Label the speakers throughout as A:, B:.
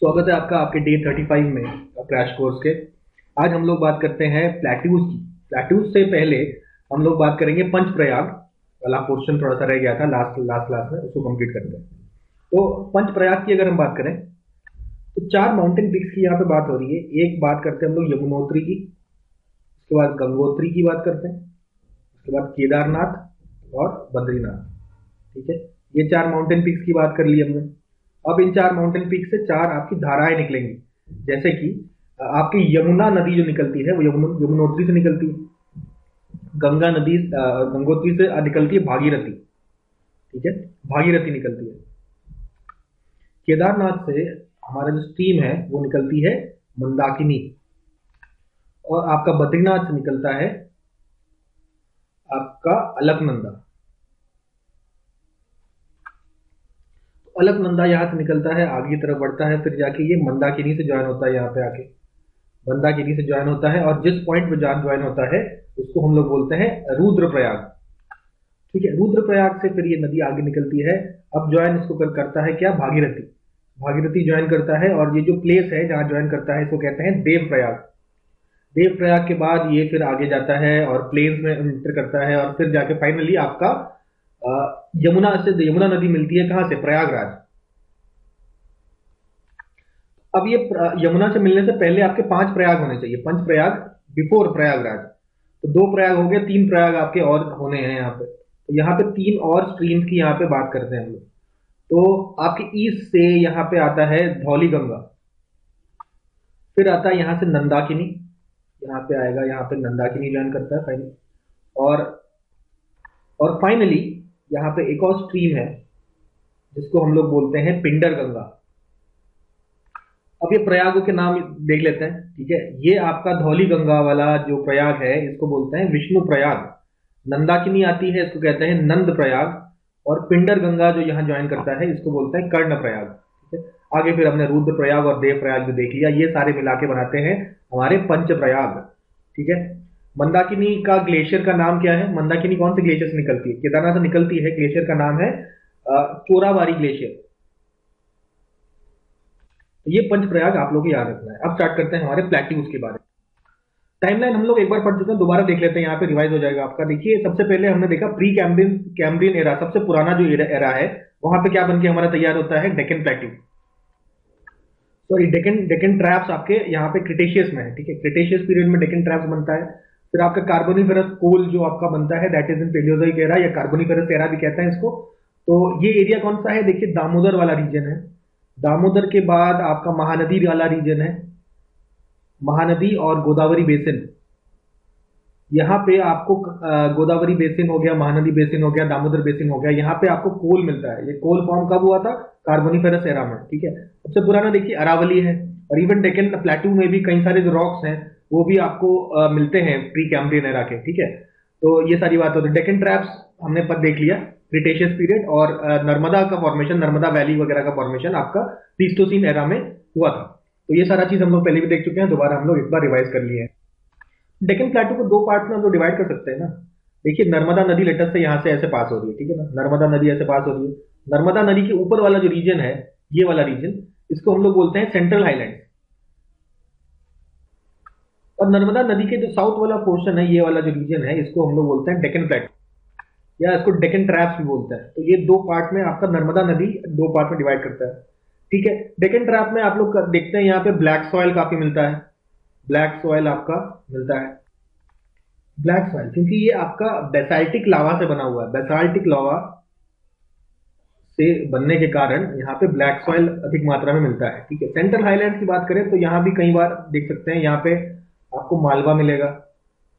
A: स्वागत है आपका आपके डे 35 में क्रैश कोर्स के। आज हम लोग बात करते हैं प्लेट्यूज की। प्लेट्यूज से पहले हम लोग बात करेंगे पंचप्रयाग वाला पोर्शन, थोड़ा सा रह गया था लास्ट लास्ट क्लास में, उसको कंप्लीट करते हैं। तो पंचप्रयाग की अगर हम बात करें तो 4 माउंटेन पीक्स की यहाँ पे बात हो रही है। एक बात करते हैं हम लोग यमुनोत्री की, उसके बाद गंगोत्री की बात करते हैं, उसके बाद केदारनाथ और बद्रीनाथ। ठीक है, ये 4 माउंटेन पीक्स की बात कर ली हमने। अब इन 4 माउंटेन पीक से 4 आपकी धाराएं निकलेंगी, जैसे कि आपकी यमुना नदी जो निकलती है वो यमुनोत्री से निकलती है, गंगा नदी गंगोत्री से निकलती है भागीरथी। ठीक है, भागीरथी निकलती है। केदारनाथ से हमारा जो स्ट्रीम है वो निकलती है मंदाकिनी, और आपका बद्रीनाथ से निकलता है आपका अलकनंदा। अलकनंदा यहाँ से निकलता है, आगे की तरफ बढ़ता है, फिर जाके ये मंदाकिनी से ज्वाइन होता है, यहाँ पे आके मंदाकिनी से ज्वाइन होता है, और जिस पॉइंट पे ज्वाइन होता है उसको हम लोग बोलते हैं रुद्रप्रयाग। ठीक है, रुद्रप्रयाग से फिर ये नदी आगे निकलती है। अब ज्वाइन इसको करता है क्या, भागीरथी। भागीरथी ज्वाइन करता है, और ये जो प्लेस है जहाँ ज्वाइन करता है इसको कहते हैं देवप्रयाग। देवप्रयाग के बाद ये फिर आगे जाता है और प्लेन्स में एंटर करता है, और फिर जाके फाइनली आपका यमुना नदी मिलती है कहां से, प्रयागराज। अब ये यमुना से मिलने से पहले आपके 5 प्रयाग होने चाहिए, पंचप्रयाग बिफोर प्रयागराज। तो 2 प्रयाग हो गए, 3 प्रयाग आपके और होने हैं यहाँ पे। तो यहाँ पे 3 और स्ट्रीम्स की यहाँ पे बात करते हैं हम लोग। तो आपके ईस्ट से यहाँ पे आता है धौली गंगा, फिर आता है यहाँ से नंदाकिनी, यहाँ पे आएगा, यहाँ पे नंदाकिनी ज्वाइन करता है फाइनली, और फाइनली यहाँ पे एक और स्ट्रीम है जिसको हम लोग बोलते हैं पिंडर गंगा। अब ये प्रयागों के नाम देख लेते हैं। ठीक है, ये आपका धौली गंगा वाला जो प्रयाग है इसको बोलते हैं विष्णु प्रयाग। नंदाकिनी आती है, इसको कहते हैं नंद प्रयाग, और पिंडर गंगा जो यहाँ ज्वाइन करता है इसको बोलते हैं कर्ण प्रयाग। ठीक है, आगे फिर हमने रुद्र प्रयाग और देव प्रयाग भी देख लिया, ये सारे मिला के बनाते हैं हमारे पंच प्रयाग। ठीक है, मंदाकिनी का ग्लेशियर का नाम क्या है, मंदाकिनी कौन से ग्लेशियर से निकलती है, केदारनाथ से निकलती है, ग्लेशियर का नाम है चोराबारी ग्लेशियर। ये पंचप्रयाग आप लोग को याद रखना है। अब स्टार्ट करते हैं हमारे प्लेट्यूज के बारे में। टाइमलाइन हम लोग एक बार पढ़ चुके हैं, दोबारा देख लेते हैं, यहाँ पे रिवाइज हो जाएगा आपका। देखिए, सबसे पहले हमने देखा प्री कैम्ब्रियन एरा, सबसे पुराना जो एरा है, वहां पे क्या बन के हमारा तैयार होता है, Deccan plateau, sorry Deccan traps आपके यहाँ पे क्रिटेशियस में है। ठीक है, क्रिटेशियस पीरियड में डेक्कन ट्रैप्स बनता है। फिर आपका कार्बोनिफेरस कोल जो आपका बनता है, that is in Paleozoic era, या कार्बोनिफेरस एरा भी कहते हैं इसको। तो ये एरिया कौन सा है, देखिए दामोदर वाला रीजन है। दामोदर के बाद आपका महानदी वाला रीजन है, महानदी और गोदावरी बेसिन। यहाँ पे आपको गोदावरी बेसिन हो गया, महानदी बेसिन हो गया, दामोदर बेसिन हो गया, यहाँ पे आपको कोल मिलता है। ये कोल फॉर्म कब हुआ था, कार्बोनिफेरस एरा में। ठीक है, सबसे पुराना देखिए अरावली है, और इवन डेक्कन प्लेट्यू में भी कई सारे जो रॉक्स हैं वो भी आपको मिलते हैं प्री कैम्ब्रियन एरा के। ठीक है, तो ये सारी बात होती है। डेक्कन ट्रैप्स हमने पर देख लिया, क्रिटेशियस पीरियड, और नर्मदा का फॉर्मेशन, नर्मदा वैली वगैरह का फॉर्मेशन आपका प्लीस्टोसीन एरा में हुआ था। तो ये सारा चीज हम लोग पहले भी देख चुके हैं, दोबारा हम लोग एक बार रिवाइज कर लिए हैं। डेक्कन प्लेटू को 2 पार्ट में हम लोग डिवाइड कर सकते हैं ना। देखिए, नर्मदा नदी लेटेस्ट से यहाँ से ऐसे पास हो रही है, ठीक है ना, नर्मदा नदी ऐसे पास हो रही है। नर्मदा नदी के ऊपर वाला जो रीजन है, ये वाला रीजन, इसको हम लोग बोलते हैं सेंट्रल हाईलैंड। और नर्मदा नदी के जो साउथ वाला पोर्शन है, ये वाला जो रीजन है, इसको हम लोग बोलते हैं डेक्कन प्लेटू, या इसको डेक्कन ट्रैप्स भी बोलते हैं। तो ये 2 पार्ट में आपका नर्मदा नदी 2 पार्ट में डिवाइड करता है। ठीक है, डेक्कन ट्रैप में आप लोग देखते हैं यहाँ पे ब्लैक सॉइल काफी मिलता है, ब्लैक सॉइल आपका मिलता है। ब्लैक सॉइल क्योंकि ये आपका बेसाल्टिक लावा से बना हुआ है, बेसाल्टिक लावा से बनने के कारण यहाँ पे ब्लैक सॉइल अधिक मात्रा में मिलता है। ठीक है, सेंट्रल हाईलैंड की बात करें तो यहाँ भी कई बार देख सकते हैं, यहाँ पे आपको मालवा मिलेगा,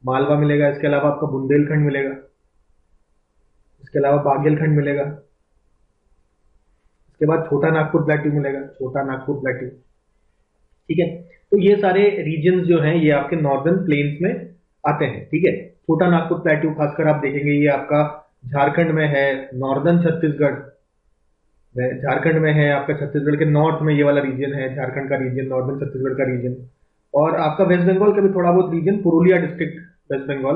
A: मालवा मिलेगा, इसके अलावा आपका बुंदेलखंड मिलेगा, इसके अलावा बाघेलखंड मिलेगा, इसके बाद छोटा नागपुर प्लेट्यू मिलेगा, छोटा नागपुर प्लेट्यू। ठीक है, तो ये सारे रीजन्स जो हैं ये आपके नॉर्दर्न प्लेन्स में आते हैं। ठीक है, छोटा नागपुर प्लेट्यू खासकर आप देखेंगे ये आपका झारखंड में है, नॉर्दर्न छत्तीसगढ़ में, झारखंड में है, आपका छत्तीसगढ़ के नॉर्थ में ये वाला रीजन है, झारखंड का रीजन, नॉर्दर्न छत्तीसगढ़ का रीजन, और आपका वेस्ट बंगाल का भी थोड़ा बहुत रीजन, पुरुलिया डिस्ट्रिक्ट, वेस्ट बंगाल।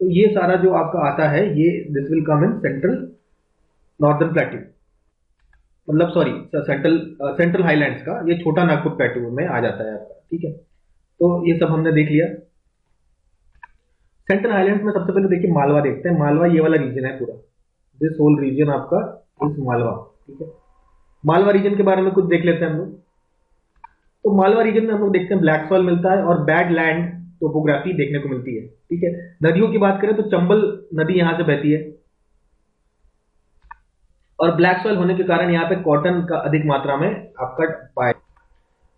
A: तो ये सारा जो आपका आता है, ये this will come in central northern plateau. मतलब सॉरी, सेंट्रल हाईलैंड्स का ये छोटा नागपुर प्लेटू में आ जाता है आपका, ठीक है। तो ये सब हमने देख लिया। सेंट्रल हाईलैंड्स में सबसे पहले देखिए मालवा देखते हैं। मालवा ये वाला रीजन है पूरा, दिस होल रीजन आपका इस मालवा, ठीक है। मालवा रीजन के बारे में कुछ देख लेते हैं हम लोग। तो मालवा रीजन में हम लोग देखते हैं ब्लैक सॉइल मिलता है और बैड लैंड टोपोग्राफी देखने को मिलती है, ठीक है। नदियों की बात करें तो चंबल नदी यहां से बहती है और ब्लैक सॉइल होने के कारण यहाँ पे कॉटन का अधिक मात्रा में आपका पाया।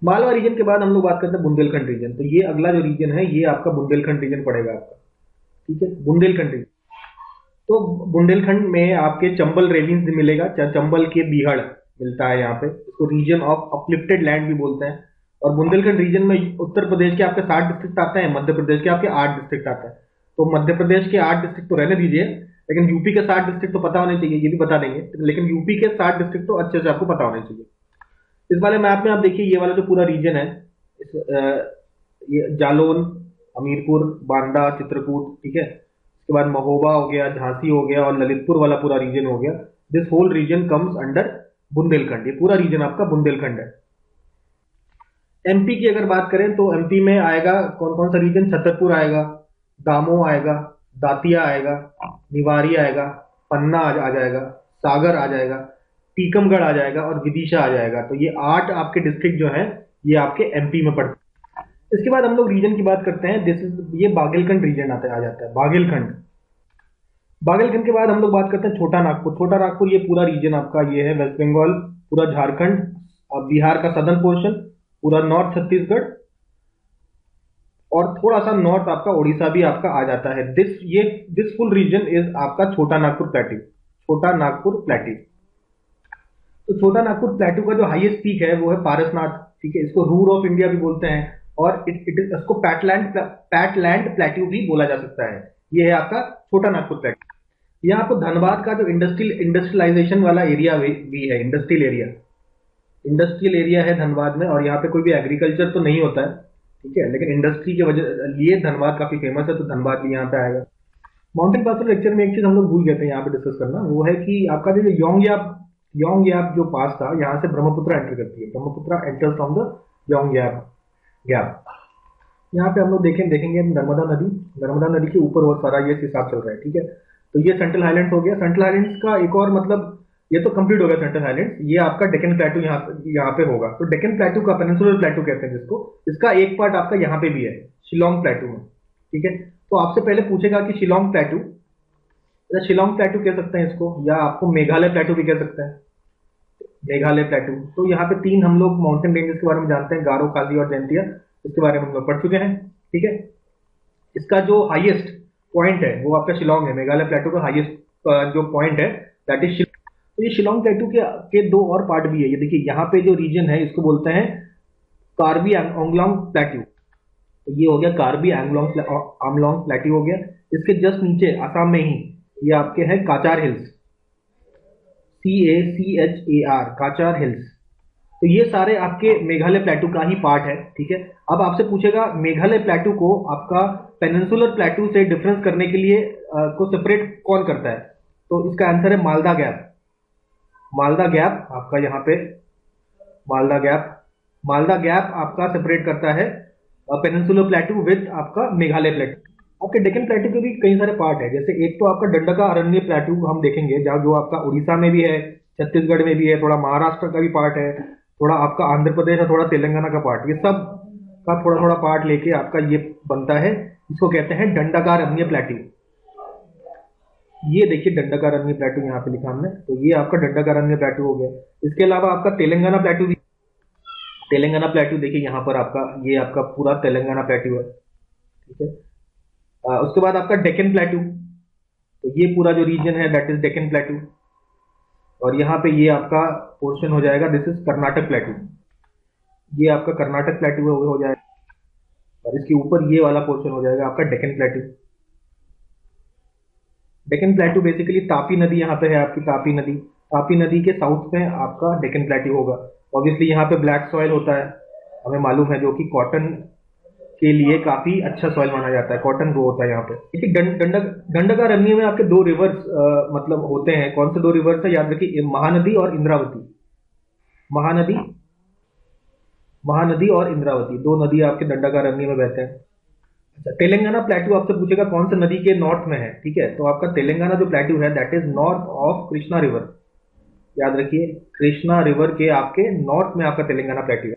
A: मालवा रीजन के बाद हम लोग बात करते हैं बुंदेलखंड रीजन। तो ये अगला जो रीजन है ये आपका बुंदेलखंड रीजन पड़ेगा आपका, ठीक है, बुंदेलखंड रीजन। तो बुंदेलखंड में आपके चंबल रेविन्स मिलेगा, चंबल के बीहड़ मिलता है यहाँ पे, इसको रीजन ऑफ अपलिफ्टेड लैंड भी बोलते हैं। और बुंदेलखंड रीजन में उत्तर प्रदेश के आपके 60 डिस्ट्रिक्ट आते हैं, मध्य प्रदेश के आपके 8 डिस्ट्रिक्ट आते हैं। तो मध्य प्रदेश के 8 डिस्ट्रिक्ट तो रहने दीजिए, लेकिन यूपी के 60 डिस्ट्रिक्ट तो पता होने चाहिए, ये भी बता देंगे, लेकिन यूपी के 60 डिस्ट्रिक्ट तो अच्छे से आपको पता होने चाहिए। इस वाले मैप में आप देखिए ये वाला जो पूरा रीजन है, ये जालौन, हमीरपुर, बांदा, चित्रकूट, ठीक है, उसके बाद महोबा हो गया, झांसी हो गया और ललितपुर वाला पूरा रीजन हो गया। This whole region comes under Bundelkhand, ये पूरा रीजन आपका बुंदेलखंड है। एमपी की अगर बात करें तो एमपी में आएगा कौन कौन सा रीजन, छतरपुर आएगा, दामोह आएगा, दातिया आएगा, निवारी आएगा, पन्ना आ जाएगा, सागर आ जाएगा, टीकमगढ़ आ जाएगा और विदिशा आ जाएगा। तो ये 8 आपके डिस्ट्रिक्ट जो हैं ये आपके एमपी में पड़ते हैं। इसके बाद हम लोग रीजन की बात करते हैं, दिस इज ये बागेलखंड रीजन आ जाता है, बागेलखंड। बागेलखंड के बाद हम लोग बात करते हैं छोटा नागपुर। छोटा नागपुर ये पूरा रीजन आपका ये है, वेस्ट बंगाल, पूरा झारखंड, बिहार का सदर्न पोर्शन, पूरा नॉर्थ छत्तीसगढ़ और थोड़ा सा नॉर्थ आपका उड़ीसा भी आपका आ जाता है। दिस फुल रीजन इज आपका छोटा नागपुर प्लेट्यू, छोटा नागपुर प्लेट्यू। तो छोटा नागपुर प्लेट्यू का जो हाईएस्ट पीक है वो है पारसनाथ, ठीक है, इसको रूर ऑफ इंडिया भी बोलते हैं और इसको पैटलैंड प्लेट्यू भी बोला जा सकता है। ये है आपका छोटा नागपुर प्लेट्यू। यहाँ आपको धनबाद का जो इंडस्ट्रियलाइजेशन वाला एरिया भी है, इंडस्ट्रियल एरिया है धनबाद में, और यहाँ पे कोई भी एग्रीकल्चर तो नहीं होता है, ठीक है, लेकिन इंडस्ट्री के वजह लिए धनबाद काफी फेमस है, तो धनबाद भी यहाँ पे आएगा। माउंटेन पास लेक्चर में एक चीज हम लोग भूल गए थे यहाँ पे डिस्कस करना, वो है कि आपका जो योंगयाप जो पास था, यहाँ से ब्रह्मपुत्र एंटर करती है, ब्रह्मपुत्र एंटर्स फ्रॉम द योंगयाप। यहाँ पे हम लोग देखेंगे नर्मदा नदी के ऊपर बहुत सारा ये हिसाब चल रहा है, ठीक है। तो ये सेंट्रल हाईलैंड्स हो गया। सेंट्रल हाईलैंड्स का एक और मतलब, ये तो कंप्लीट हो गया सेंट्रल हाईलैंड्स, ये आपका डेक्कन प्लेटू यहाँ पे होगा। तो डेक्कन प्लेटू का पेनिनसुलर प्लेटू कहते हैं जिसको, इसका एक पार्ट आपका यहाँ पे भी है शिलोंग प्लेटू में, ठीक है। तो आपसे पहले पूछेगा कि शिलोंग प्लेटू, या शिलोंग प्लेटू कह सकते हैं इसको, या आपको मेघालय प्लेटू भी कह सकते हैं, मेघालय प्लेटू। तो यहाँ पे 3 हम लोग माउंटेन रेंजेस के बारे में जानते हैं, गारो, खासी और जैंतिया, इसके बारे में हम लोग पढ़ चुके हैं, ठीक है। इसका जो हाईएस्ट पॉइंट है वो आपका शिलोंग है, मेघालय प्लेटू का हाईएस्ट जो पॉइंट है दैट इज शिलोंग। तो ये शिलोंग प्लेटू के 2 और पार्ट भी है। ये देखिए यहाँ पे जो रीजन है इसको बोलते हैं कार्बी आंगलोंग प्लेटू। तो ये हो गया कार्बी आंगलोंग प्लेटू हो गया। इसके जस्ट नीचे असम में ही ये आपके हैं Cachar hills, CACHAR, Cachar hills. तो ये सारे आपके मेघालय प्लेटू का ही पार्ट है, ठीक है। अब आपसे पूछेगा मेघालय प्लेटू को आपका पेनिनसुलर प्लेटू से डिफरेंस करने के लिए को सेपरेट कौन करता है, तो इसका आंसर है मालदा गैप। मालदा गैप आपका यहाँ पे, मालदा गैप आपका सेपरेट करता है पेनिनसुलर प्लेटू विद आपका मेघालय प्लेटू। आपके डेक्कन प्लेटू के भी कई सारे पार्ट है, जैसे एक तो आपका डंडका अरण्य प्लेटू हम देखेंगे, जो आपका उड़ीसा में भी है, छत्तीसगढ़ में भी है, थोड़ा महाराष्ट्र का भी पार्ट है, थोड़ा आपका आंध्र प्रदेश और थोड़ा तेलंगाना का पार्ट, ये सब का थोड़ा थोड़ा पार्ट लेके आपका ये बनता है, इसको कहते हैं डंडकार अरण्य प्लेटू। ये देखिए डंडकार अरण्य प्लेटू यहाँ पे लिखा हमने, तो ये आपका डंडकार अरण्य प्लेटू हो गया। इसके अलावा आपका तेलंगाना प्लेटू भी, तेलंगाना प्लेटू देखिए यहाँ पर आपका, ये आपका पूरा तेलंगाना प्लेटू है, ठीक है। उसके बाद आपका डेक्कन प्लेटू, तो ये पूरा जो रीजन है दैट इज डेक्कन प्लेटू, और यहाँ पे ये आपका पोर्शन हो जाएगा, दिस इज कर्नाटक प्लेटू, ये आपका कर्नाटक प्लेटू हो जाएगा, और इसके ऊपर ये वाला पोर्शन हो जाएगा आपका डेक्कन प्लेटू। डेक्कन प्लेटू बेसिकली तापी नदी यहाँ पे है आपकी, तापी नदी के साउथ में आपका डेक्कन प्लेटू होगा। ऑब्वियसली यहाँ पे ब्लैक सॉइल होता है, हमें मालूम है, जो कि कॉटन के लिए काफी अच्छा सॉइल माना जाता है, कॉटन ग्रो होता है यहाँ पे। देखिए गंडक अरण्य में आपके 2 रिवर्स मतलब होते हैं। कौन से 2 रिवर्स है याद रखिए, महानदी और इंद्रावती। महानदी, महानदी और इंद्रावती, दो नदी आपके दंडकारण्य में बहते हैं। अच्छा, तेलंगाना प्लेट्यू आपसे पूछेगा कौन सी नदी के नॉर्थ में है, ठीक है, तो आपका तेलंगाना जो प्लेट्यू है that is north of Krishna river. याद रखिए, कृष्णा रिवर के आपके नॉर्थ में आपका तेलंगाना प्लेट्यू है।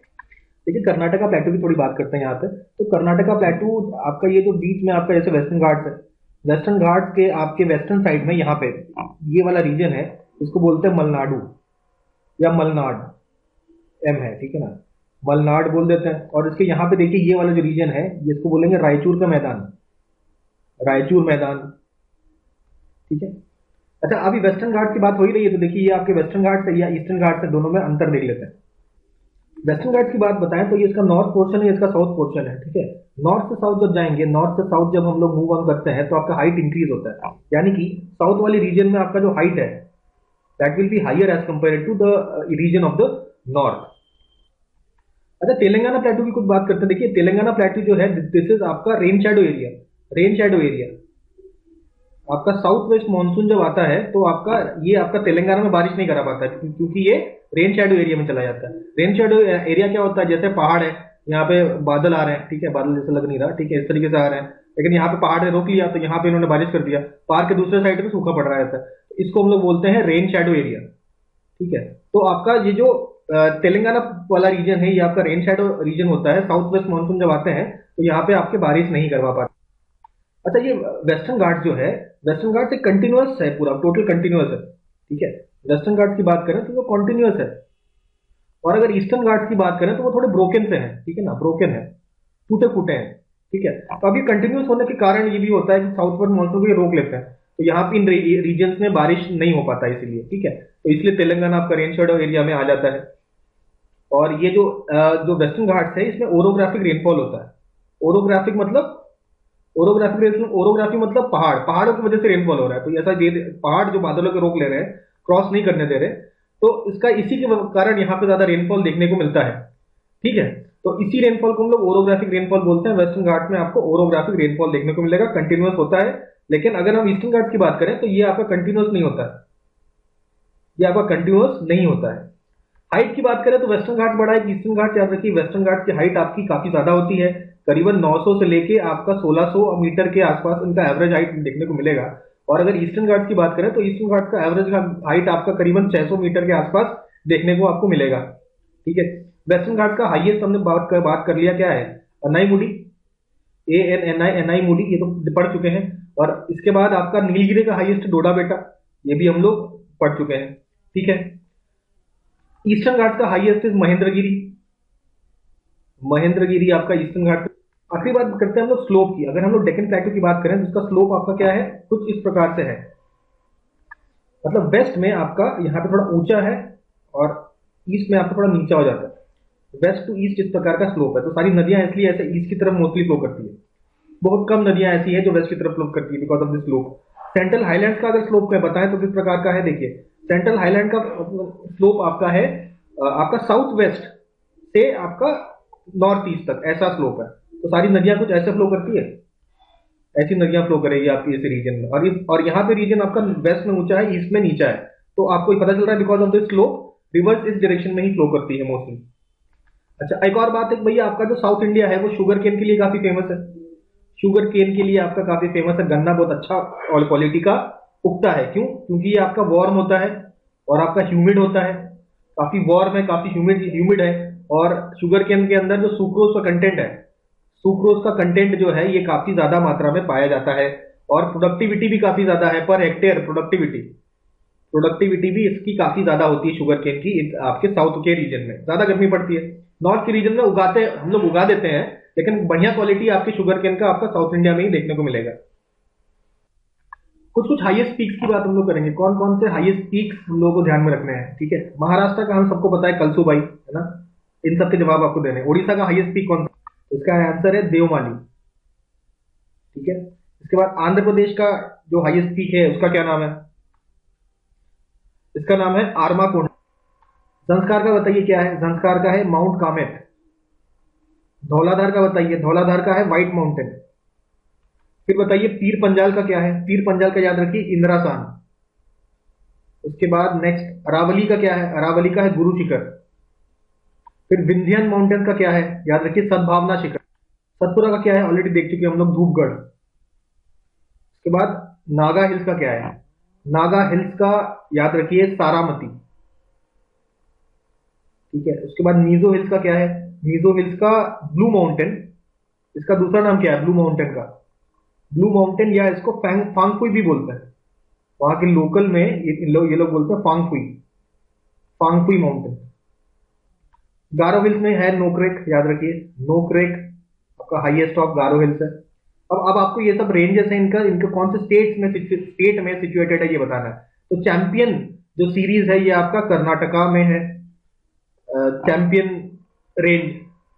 A: देखिए कर्नाटका प्लेट्यू की थोड़ी बात करते हैं यहाँ पे। तो कर्नाटका प्लेट्यू आपका ये जो बीच में आपका जैसे वेस्टर्न घाट्स है, वेस्टर्न घाट के आपके वेस्टर्न साइड में यहाँ पे ये वाला रीजन है, इसको बोलते हैं मलनाडु या मलनाड, एम है, ठीक है ना, मलनाड बोल देते हैं। और इसके यहाँ पे देखिए ये वाला जो रीजन है ये इसको बोलेंगे रायचूर का मैदान, रायचूर मैदान, ठीक है। अच्छा, अभी वेस्टर्न घाट की बात हो ही रही है, तो देखिए ये आपके वेस्टर्न घाट से या ईस्टर्न घाट से दोनों में अंतर देख लेते हैं। वेस्टर्न घाट की बात बताएं तो ये इसका नॉर्थ पोर्शन है, इसका साउथ पोर्शन है, ठीक है। नॉर्थ से साउथ जब जाएंगे, नॉर्थ से साउथ जब हम लोग मूव ऑन करते हैं तो आपका हाइट इंक्रीज होता है, यानी कि साउथ वाली रीजन में आपका जो हाइट है that will be higher as compare to the region of the north. अच्छा, तेलंगाना प्लेट्यू की कुछ बात करते हैं। देखिए तेलंगाना प्लेट्यू जो है दिस इज आपका rain shadow area, rain shadow area. आपका साउथ वेस्ट मानसून जब आता है तो आपका ये आपका तेलंगाना में बारिश नहीं करा पाता है, क्योंकि ये रेन शैडो एरिया में चला जाता है। रेन शैडो एरिया क्या होता है, जैसे पहाड़ है, यहाँ पे बादल आ रहे हैं, ठीक है, बादल जैसे लग नहीं रहा, ठीक है, इस तरीके से आ रहे हैं, लेकिन यहाँ पे पहाड़ ने रोक लिया तो यहाँ पे इन्होंने बारिश कर दिया, पहाड़ के दूसरे साइड पे सूखा पड़ रहा है, इसको हम लोग बोलते हैं रेन शैडो एरिया, ठीक है। तो आपका ये जो तेलंगाना वाला रीजन है ये आपका रेन शैडो रीजन होता है। साउथ वेस्ट मानसून जब आते हैं तो यहाँ पे आपके बारिश नहीं करवा पाते। अच्छा, ये वेस्टर्न घाट जो है, वेस्टर्न घाट एक कंटिन्यूअस है, पूरा टोटल कंटिन्यूअस है, ठीक है। वेस्टर्न घाट की बात करें तो वो कंटिन्यूअस है, और अगर ईस्टर्न घाट की बात करें तो वो थोड़े ब्रोकन से हैं, ठीक है ना, ब्रोकन है, टूटे फूटे हैं, ठीक है। तो अभी कंटिन्यूअस होने के कारण ये भी होता है कि साउथ वेस्ट मानसून को ये रोक लेते हैं, तो यहाँ पे इन रीजन में बारिश नहीं हो पाता इसीलिए, ठीक है। तो इसलिए तेलंगाना आपका रेन शैडो एरिया में आ जाता है। और ये जो जो वेस्टर्न घाट्स है इसमें ओरोग्राफिक रेनफॉल होता है। ओरोग्राफिक मतलब, ओरोग्राफी मतलब पहाड़, पहाड़ों की वजह से रेनफॉल हो रहा है, तो ऐसा पहाड़ जो बादलों को रोक ले रहे हैं, क्रॉस नहीं करने दे रहे, तो इसका इसी के कारण यहाँ पे ज्यादा रेनफॉल देखने को मिलता है, ठीक है। तो इसी रेनफॉल को हम लोग ओरोग्राफिक रेनफॉल बोलते हैं। वेस्टर्न घाट में आपको ओरोग्राफिक रेनफॉल देखने को मिलेगा, कंटिन्यूअस होता है। लेकिन अगर हम ईस्टर्न घाट की बात करें तो ये आपका कंटिन्यूअस नहीं होता है, ये आपका कंटिन्यूअस नहीं होता है। हाइट की बात करें तो वेस्टर्न घाट बड़ा है, ईस्टर्न घाट याद रखिए, वेस्टर्न घाट की हाइट आपकी काफी ज्यादा होती है, करीबन 900 से लेके आपका 1600 मीटर के आसपास इनका एवरेज हाइट देखने को मिलेगा। और अगर ईस्टर्न घाट की बात करें तो ईस्टर्न घाट का एवरेज हाइट आपका करीबन 600 मीटर के आसपास देखने को आपको मिलेगा, ठीक है। वेस्टर्न घाट का हाईएस्ट हमने बात कर लिया, क्या है, एनाईमुडी, एनाईमुडी, ये तो पढ़ चुके हैं। और इसके बाद आपका नीलगिरी का हाईएस्ट डोडा बेटा, ये भी हम लोग पढ़ चुके हैं, ठीक है। ईस्टर्न घाट का हाईएस्ट इज महेंद्रगिरी, महेंद्रगिरी आपका ईस्टर्न घाट। आखिरी बात करते हैं हम लोग स्लोप की। अगर हम लोग डेक्कन प्लेटू की बात करें तो उसका स्लोप आपका क्या है, कुछ इस प्रकार से है, मतलब वेस्ट में आपका यहाँ पे थोड़ा ऊंचा है और ईस्ट में आपका थोड़ा नीचा हो जाता है, वेस्ट टू ईस्ट इस प्रकार का स्लोप है। तो सारी नदियां इसलिए ऐसे ईस्ट की तरफ मोस्टली फ्लो करती है, बहुत कम नदियां ऐसी है जो वेस्ट की तरफ फ्लो करती है because of this slope. Central highlands का अगर स्लोप का बताएं तो किस प्रकार का है, देखिए सेंट्रल हाईलैंड का स्लोप आपका है आपका साउथ वेस्ट से आपका नॉर्थ ईस्ट तक, ऐसा स्लोप है। तो सारी नदियां कुछ ऐसे फ्लो करती है, ऐसी नदियां फ्लो करेगी आपकी इस रीजन में। और यहाँ पे रीजन आपका वेस्ट में ऊंचा है, ईस्ट में नीचा है, तो आपको पता चल रहा है because of this slope reverse इस डायरेक्शन में ही फ्लो करती है मोस्टली। अच्छा, एक और बात है भैया, आपका जो साउथ इंडिया है वो शुगर केन के लिए काफी फेमस है, शुगर केन के लिए आपका काफी फेमस है, गन्ना बहुत अच्छा और क्वालिटी का उगता है। क्यों? क्योंकि ये आपका वार्म होता है और आपका ह्यूमिड होता है, काफी वार्म है, काफी ह्यूमिड है। और शुगर केन के अंदर जो सुक्रोज का कंटेंट है, सुक्रोज का कंटेंट जो है ये काफी ज्यादा मात्रा में पाया जाता है, और प्रोडक्टिविटी भी काफी ज्यादा है, पर हेक्टेयर प्रोडक्टिविटी भी इसकी काफी ज्यादा होती है शुगर केन की। आपके साउथ के रीजन में ज्यादा गर्मी पड़ती है, नॉर्थ के रीजन में हम लोग उगा देते हैं, लेकिन बढ़िया क्वालिटी आपकी शुगर केन का आपका साउथ इंडिया में ही देखने को मिलेगा। कुछ हाईएस्ट पीक्स की बात हम लोग करेंगे, कौन कौन से हाईएस्ट पीक्स हम लोगों को ध्यान में रखने हैं, ठीक है। महाराष्ट्र का हम सबको पता है कलसुबाई, है ना, इन सब के जवाब आपको देने हैं। उड़ीसा का हाईएस्ट पीक कौन सा, इसका आंसर है देवमाली, ठीक है। इसके बाद आंध्र प्रदेश का जो हाईएस्ट पीक है उसका क्या नाम है, इसका नाम है आर्माकोंड। संस्कार का बताइए क्या है, संस्कार का है माउंट कामेट। धौलाधार का बताइए, धौलाधार का है व्हाइट माउंटेन। फिर बताइए पीर पंजाल का क्या है, पीर पंजाल का याद रखिए इंद्रासान। उसके बाद नेक्स्ट अरावली का क्या है, अरावली का है गुरु शिखर। फिर विंध्यन माउंटेन का क्या है, याद रखिए सद्भावना शिखर। सतपुरा का क्या है, ऑलरेडी देख चुके हैं हम लोग, धूपगढ़। उसके बाद नागा हिल्स का क्या है, नागा हिल्स का याद रखिए सारामती। ठीक है, उसके बाद मीजो हिल्स का क्या है, मीजो हिल्स का ब्लू माउंटेन। इसका दूसरा नाम क्या है ब्लू माउंटेन का, ब्लू माउंटेन, या इसको फांगफुई भी बोलते हैं। वहां के लोकल में ये लोग बोलते हैं फांगफुई, फांगफुई माउंटेन। गारो हिल्स में है नोक्रेक, याद रखिए नोक्रेक आपका हाईएस्ट ऑफ गारो हिल्स है। अब आपको ये सब रेंजेस हैं, इनका इनका कौन से स्टेट में सिचुएटेड है ये बताना है। तो चैंपियन जो सीरीज है ये आपका कर्नाटका में है, चैंपियन रेंज।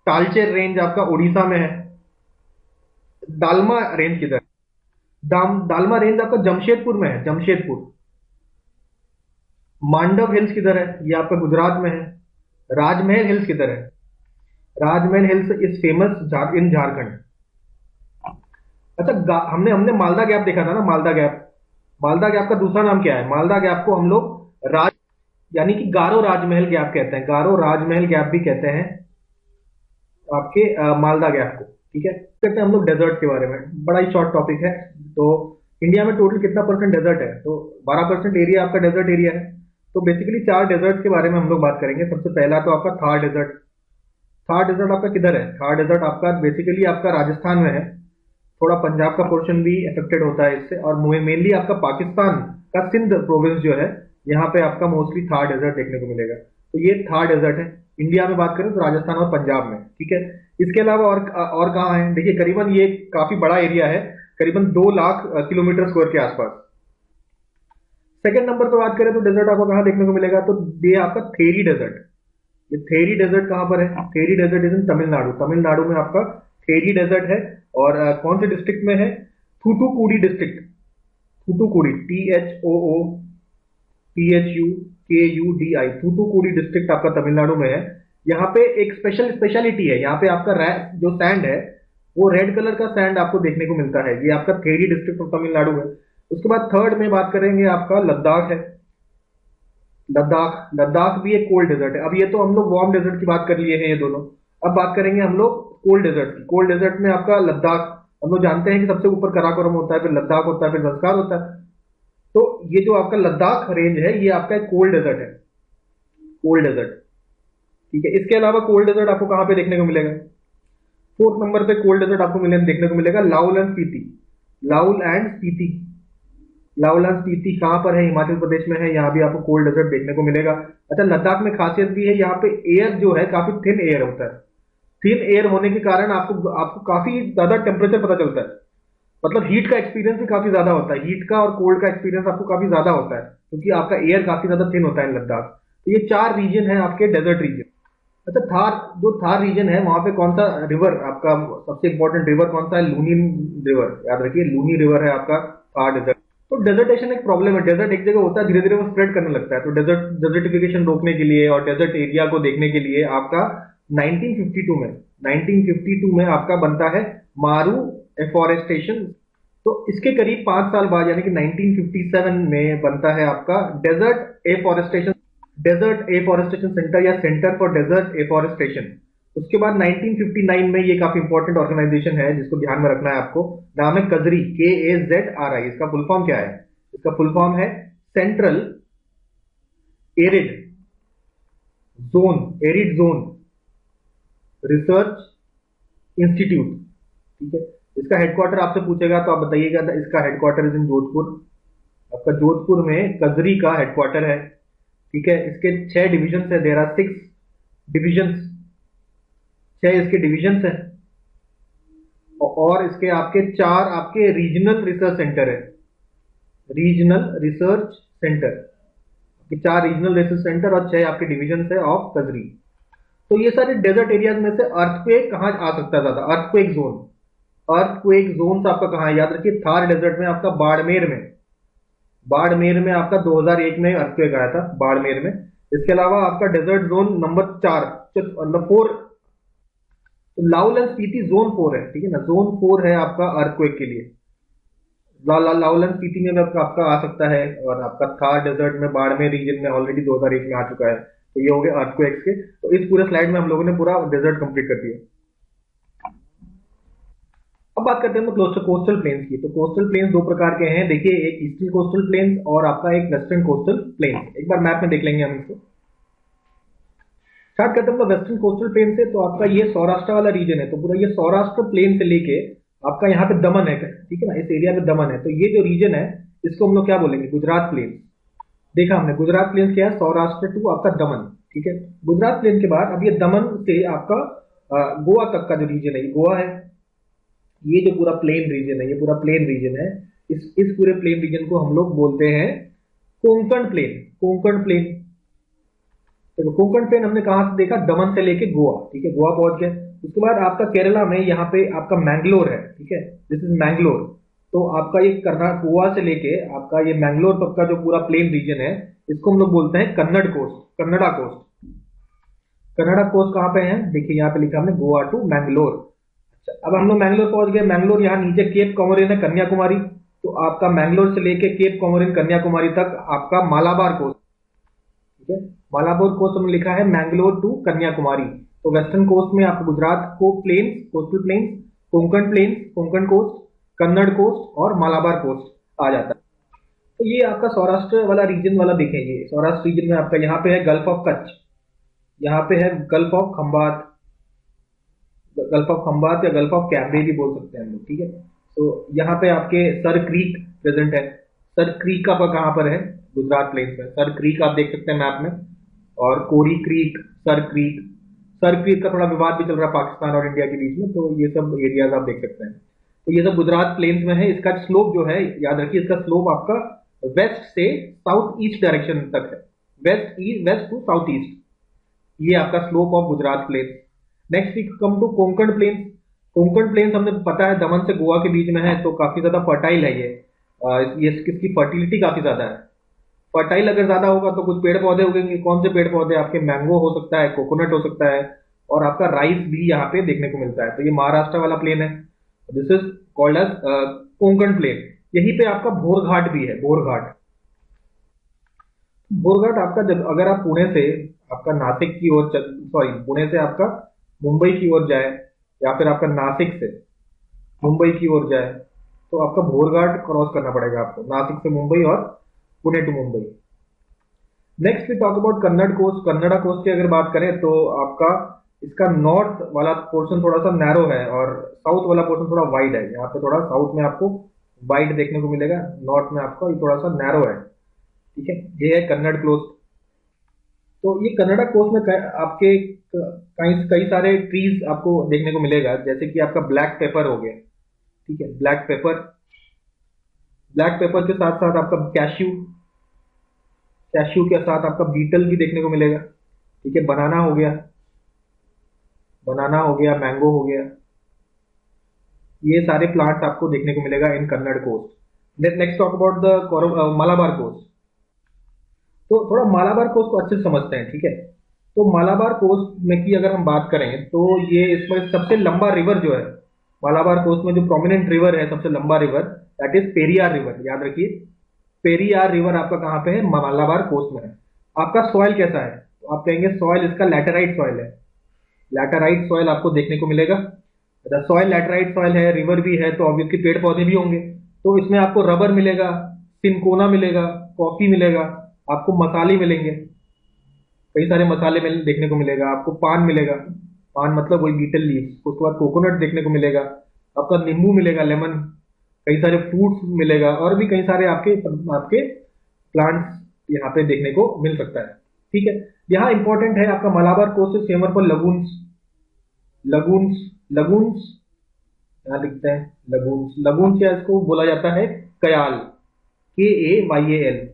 A: तालचेर रेंज आपका उड़ीसा में है। दालमा रेंज किधर, दालमा रेंज आपका जमशेदपुर में है, जमशेदपुर। मांडव हिल्स किधर है, ये आपका गुजरात में है। राजमहल हिल्स किधर है, Rajmahal hills is famous in Jharkhand. अच्छा, हमने हमने मालदा गैप देखा था ना, मालदा गैप। मालदा गैप का दूसरा नाम क्या है, मालदा गैप को हम लोग राज यानी कि गारो राजमहल गैप कहते हैं, गारो राजमहल गैप भी कहते हैं आपके मालदा गैप को। ठीक है, कहते हैं हम लोग डेजर्ट के बारे में, बड़ा ही शॉर्ट टॉपिक है। तो इंडिया में टोटल कितना परसेंट डेजर्ट है, तो 12% एरिया आपका डेजर्ट एरिया है। तो बेसिकली 4 डेजर्ट के बारे में हम लोग बात करेंगे। सबसे पहला तो आपका थार डेजर्ट। थार डेजर्ट आपका किधर है, थार डेजर्ट आपका बेसिकली आपका राजस्थान में है। थोड़ा पंजाब का पोर्शन भी अफेक्टेड होता है इससे, और मेनली आपका पाकिस्तान का सिंध प्रोविंस जो है, यहाँ पे आपका मोस्टली थार डेजर्ट देखने को मिलेगा। तो ये थार डेजर्ट है। इंडिया में बात करें तो राजस्थान और पंजाब में। ठीक है, इसके अलावा और कहाँ है, देखिए करीबन ये काफी बड़ा एरिया है, करीबन 2 लाख किलोमीटर स्क्वायर के आसपास। सेकंड नंबर पर बात करें तो डेजर्ट आपको कहाँ देखने को मिलेगा, तो ये आपका थेरी डेजर्ट। ये थेरी डेजर्ट कहाँ पर है, Theri desert is in Tamil Nadu. Tamil Nadu में आपका थेरी डेजर्ट है। और कौन से डिस्ट्रिक्ट में है, Thoothukudi district, Thoothukudi, THOOTHUKUDI, Thoothukudi district आपका तमिलनाडु में है। यहाँ पे एक स्पेशलिटी है, यहाँ पे आपका जो सैंड है वो रेड कलर का सैंड आपको देखने को मिलता है। ये आपका थेरी डिस्ट्रिक्ट ऑफ तमिलनाडु है। उसके बाद थर्ड में बात करेंगे आपका लद्दाख है। लद्दाख, लद्दाख भी एक कोल्ड डेजर्ट है। अब ये तो हम लोग वार्म डेजर्ट की बात कर लिए हैं ये दोनों। अब बात करेंगे हम लोग कोल्ड डेजर्ट की। कोल्ड डेजर्ट में आपका लद्दाख, हम लोग जानते हैं कि सबसे ऊपर कराकोरम होता है, फिर लद्दाख होता है, फिर जंस्कार होता है। तो ये जो आपका लद्दाख रेंज है ये आपका एक कोल्ड डेजर्ट है, कोल्ड डेजर्ट। ठीक है, इसके अलावा कोल्ड डेजर्ट आपको कहां पे देखने को मिलेगा, फोर्थ नंबर पे कोल्ड डेजर्ट आपको देखने को मिलेगा Lahaul and Spiti. Lahaul and Spiti, Lahaul and Spiti कहां पर है, हिमाचल प्रदेश में है। यहाँ भी आपको कोल्ड डेजर्ट देखने को मिलेगा। अच्छा, लद्दाख में खासियत भी है, यहाँ पे एयर जो है काफी थिन एयर होता है। थिन एयर होने के कारण आपको आपको काफी ज्यादा टेम्परेचर पता चलता है, मतलब हीट का एक्सपीरियंस भी काफी ज्यादा होता है। हीट का और कोल्ड का एक्सपीरियंस आपको काफी ज्यादा होता है, क्योंकि आपका एयर काफी ज्यादा थिन होता है लद्दाख। तो ये 4 रीजन है आपके डेजर्ट रीजन। अच्छा, थार, जो थार रीजन है वहां पे कौन सा रिवर आपका सबसे इंपॉर्टेंट रिवर कौन सा है, लूनी रिवर। याद रखिए लूनी रिवर है आपका थार डेजर्ट। तो डेजर्टेशन एक प्रॉब्लम है, डेजर्ट एक जगह होता है, धीरे धीरे वो स्प्रेड करने लगता है। तो डेजर्टिफिकेशन रोकने के लिए और डेजर्ट एरिया को देखने के लिए आपका 1952 में आपका बनता है मारू एफॉरेस्टेशन। तो इसके करीब 5 साल बाद यानी कि 1957 में बनता है आपका डेजर्ट एफॉरेस्टेशन सेंटर या सेंटर फॉर डेजर्ट एफॉरेस्टेशन। उसके बाद 1959 में ये काफी इंपॉर्टेंट ऑर्गेनाइजेशन है जिसको ध्यान में रखना है आपको, नाम है कजरी, KAZRI। इसका फुल फॉर्म क्या है, इसका फुल फॉर्म है central arid zone research institute. ठीक है, इसका हेडक्वार्टर आपसे पूछेगा तो आप बताइएगा, इसका हेडक्वार्टर इज इन जोधपुर। आपका जोधपुर में कजरी का हेडक्वार्टर है। ठीक है, इसके 6 डिविजन है, देयर आर 6 डिविजन, 6 इसके डिविजन है। और इसके आपके 4 आपके रीजनल रिसर्च सेंटर है, regional research centre, 4 regional research centre और 6 आपके डिविजन है ऑफ कजरी। तो ये सारे डेजर्ट एरियाज में से अर्थक्वेक कहां आ सकता है ज्यादा, अर्थक्वेक जोन आपका कहां है, याद रखिए थार डेजर्ट में आपका बाड़मेर में आपका 2001 में अर्थक्वेक आया था, बाड़मेर में। इसके अलावा आपका डेजर्ट जोन नंबर 4 मतलब 4, तो लाहौल एंड स्पीति जोन 4 है। ठीक है ना, जोन 4 है आपका अर्थक्वेक के लिए। लाहौल एंड स्पीति में आपका आ सकता है, और आपका थार डेजर्ट में बाड़मेर रीजन में ऑलरेडी 2001 में आ चुका है। तो ये हो गए अर्थक्वेक्स के। तो इस पूरे स्लाइड में हम लोगों ने पूरा डेजर्ट कंप्लीट कर दिया। अब बात करते हैं हम कोस्टल प्लेन्स की। तो कोस्टल प्लेन्स दो प्रकार के हैं, देखिए, एक ईस्टर्न कोस्टल प्लेन्स और आपका एक वेस्टर्न कोस्टल प्लेन्स। एक बार मैप में देख लेंगे हम इसको। स्टार्ट करते हैं वेस्टर्न कोस्टल प्लेन से। तो आपका ये सौराष्ट्र वाला रीजन है, तो पूरा ये सौराष्ट्र प्लेन से लेके आपका यहाँ पे दमन है, ठीक है ना, इस एरिया में दमन है। तो ये जो रीजन है इसको हम लोग क्या बोलेंगे, गुजरात प्लेन। देखा हमने गुजरात प्लेन क्या है, सौराष्ट्र टू आपका दमन, ठीक है। गुजरात प्लेन के बाद अब ये दमन से आपका गोवा तक का जो रीजन है, ये गोवा है। ये जो पूरा प्लेन रीजन है, ये पूरा प्लेन रीजन है। इस पूरे प्लेन रीजन को हम लोग बोलते हैं कोंकण प्लेन। कोंकण प्लेन, तो कोंकण प्लेन हमने कहां से देखा, दमन से लेके गोवा, ठीक है, गोवा पहुंच गए। उसके बाद आपका केरला में यहाँ पे आपका मैंगलोर है, ठीक है, दिस इज मैंगलोर। तो आपका ये कर्नाटक गोवा से लेके आपका ये मैंगलोर तक का जो पूरा प्लेन रीजन है, इसको हम लोग बोलते हैं Kannada coast, Kannada coast. Kannada coast कहाँ पे है, देखिए यहाँ पे लिखा हमने गोवा टू मैंगलोर। अच्छा, अब हम लोग मैंगलोर पहुंच गए। मैंगलोर यहाँ नीचे केप कॉमोरिन है, कन्याकुमारी। तो आपका मैंगलोर से लेके केप कॉमोरिन कन्याकुमारी तक आपका मालाबार कोस्ट, ठीक है। मालाबार कोस्ट हमने लिखा है मैंगलोर टू कन्याकुमारी। तो वेस्टर्न कोस्ट में आपको गुजरात को plains, coastal plains, Konkan plains, Konkan coast, Kannada coast और मालाबार कोस्ट आ जाता है। तो ये आपका सौराष्ट्र वाला रीजन वाला देखेंगे। सौराष्ट्र रीजन में आपका यहाँ पे है गल्फ ऑफ कच्छ, यहाँ पे है gulf of Khambhat, gulf of Khambhat या गल्फ ऑफ कैम्ब्रे भी बोल सकते हैं हम लोग, ठीक है। तो यहाँ पे आपके सर क्रीक प्रेजेंट है। सर क्रीक आपका कहाँ पर है, गुजरात प्लेन्स में। सर क्रीक आप देख सकते हैं मैप में, और Kori Creek, Sir Creek. Sir Creek का थोड़ा विवाद भी चल रहा है पाकिस्तान और इंडिया के बीच में, तो ये सब एरियाज आप देख सकते हैं। तो ये सब गुजरात प्लेन्स में है। इसका स्लोप जो है, याद रखिए, इसका स्लोप आपका वेस्ट से साउथ ईस्ट डायरेक्शन तक है, वेस्ट टू साउथ ईस्ट, ये आपका slope of Gujarat plains. Next we come to Konkan plains. Konkan plains हमने पता है दमन से गोवा के बीच में है, तो काफी ज्यादा फर्टाइल है ये इसकी फर्टिलिटी काफी ज्यादा है। फर्टाइल अगर ज्यादा होगा तो कुछ पेड़ पौधे उगेंगे। कौन से पेड़ पौधे, आपके मैंगो हो सकता है, कोकोनट हो सकता है, और आपका राइस भी यहाँ पे देखने को मिलता है। तो ये महाराष्ट्र वाला प्लेन है, this is called as Konkan plain. यहीं पे आपका भोर घाट भी है, भोर घाट। भोर घाट आपका, जब अगर आप पुणे से आपका नासिक की ओर, सॉरी, पुणे से आपका मुंबई की ओर जाए, या फिर आपका नासिक से मुंबई की ओर जाए, तो आपका भोर घाट क्रॉस करना पड़ेगा आपको, नासिक से मुंबई और Pune to Mumbai. Next we talk about Kannada coast. Kannada coast की अगर बात करें तो आपका इसका नॉर्थ वाला पोर्शन थोड़ा सा नैरो है और साउथ वाला पोर्शन थोड़ा वाइड है। यहाँ पे थोड़ा साउथ में आपको वाइड देखने को मिलेगा, नॉर्थ में आपका ये थोड़ा सा नैरो है, ठीक है। ये है कन्नड़ कोस्ट। तो ये कन्नड़ा कोस्ट में आपके कई सारे ट्रीज आपको देखने को मिलेगा, जैसे कि आपका ब्लैक पेपर हो गया, ठीक है, ब्लैक पेपर। ब्लैक पेपर के साथ साथ आपका कैश्यू, कैश्यू के साथ आपका बीटल भी देखने को मिलेगा, ठीक है। बनाना हो गया, बनाना हो गया, मैंगो हो गया, ये सारे प्लांट्स आपको देखने को मिलेगा in Kannada coast. Next talk about the Malabar coast. तो थोड़ा मालाबार कोस्ट को अच्छे से समझते हैं, ठीक है। तो मालाबार कोस्ट में की अगर हम बात करें तो ये इसमें सबसे लंबा रिवर जो है, मालाबार कोस्ट में जो प्रोमिनेंट रिवर है, सबसे लंबा river, that is Periyar river. याद रखिए, पेरियार रिवर आपका कहाँ पे है, मालाबार कोस्ट में है। आपका सॉइल कैसा है, तो आप कहेंगे सॉइल इसका लैटेराइट सॉइल है, लैटेराइट सॉइल आपको देखने को मिलेगा। सॉइल लैटेराइट सॉइल है, रिवर भी है, तो ऑब्वियसली पेड़ पौधे भी होंगे। तो इसमें आपको रबर मिलेगा, सिनकोना मिलेगा, कॉफी मिलेगा, आपको मसाले मिलेंगे, कई सारे मसाले देखने को मिलेगा, आपको पान मिलेगा, पान मतलब वही बीटल लीव्स। उसके बाद कोकोनट देखने को मिलेगा, आपका नींबू मिलेगा, लेमन, कई सारे फ्रूट्स मिलेगा, और भी कई सारे आपके आपके प्लांट्स यहाँ पे देखने को मिल सकता है, ठीक है। यहाँ इंपॉर्टेंट है आपका मालाबार कोस्ट से फेमस पर लगून्स, लगून्स, लगून्स यहाँ लिखते हैं, लगून्स। लगून्स या इसको बोला जाता है कयाल, KAYAL।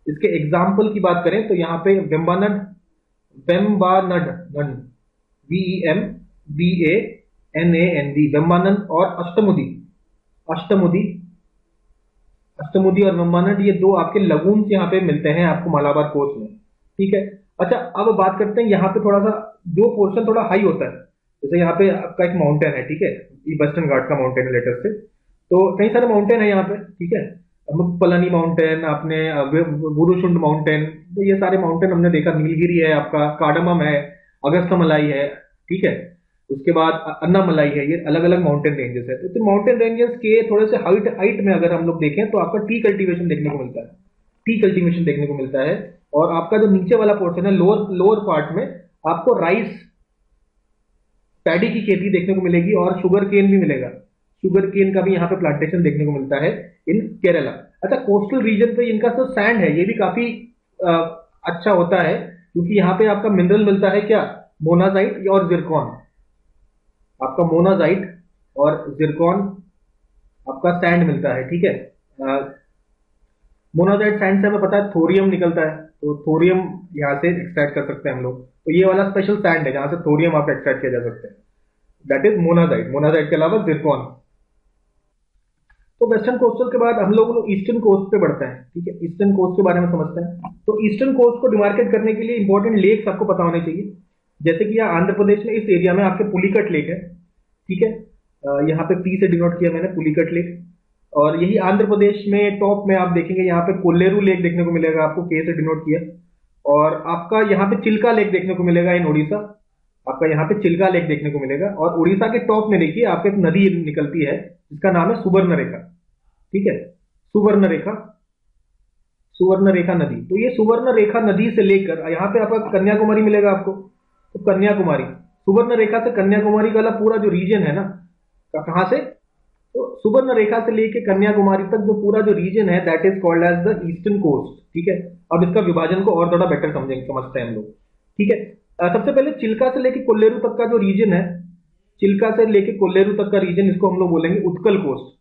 A: इसके एग्जाम्पल की बात करें तो यहाँ पे वेम्बानड, वेम्बानड, VEMBANAND, वेम्बानड, और अष्टमुदी, अष्टमुदी, अष्टमुदी और वेम्बानड, ये दो आपके लगून्स यहाँ पे मिलते हैं आपको मालाबार कोस्ट में, ठीक है। अच्छा, अब बात करते हैं यहाँ पे थोड़ा सा जो पोर्शन थोड़ा हाई होता है, जैसे यहाँ पे आपका एक माउंटेन है, ठीक है, ये वेस्टर्न घाट का माउंटेन है लेटेस्ट से। तो कई सारे माउंटेन है यहाँ पे, ठीक है। मुक्पलानी माउंटेन, आपने बुरुशुंड माउंटेन, तो ये सारे माउंटेन हमने देखा। नीलगिरी है आपका, कार्डमम है, अगस्त्यमलाई है, ठीक है। उसके बाद अन्नामलाई है। ये अलग अलग माउंटेन रेंजेस है। तो माउंटेन रेंजेस के थोड़े से हाइट हाइट में अगर हम लोग देखें तो आपका टी कल्टीवेशन देखने को मिलता है। टी कल्टीवेशन देखने को मिलता है। और आपका जो नीचे वाला पोर्शन है, लोअर लोअर पार्ट में, आपको राइस, पैडी की खेती देखने को मिलेगी और शुगर केन भी मिलेगा। शुगर केन का भी यहाँ पे प्लांटेशन देखने को मिलता है इन केरला। अच्छा, कोस्टल रीजन पे इनका जो सैंड है ये भी काफी अ, अच्छा होता है, क्योंकि यहाँ पे आपका मिनरल मिलता है क्या, मोनाजाइट और जिरकॉन। आपका मोनाजाइट और जिरकॉन आपका सैंड मिलता है, ठीक है। मोनाजाइट सैंड से हमें पता है थोरियम निकलता है, तो थोरियम यहाँ से एक्सट्रैक्ट कर सकते हैं हम लोग। तो ये वाला स्पेशल सैंड है जहां से थोरियम आप एक्सट्रैक्ट किया जा सकते हैं, दैट इज मोनाजाइट। मोनाजाइट के अलावा जिरकॉन। तो वेस्टर्न कोस्टल के बाद हम लोग ईस्टर्न कोस्ट पे बढ़ते हैं, ठीक है। ईस्टर्न कोस्ट के बारे में समझते हैं। तो ईस्टर्न कोस्ट को डिमार्केट करने के लिए इंपॉर्टेंट लेक्स आपको पता होने चाहिए। जैसे कि यहाँ आंध्र प्रदेश में इस एरिया में आपके पुलिकट लेक है, ठीक है। यहाँ पे पी से डिनोट किया मैंने, पुलिकट लेक। और यही आंध्र प्रदेश में टॉप में आप देखेंगे यहाँ पे कोल्लेरू लेक देखने को मिलेगा आपको, के से डिनोट किया। और आपका यहाँ पे चिल्का लेक देखने को मिलेगा इन उड़ीसा। आपका यहाँ पे चिल्का लेक देखने को मिलेगा। और उड़ीसा के टॉप में देखिए आपको एक नदी निकलती है जिसका नाम है सुवर्ण रेखा, ठीक है। सुवर्ण रेखा, सुवर्ण रेखा नदी। तो ये सुवर्ण रेखा नदी से लेकर यहाँ पे आपका कन्याकुमारी मिलेगा आपको। तो कन्याकुमारी, सुवर्ण रेखा से कन्याकुमारी वाला पूरा जो रीजन है ना, कहां से, तो सुवर्ण रेखा से लेके कन्याकुमारी तक जो पूरा जो रीजन है, that is called as the eastern coast, ठीक है। अब इसका विभाजन को और थोड़ा बेटर समझते हैं हम लोग, ठीक है। सबसे पहले चिल्का से लेके कोल्लेरू तक का जो रीजन है, चिल्का से लेके कोल्लेरू तक का रीजन, इसको हम लोग बोलेंगे उत्कल कोस्ट,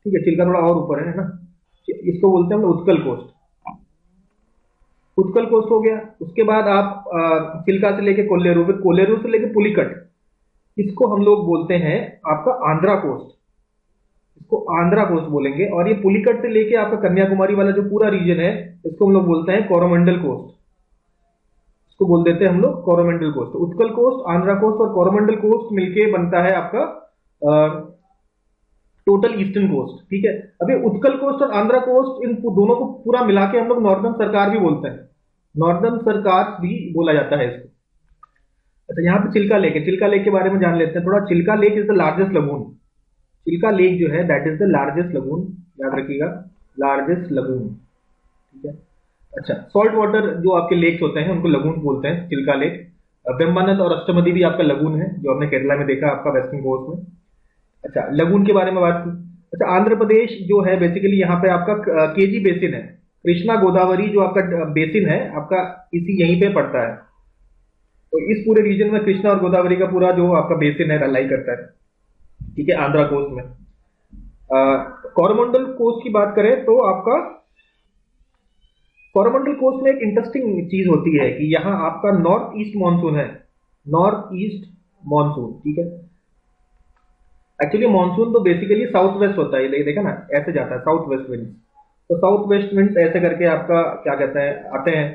A: ठीक है। चिल्का थोड़ा और ऊपर है ना, इसको बोलते हैं हम उत्कल कोस्ट। उत्कल कोस्ट हो गया। उसके बाद आप चिल्का से लेके कोल्लेरू, फिर कोल्लेरू से लेके पुलिकट, इसको हम लोग बोलते हैं आपका आंध्रा कोस्ट। इसको आंध्रा कोस्ट बोलेंगे। और ये पुलिकट से लेके आपका कन्याकुमारी वाला जो पूरा रीजन है, इसको हम लोग बोलते हैं कोरोमंडल कोस्ट। इसको बोल देते हैं हम लोग Coromandel coast. Utkal coast, Andhra coast और कोरोमंडल कोस्ट मिलके बनता है आपका टोटल ईस्टर्न कोस्ट, ठीक है। अभी उत्कल कोस्ट और आंध्रा कोस्ट, इन दोनों को पूरा मिला के हम लोग नॉर्दर्न सरकार भी बोलते हैं। नॉर्दर्न सरकार भी बोला जाता है इसको। अच्छा, यहाँ पे चिल्का लेक है। चिल्का लेक के बारे में जान लेते हैं थोड़ा। Chilka lake is the largest lagoon. Chilka lake जो है that is the largest lagoon, याद रखिएगा, लार्जेस्ट लगून, ठीक है। अच्छा, सॉल्ट वाटर जो आपके लेक्स होते हैं उनको लगून बोलते हैं, चिल्का लेक। बेम्बानद और अष्टमदी भी आपका लगून है, जो हमने केरला में देखा आपका वेस्टर्न कोस्ट में। अच्छा, लगून के बारे में बात की। अच्छा, आंध्र प्रदेश जो है बेसिकली यहाँ पे आपका केजी बेसिन है। कृष्णा गोदावरी जो आपका बेसिन है आपका, इसी यहीं पे पड़ता है। तो इस पूरे रीजन में कृष्णा और गोदावरी का पूरा जो आपका बेसिन है लाई करता है, ठीक है, आंध्रा कोस्ट में। कोरोमंडल कोस्ट की बात करें तो आपका कोरोमंडल कोस्ट में एक इंटरेस्टिंग चीज होती है कि यहाँ आपका नॉर्थ ईस्ट मानसून है। नॉर्थ ईस्ट मानसून, ठीक है। एक्चुअली मानसून तो बेसिकली साउथ वेस्ट होता है, देखा ना, ऐसे जाता है साउथ वेस्ट विंड। तो साउथ वेस्ट विंड ऐसे करके आपका क्या कहते हैं आते हैं,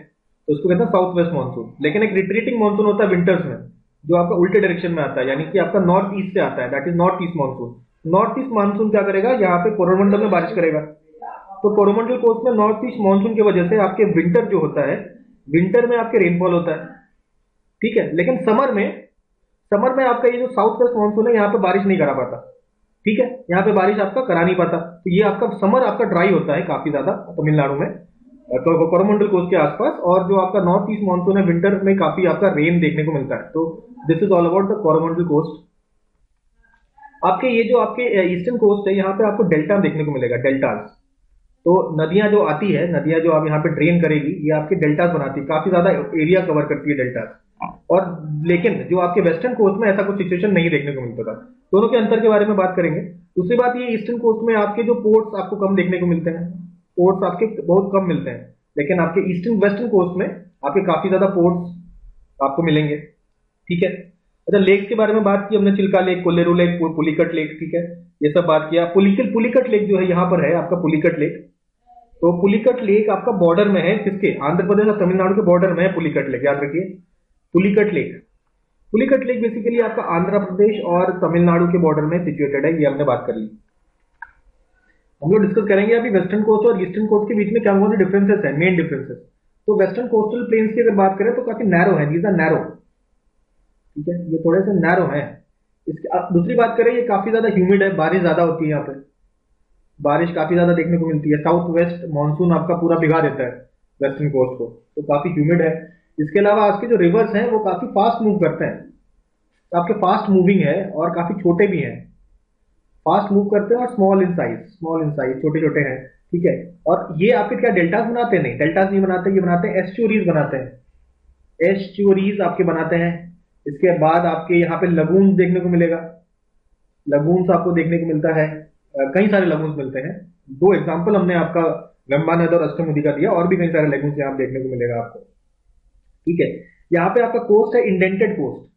A: तो उसको कहते हैं साउथ वेस्ट मानसून। लेकिन एक रिट्रीटिंग मानसून होता है विंटर्स में, जो आपका उल्टे डायरेक्शन में आता है, यानी कि आपका नॉर्थ ईस्ट से आता है, that is north east monsoon. North east monsoon क्या करेगा, यहाँ पे कोरोमंडल में बारिश करेगा। तो कोरोमंडल कोस्ट में नॉर्थ ईस्ट मानसून की वजह से आपके विंटर जो होता है, विंटर में आपके रेनफॉल होता है, ठीक है। लेकिन समर में आपका ये जो साउथ वेस्ट मानसून है यहाँ पे बारिश नहीं करा पाता, ठीक है। यहाँ पे बारिश आपका करा नहीं पाता। तो ये आपका समर आपका ड्राई होता है काफी ज्यादा तमिलनाडु में, कोरोमंडल कोस्ट के आसपास। और जो आपका नॉर्थ ईस्ट मानसून है, विंटर में काफी आपका रेन देखने को मिलता है। तो this is all about the Coromandel coast. आपके ये जो आपके ईस्टर्न कोस्ट है, यहाँ पे आपको डेल्टा देखने को मिलेगा, डेल्टास। तो नदियां जो आती है, नदियां जो आप यहाँ पे ड्रेन करेगी, ये आपके डेल्टास बनाती है, काफी ज्यादा एरिया कवर करती है डेल्टास। और लेकिन जो आपके वेस्टर्न कोस्ट में ऐसा कुछ सिचुएशन नहीं देखने को मिलता था। दोनों के अंतर के बारे में बात करेंगे। दूसरी बात, ये ईस्टर्न कोस्ट में आपके जो पोर्ट्स आपको कम देखने को मिलते हैं, पोर्ट्स आपके बहुत कम मिलते हैं। लेकिन आपके ईस्टर्न वेस्टर्न कोस्ट में आपके काफी ज्यादा पोर्ट्स आपको मिलेंगे, ठीक है। अच्छा, लेक्स के बारे में बात की हमने, Chilika lake, Kolleru lake, Pulicat lake, ठीक है, ये सब बात किया। पुलिकट लेक जो है यहाँ पर है आपका पुलिकट लेक। तो पुलिकट लेक आपका बॉर्डर में है, किसके, आंध्र प्रदेश और तमिलनाडु के बॉर्डर में है पुलिकट लेक, याद रखिए। Pulicat lake, Pulicat lake basically आपका आंध्र प्रदेश और तमिलनाडु के बॉर्डर में सिचुएटेड है, ये हमने बात कर ली। हम लोग डिस्कस करेंगे अभी वेस्टर्न कोस्ट और ईस्टर्न कोस्ट के बीच में क्या कौन से डिफरेंसेस है, मेन डिफरेंसेस। तो वेस्टर्न कोस्टल प्लेन्स की अगर बात करें तो काफी नैरो है, दीज आर नैरो, ठीक है, ये थोड़े से नैरो है। इसके दूसरी बात करें, ये काफी ज्यादा ह्यूमिड है, बारिश ज्यादा होती है यहाँ पे, बारिश काफी ज्यादा देखने को मिलती है। साउथ वेस्ट मानसून आपका पूरा भिगा देता है वेस्टर्न कोस्ट को, तो काफी ह्यूमिड है। इसके अलावा आज के जो रिवर्स हैं वो काफी फास्ट मूव करते हैं, तो आपके फास्ट मूविंग है और काफी छोटे भी हैं, फास्ट मूव करते हैं और स्मॉल इन साइज, छोटे छोटे हैं, ठीक है। और ये आपके क्या डेल्टास बनाते हैं? नहीं, डेल्टास नहीं बनाते, ये बनाते हैं एस्चुरीज बनाते हैं, एस्चुरीज आपके बनाते हैं। इसके बाद आपके यहाँ पे लगून्स देखने को मिलेगा, लगून्स आपको देखने को मिलता है, कई सारे लगून्स मिलते हैं। दो एग्जांपल हमने आपका गंगा नद और अष्टमुदी का दिया, और भी कई सारे लगून्स यहाँ देखने को मिलेगा आपको, ठीक है। यहाँ पे आपका कोस्ट है इंडेंटेड कोस्ट,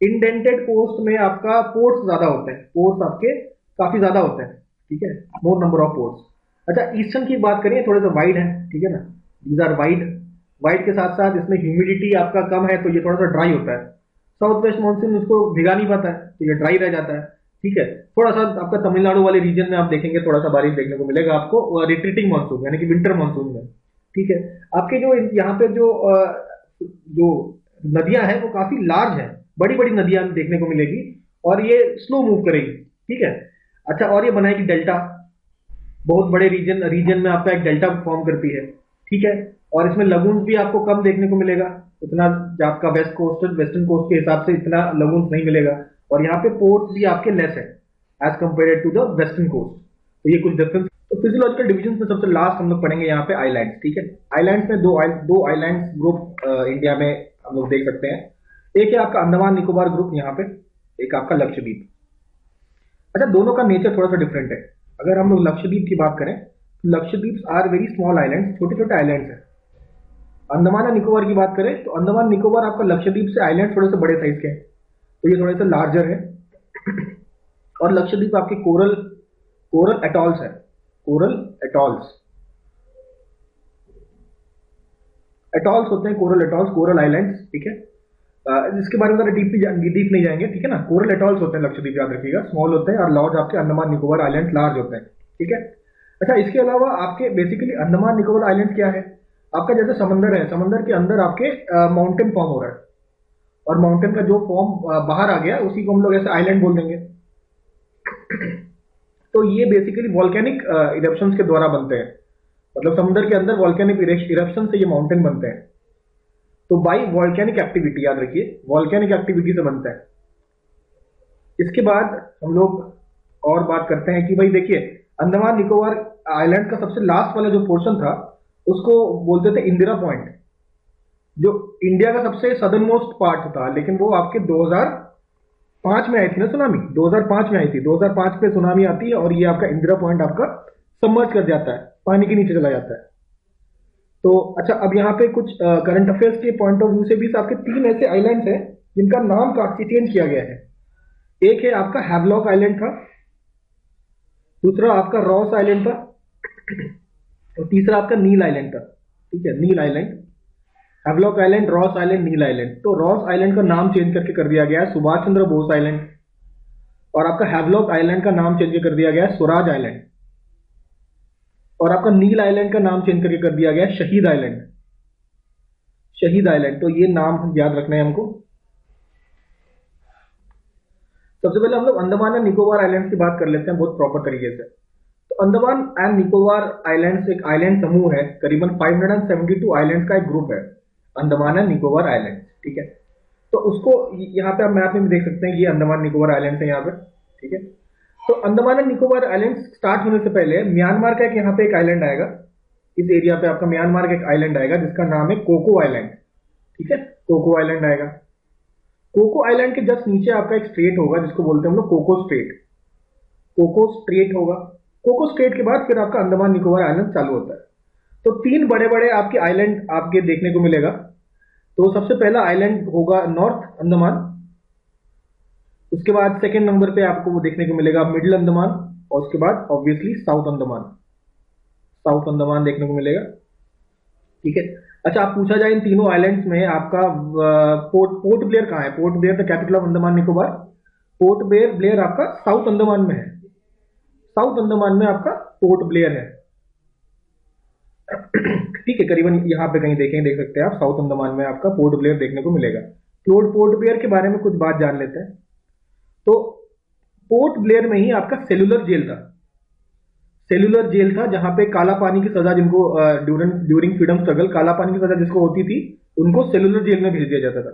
A: इंडेंटेड कोस्ट में आपका पोर्ट्स ज्यादा होते हैं, पोर्ट्स आपके काफी ज्यादा होते हैं, ठीक है, मोर नंबर ऑफ पोर्ट्स। अच्छा, ईस्टर्न की बात करें, थोड़े से वाइड है, ठीक है ना, दीज आर वाइड, वाइड के साथ साथ इसमें ह्यूमिडिटी आपका कम है, तो ये थोड़ा सा ड्राई होता है। साउथ वेस्ट मानसून उसको भिगा नहीं पाता है, तो ये ड्राई रह जाता है, ठीक है। थोड़ा सा आपका तमिलनाडु वाले रीजन में आप देखेंगे थोड़ा सा बारिश देखने को मिलेगा आपको रिट्रीटिंग मानसून यानी कि विंटर मानसून में, ठीक है। आपके जो यहाँ पे जो नदियां हैं वो काफी लार्ज हैं, बड़ी बड़ी नदियां देखने को मिलेगी, और ये स्लो मूव करेगी, ठीक है। अच्छा, और ये बनाएगी डेल्टा, बहुत बड़े रीजन में आपका एक डेल्टा फॉर्म करती है, ठीक है। और इसमें लगून्स भी आपको कम देखने को मिलेगा, इतना आपका वेस्टर्न कोस्ट के हिसाब से इतना लगून्स नहीं मिलेगा, और यहाँ पे पोर्ट्स भी आपके लेस है as compare to the western coast, तो ये कुछ डिफरेंस। तो फिजियोलॉजिकल डिविजन में सबसे लास्ट हम लोग पढ़ेंगे यहाँ पे आइलैंड्स, ठीक है। आइलैंड्स में दो आइलैंड्स ग्रुप इंडिया में हम लोग देख सकते हैं, एक है आपका अंडमान निकोबार ग्रुप यहाँ पे, एक आपका लक्षद्वीप। अच्छा, दोनों का नेचर थोड़ा सा डिफरेंट है। अगर हम लोग लक्षद्वीप की बात करें, तो Lakshadweep are very small islands, छोटे छोटे आइलैंड्स हैं। अंडमान और निकोबार की बात करें तो अंडमान निकोबार आपका लक्षद्वीप से आइलैंड थोड़े से बड़े साइज के हैं, तो ये थोड़े से लार्जर है। और लक्षद्वीप आपके कोरल एटॉल्स है, कोरल एटॉल्स, एटॉल्स होते हैं, कोरल एटॉल्स, कोरल आइलैंड्स, ठीक है। इसके बारे में डीप नहीं जाएंगे, ठीक है ना। कोरल एटॉल्स होते हैं लक्षद्वीप, याद रखिएगा, स्मॉल होते हैं, और लार्ज आपके अंडमान निकोबार आइलैंड लार्ज होते हैं, ठीक है। अच्छा, इसके अलावा आपके बेसिकली अंडमान निकोबार आइलैंड क्या है, आपका जैसे समंदर है, समंदर के अंदर आपके माउंटेन फॉर्म हो रहा है, और माउंटेन का जो फॉर्म बाहर आ गया उसी को हम लोग ऐसे आइलैंड बोल देंगे। तो ये बेसिकली वॉल्केनिक इरप्शंस के द्वारा बनते हैं, मतलब समुद्र के अंदर वॉल्केनिक इरप्शन से ये माउंटेन बनते हैं। तो बाई वॉल्केनिक एक्टिविटी, याद रखिए, वॉल्केनिक एक्टिविटी से बनता है। इसके बाद हम लोग और बात करते हैं कि भाई देखिए, अंडमान निकोबार आइलैंड का सबसे लास्ट वाला जो पोर्शन था उसको बोलते थे इंदिरा पॉइंट, जो इंडिया का सबसे सदर्न मोस्ट पार्ट था, लेकिन वो आपके 2005 में आई थी ना सुनामी, 2005 में आई थी, 2005 में सुनामी आती है और ये आपका इंदिरा पॉइंट आपका सबमर्ज कर जाता है, पानी के नीचे चला जाता है। तो अच्छा, अब यहाँ पे कुछ करंट अफेयर्स के पॉइंट ऑफ व्यू से भी आपके 3 ऐसे आइलैंड्स हैं जिनका नाम काफी चेंज किया गया है। एक है आपका हैवलॉक आइलैंड था, दूसरा आपका रॉस आइलैंड था, और तीसरा आपका नील आइलैंड था, ठीक है, Neil island, Havelock island, Ross island, Neil island. तो रॉस आइलैंड का नाम चेंज करके कर दिया गया है सुभाष चंद्र बोस आइलैंड, और आपका हैवलॉक आइलैंड का नाम चेंज कर दिया गया है स्वराज आइलैंड, और आपका नील आइलैंड का नाम चेंज करके कर दिया गया है शहीद आइलैंड, शहीद आइलैंड। तो ये नाम याद रखना है हमको। सबसे पहले हम लोग अंडमान एंड निकोबार आइलैंड्स की बात कर लेते हैं बहुत प्रॉपर तरीके से। तो अंडमान एंड निकोबार आइलैंड्स एक आइलैंड समूह है, करीबन 572 आइलैंड्स का एक ग्रुप है, अंडमान एंड निकोबार आइलैंड, ठीक है। तो उसको यहाँ पे आप मैप में देख सकते हैं, ये अंडमान निकोबार आइलैंड है यहाँ पे, ठीक है। तो Andaman and Nicobar island start होने से पहले म्यांमार का एक यहाँ पे एक आइलैंड आएगा, इस एरिया पे आपका म्यांमार का एक आइलैंड आएगा जिसका नाम है कोको आइलैंड, ठीक है, कोको आइलैंड आएगा। कोको आइलैंड के जस्ट नीचे आपका एक स्ट्रेट होगा जिसको बोलते हैं हम लोग कोको स्ट्रेट, कोको स्ट्रेट होगा। कोको स्ट्रेट के बाद फिर आपका अंडमान निकोबार आइलैंड चालू होता है। तो 3 बड़े बड़े आपके आइलैंड आपके देखने को मिलेगा। तो सबसे पहला आइलैंड होगा नॉर्थ अंडमान, उसके बाद सेकंड नंबर पे आपको वो देखने को मिलेगा मिडिल अंडमान, और उसके बाद obviously south Andaman, south Andaman देखने को मिलेगा, ठीक है। अच्छा, आप पूछा जाए इन तीनों आइलैंड्स में आपका पोर्ट ब्लेयर कहाँ है, port Blair the capital of Andaman Nicobar, port Blair आपका साउथ अंडमान में है, साउथ अंडमान में आपका पोर्ट ब्लेयर है। ठीक है, करीबन यहाँ पे कहीं देख सकते हैं आप, साउथ अंडमान में आपका पोर्ट ब्लेयर देखने को मिलेगा। पोर्ट ब्लेयर के बारे में कुछ बात जान लेते हैं। तो पोर्ट ब्लेयर में ही आपका सेलुलर जेल था। सेलुलर जेल था जहां पे काला पानी की सजा, जिनको ड्यूरिंग फ्रीडम स्ट्रगल काला पानी की सजा जिसको होती थी, उनको सेलुलर जेल में भेज दिया जाता था।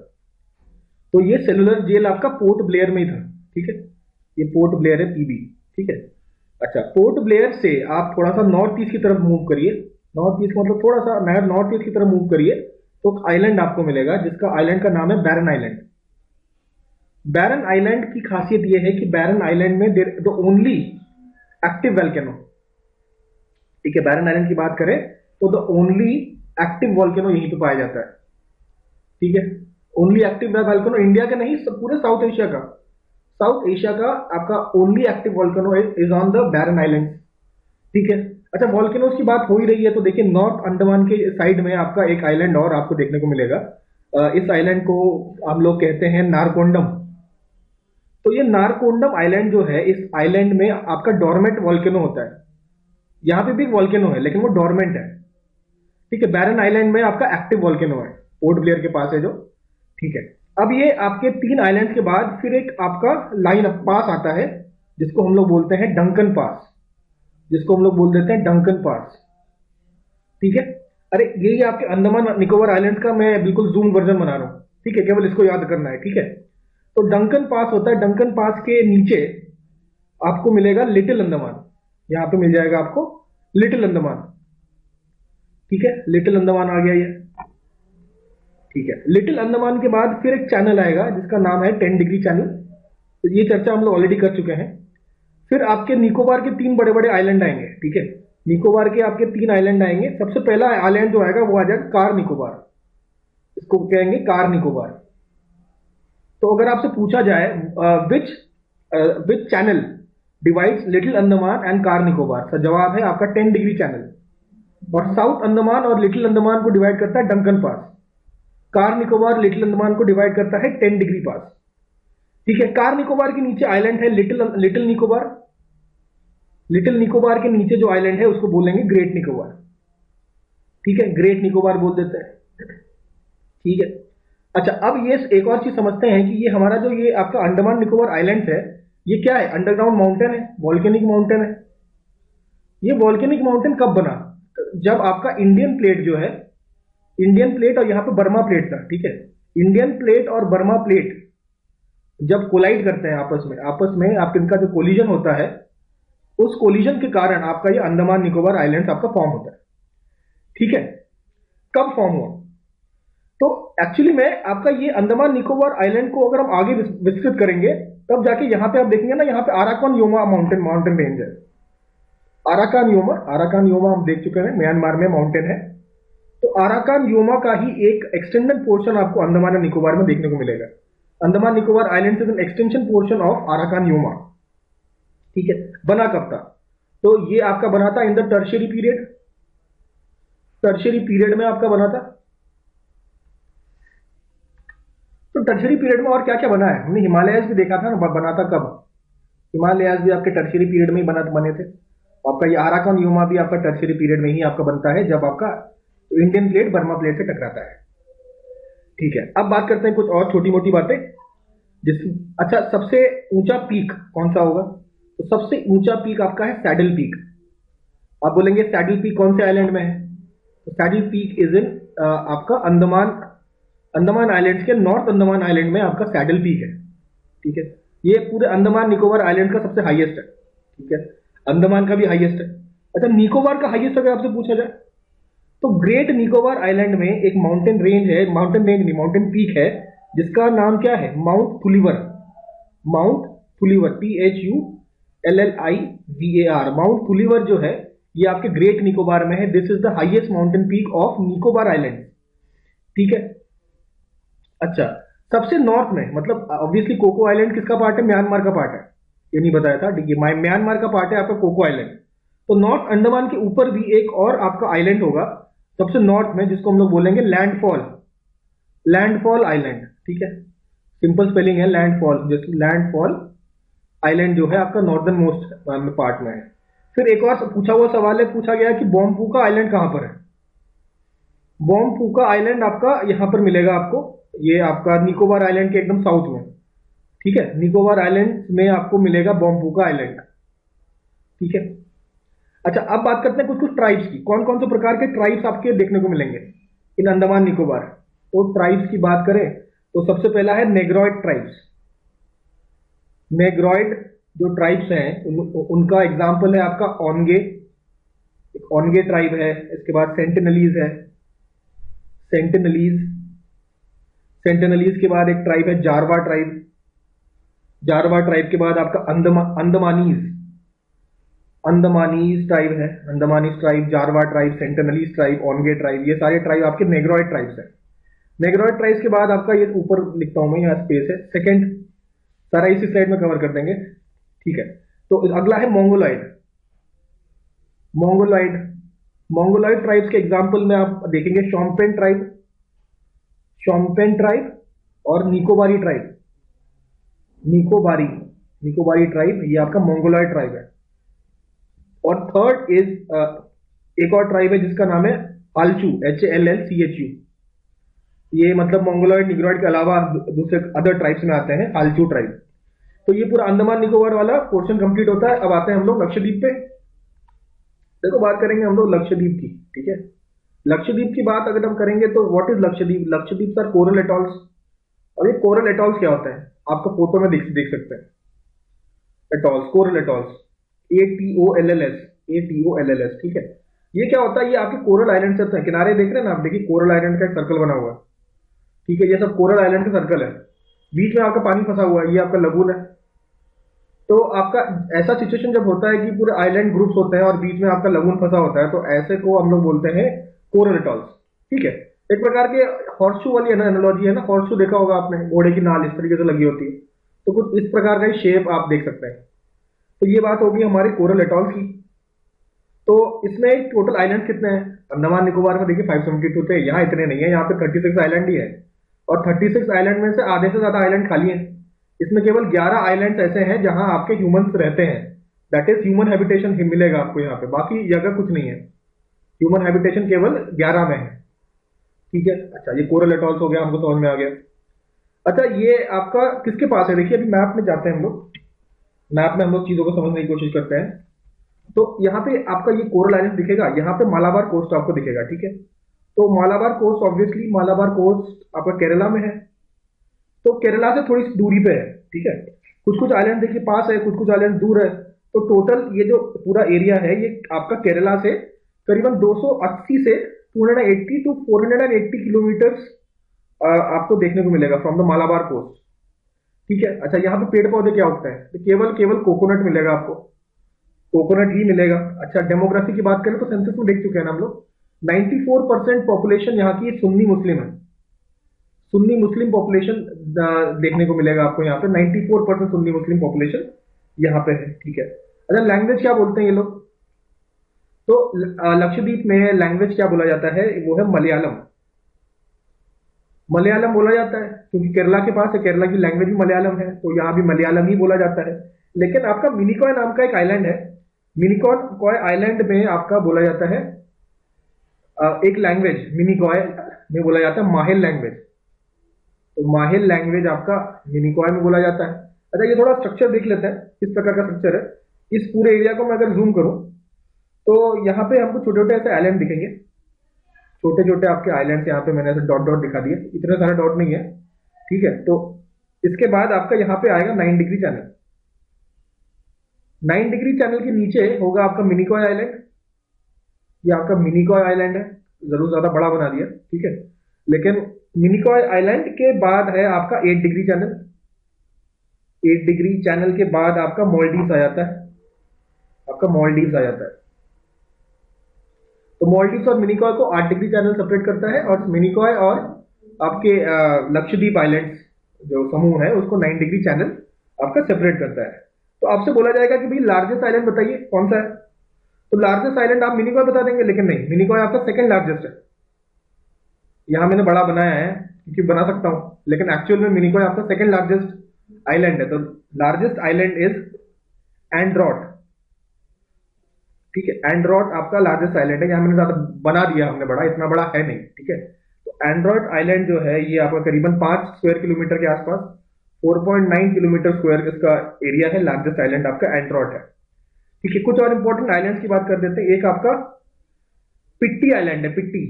A: तो ये सेलुलर जेल आपका पोर्ट ब्लेयर में ही था। ठीक है, ये पोर्ट ब्लेयर है, पीबी। ठीक है, अच्छा, पोर्ट ब्लेयर से आप थोड़ा सा नॉर्थ ईस्ट की तरफ मूव करिए। नॉर्थ ईस्ट मतलब थोड़ा सा नॉर्थ ईस्ट की तरफ मूव करिए तो आइलैंड आपको मिलेगा जिसका आइलैंड का नाम है बैरन आइलैंड। बैरन आइलैंड की खासियत यह है कि बैरन आइलैंड में द ओनली एक्टिव वोल्केनो। ठीक है, बैरन आइलैंड की बात करें तो द ओनली एक्टिव वोल्केनो यहीं पे पाया जाता है। ठीक है, ओनली एक्टिव वोल्केनो इंडिया का नहीं, पूरे साउथ एशिया का, साउथ एशिया का आपका only active volcano is on the Barren island. ठीक है, अच्छा, वोल्केनोज की बात हो ही रही है तो देखिए नॉर्थ अंडमान के साइड में आपका एक आइलैंड और आपको देखने को मिलेगा। इस आइलैंड को हम लोग कहते हैं नारकोंडम। तो ये नारकोंडम आइलैंड जो है, इस आइलैंड में आपका डोरमेंट वोल्केनो होता है। यहां पे भी वोल्केनो है लेकिन वो डोरमेंट है। ठीक है, बैरन आइलैंड में आपका एक्टिव वोल्केनो है, पोर्ट ब्लेयर के पास है जो। ठीक है, अब ये आपके 3 आइलैंड के बाद फिर एक आपका लाइन पास आता है जिसको हम लोग बोलते हैं डंकन पास, जिसको हम लोग बोल देते हैं डंकन पास। ठीक है, अरे यही आपके अंडमान निकोबार आइलैंड का मैं बिल्कुल जूम वर्जन बना रहा हूं। ठीक है, केवल इसको याद करना है। ठीक है, तो डंकन पास होता है, डंकन पास के नीचे आपको मिलेगा लिटिल अंडमान। यहां पे मिल जाएगा आपको लिटिल अंडमान। ठीक है, लिटिल अंडमान आ गया ये। ठीक है, लिटिल अंडमान के बाद फिर एक चैनल आएगा जिसका नाम है 10 डिग्री चैनल। तो ये चर्चा हम लोग ऑलरेडी कर चुके हैं। फिर आपके निकोबार के 3 बड़े बड़े आइलैंड आएंगे। ठीक है, निकोबार के आपके 3 आइलैंड आएंगे। सबसे पहला आइलैंड जो आएगा वो आ जाएगा कार निकोबार, इसको कहेंगे कार निकोबार। तो अगर आपसे पूछा जाए which channel divides Little Andaman and Car Nicobar, तो जवाब है आपका 10 डिग्री चैनल। और साउथ अंडमान और लिटिल अंडमान को डिवाइड करता है Duncan Pass. Car Nicobar Little Andaman को डिवाइड करता है 10 डिग्री पास। ठीक है, कार निकोबार के नीचे आइलैंड है लिटिल निकोबार। लिटिल निकोबार के नीचे जो आइलैंड है उसको बोलेंगे ग्रेट निकोबार। ठीक है, ग्रेट निकोबार बोल देते हैं। ठीक है, अच्छा, अब ये एक और चीज समझते हैं कि ये हमारा जो ये आपका अंडमान निकोबार आइलैंड है, ये क्या है? अंडरग्राउंड माउंटेन है, वॉल्केनिक माउंटेन है। ये वॉल्केनिक माउंटेन कब बना? जब आपका इंडियन प्लेट जो है, इंडियन प्लेट और यहां पे बर्मा प्लेट था। ठीक है, इंडियन प्लेट और बर्मा प्लेट जब कोलाइड करते हैं आपस में आपके इनका जो कोलिजन होता है, उस कोलिजन के कारण आपका ये अंडमान निकोबार आइलैंड आपका फॉर्म होता है। ठीक है, कब फॉर्म हुआ? तो एक्चुअली में आपका ये अंडमान निकोबार आइलैंड को अगर हम आगे विस्तृत करेंगे तब जाके यहां पे आप देखेंगे ना, यहां पे आराकान योमा माउंटेन रेंज है। आराकान योमा हम देख चुके हैं, म्यांमार में माउंटेन है। तो आराकान योमा का ही एक एक्सटेंडेड पोर्शन आपको अंडमान एंड निकोबार में देखने को मिलेगा। Andaman Nicobar island is an extension portion of Arakan Yoma. ठीक है, बना कब था? तो ये आपका बना था in the tertiary period. Tertiary period में आपका बना था। तो टर्शियरी पीरियड में और क्या क्या बना है? हमने हिमालयस भी देखा था ना, बना था कब? हिमालयस भी आपके टर्शियरी पीरियड में ही बने थे। आपका ये आराकान योमा भी आपका टर्शियरी पीरियड में ही आपका बनता है, जब आपका इंडियन प्लेट बर्मा प्लेट से टकराता है। ठीक है, अब बात करते हैं कुछ और छोटी मोटी बातें। अच्छा, सबसे ऊंचा पीक कौन सा होगा? तो सबसे ऊंचा पीक आपका है सैडल पीक। आप बोलेंगे सैडल पीक कौन से आइलैंड में है? तो सैडल पीक इज इन आपका अंडमान आइलैंड के नॉर्थ अंडमान आइलैंड में आपका सैडल पीक है। ठीक है, ये पूरे अंडमान निकोबार आइलैंड का सबसे हाईएस्ट है। ठीक है, अंडमान का भी हाईएस्ट है। अच्छा, निकोबार का हाईएस्ट अगर आपसे पूछा जाए तो ग्रेट निकोबार आइलैंड में एक माउंटेन माउंटेन पीक है जिसका नाम क्या है? Mount Thullivar. Mount Thullivar, THULLIVAR। Mount Thullivar जो है ये आपके ग्रेट निकोबार में है। This is the highest mountain peak of Nicobar island. ठीक है, अच्छा, सबसे नॉर्थ में, मतलब ऑब्वियसली कोको आइलैंड किसका पार्ट है? म्यांमार का पार्ट है। ये नहीं बताया था। ठीक है, म्यांमार का पार्ट है आपका कोको आइलैंड। तो नॉर्थ अंडमान के ऊपर भी एक और आपका आइलैंड होगा सबसे नॉर्थ में, जिसको हम लोग बोलेंगे लैंडफॉल आइलैंड। ठीक है, सिंपल स्पेलिंग है लैंडफॉल। जैसे लैंडफॉल आइलैंड जो है आपका नॉर्दर्न मोस्ट पार्ट में है। फिर एक और पूछा हुआ सवाल है, पूछा गया कि बोमपूका आइलैंड कहां पर है। बोमपूका आइलैंड आपका यहां पर मिलेगा आपको, ये आपका निकोबार आइलैंड के एकदम साउथ में, ठीक है, निकोबार आइलैंड में आपको मिलेगा बोमपूका आइलैंड, ठीक है। अच्छा, अब बात करते हैं कुछ कुछ ट्राइब्स की, कौन कौन से प्रकार के ट्राइब्स आपके देखने को मिलेंगे इन अंडमान निकोबार। तो ट्राइब्स की बात करें तो सबसे पहला है नेग्रॉयड ट्राइब्स। नेग्रॉयड जो ट्राइब्स हैं उनका एग्जाम्पल है आपका ओनगे, एक ओनगे ट्राइब है। इसके बाद सेंटिनलीज है, सेंटिनलीज, सेंटिनलीज के बाद एक ट्राइब है जारवा ट्राइब, जारवा ट्राइब के बाद आपका अंडमानीज, अंडमानीज ट्राइब है, Andamanese tribe, Jarawa tribe, Sentinelese tribe, Onge tribe, ये सारे ट्राइब आपके नेग्रॉयड ट्राइब्स हैं। नेग्रॉयड ट्राइब्स के बाद आपका ये ऊपर लिखता हूं मैं, यहाँ स्पेस है, सेकंड सारा इसी स्लाइड में कवर कर देंगे, ठीक है। तो अगला है मोंगोलॉइड। मोंगोलॉइड, मोंगोलॉइड ट्राइब्स के एग्जांपल में आप देखेंगे शोम्पेन ट्राइब, शोम्पेन ट्राइब और निकोबारी ट्राइब, निकोबारी, निकोबारी ट्राइब, ये आपका मोंगोलॉइड ट्राइब है। और थर्ड इज एक और ट्राइब है जिसका नाम है हालचू, HALLCHU, ये मतलब मोंगोलॉइड निग्रॉइड के अलावा दूसरे अदर ट्राइब्स में आते हैं, हालचू ट्राइब। तो ये पूरा अंडमान निकोबार वाला पोर्शन कंप्लीट होता है। अब आते हैं हम लोग लक्षद्वीप पे। देखो बात करेंगे हम लोग लक्षद्वीप की, ठीक है। लक्षद्वीप की बात अगर हम करेंगे तो what is Lakshadweep, Lakshadweep sir coral atolls. अब ये कोरल एटॉल्स क्या होता है, आपको फोटो में देख सकते हैं, atolls, coral atolls, ATOLLS, ATOLLS, ठीक है। ये क्या होता है, ये आपके कोरल आइलैंड से होते हैं, किनारे देख रहे हैं ना आप, देखिए कोरल आइलैंड का एक सर्कल बना हुआ है, ठीक है, ये सब कोरल आइलैंड का सर्कल है, बीच में आपका पानी फंसा हुआ है, ये आपका लगून है। तो आपका ऐसा सिचुएशन जब होता है कि पूरे आइलैंड ग्रुप्स होते हैं और बीच में आपका लगून फंसा होता है, तो ऐसे को हम लोग बोलते हैं कोरल एटॉल्स, ठीक है। एक प्रकार के हॉर्सशू वाली एनालॉजी है ना, हॉर्सशू देखा होगा आपने, घोड़े की नाल इस तरीके से लगी होती है, तो कुछ इस प्रकार का शेप आप देख सकते हैं। तो ये बात होगी हमारे कोरल एटॉल्स की। तो इसमें टोटल आइलैंड कितने हैं, अंडमान निकोबार में देखिए 572 थे, यहाँ इतने नहीं है, यहाँ पे 36 आइलैंड ही है, और 36 आइलैंड में से आधे से ज्यादा आइलैंड खाली हैं। इसमें केवल 11 आइलैंड्स ऐसे हैं जहां आपके ह्यूमंस रहते हैं, दैट इज ह्यूमन हैबिटेशन मिलेगा आपको यहाँ पे, बाकी जगह कुछ नहीं है, ह्यूमन हैबिटेशन केवल 11 में है, ठीक है। अच्छा, ये कोरल एटॉल्स हो गया, हमको समझ में आ गया। अच्छा, ये आपका किसके पास है, देखिए अभी मैप में जाते हैं हम लोग, मैप में हम लोग चीजों को समझने की कोशिश करते हैं। तो यहाँ पे आपका ये कोरल आइलैंड दिखेगा, यहाँ पे मालाबार कोस्ट आपको दिखेगा, ठीक है। तो Malabar coast, obviously Malabar coast आपका केरला में है, तो केरला से थोड़ी सी दूरी पे है, ठीक है। कुछ कुछ आइलैंड देखिए पास है, कुछ कुछ आइलैंड दूर है, तो टोटल ये जो पूरा एरिया है ये आपका केरला से करीबन 280 से 280 टू 480 किलोमीटर आपको देखने को मिलेगा फ्रॉम द मालाबार कोस्ट, ठीक है। अच्छा, यहाँ पे पेड़ पौधे क्या उगते हैं, तो केवल केवल कोकोनट मिलेगा आपको, कोकोनट ही मिलेगा। अच्छा, डेमोग्राफी की बात करें तो सेंसस में देख चुके हैं ना हम लोग, 94% पॉपुलेशन यहाँ की सुन्नी मुस्लिम है, सुन्नी मुस्लिम पॉपुलेशन देखने को मिलेगा आपको यहाँ पे, 94% सुन्नी मुस्लिम पॉपुलेशन यहाँ पे है, ठीक है। अच्छा, लैंग्वेज क्या बोलते हैं ये लोग, तो लक्षद्वीप में लैंग्वेज क्या बोला जाता है, वो है मलयालम, मलयालम बोला जाता है, क्योंकि केरला के पास है, केरला की लैंग्वेज भी मलयालम है, तो यहाँ भी मलयालम ही बोला जाता है। लेकिन आपका मिनिकॉय नाम का एक आइलैंड है, मिनिकॉय आइलैंड में आपका बोला जाता है एक लैंग्वेज, मिनिकॉय में बोला जाता है माहेल लैंग्वेज, तो माहेल लैंग्वेज आपका मिनिकॉय में बोला जाता है। अच्छा, ये थोड़ा स्ट्रक्चर देख लेते हैं, किस प्रकार का स्ट्रक्चर है। इस पूरे एरिया को मैं अगर जूम करूं तो यहाँ पे हमको छोटे छोटे ऐसे आइलैंड दिखेंगे, छोटे छोटे आपके आइलैंड्स, यहाँ पे मैंने ऐसे डॉट डॉट दिखा दिए, इतने सारे डॉट नहीं है, ठीक है। तो इसके बाद आपका यहाँ पे आएगा 9 डिग्री चैनल, 9 डिग्री चैनल के नीचे होगा आपका मिनिकॉय आइलैंड, ये आपका मिनिकॉय आइलैंड है, जरूर ज्यादा बड़ा बना दिया, ठीक है। लेकिन मिनिकॉय आइलैंड के बाद है आपका 8 डिग्री चैनल, 8 डिग्री चैनल के बाद आपका मॉलडीव्स आ जाता है, आपका मॉलडीव्स आ जाता है। तो मॉलडीव्स और मिनिकॉय को 8 डिग्री चैनल सेपरेट करता है, और मिनिकॉय और आपके लक्षद्वीप आइलैंड्स जो समूह है उसको 9 डिग्री चैनल आपका सेपरेट करता है। तो आपसे बोला जाएगा कि भाई लार्जेस्ट आइलैंड बताइए कौन सा है, तो लार्जेस्ट आइलैंड आप मिनिकॉय बता देंगे, लेकिन नहीं, मिनिकॉय आपका सेकंड लार्जेस्ट है। यहां मैंने बड़ा बनाया है क्योंकि बना सकता हूं, लेकिन एक्चुअल में मिनिकॉय आपका सेकंड लार्जेस्ट आइलैंड है। तो लार्जेस्ट आइलैंड इज एंड्रॉट, ठीक है। एंड्रॉयड आपका लार्जेस्ट आइलैंड है, यहाँ मैंने ज्यादा बना दिया हमने, बड़ा इतना बड़ा है नहीं, ठीक है। तो एंड्रॉयड आइलैंड जो है ये आपका करीबन 5 स्क्वायर किलोमीटर के आसपास, 4.9 किलोमीटर स्क्वायर इसका एरिया है, लार्जेस्ट आइलैंड आपका एंड्रॉयड है। ठीक है, कुछ और इंपॉर्टेंट आइलैंड्स की बात कर देते हैं। एक आपका पिट्टी आइलैंड है, पिट्टी।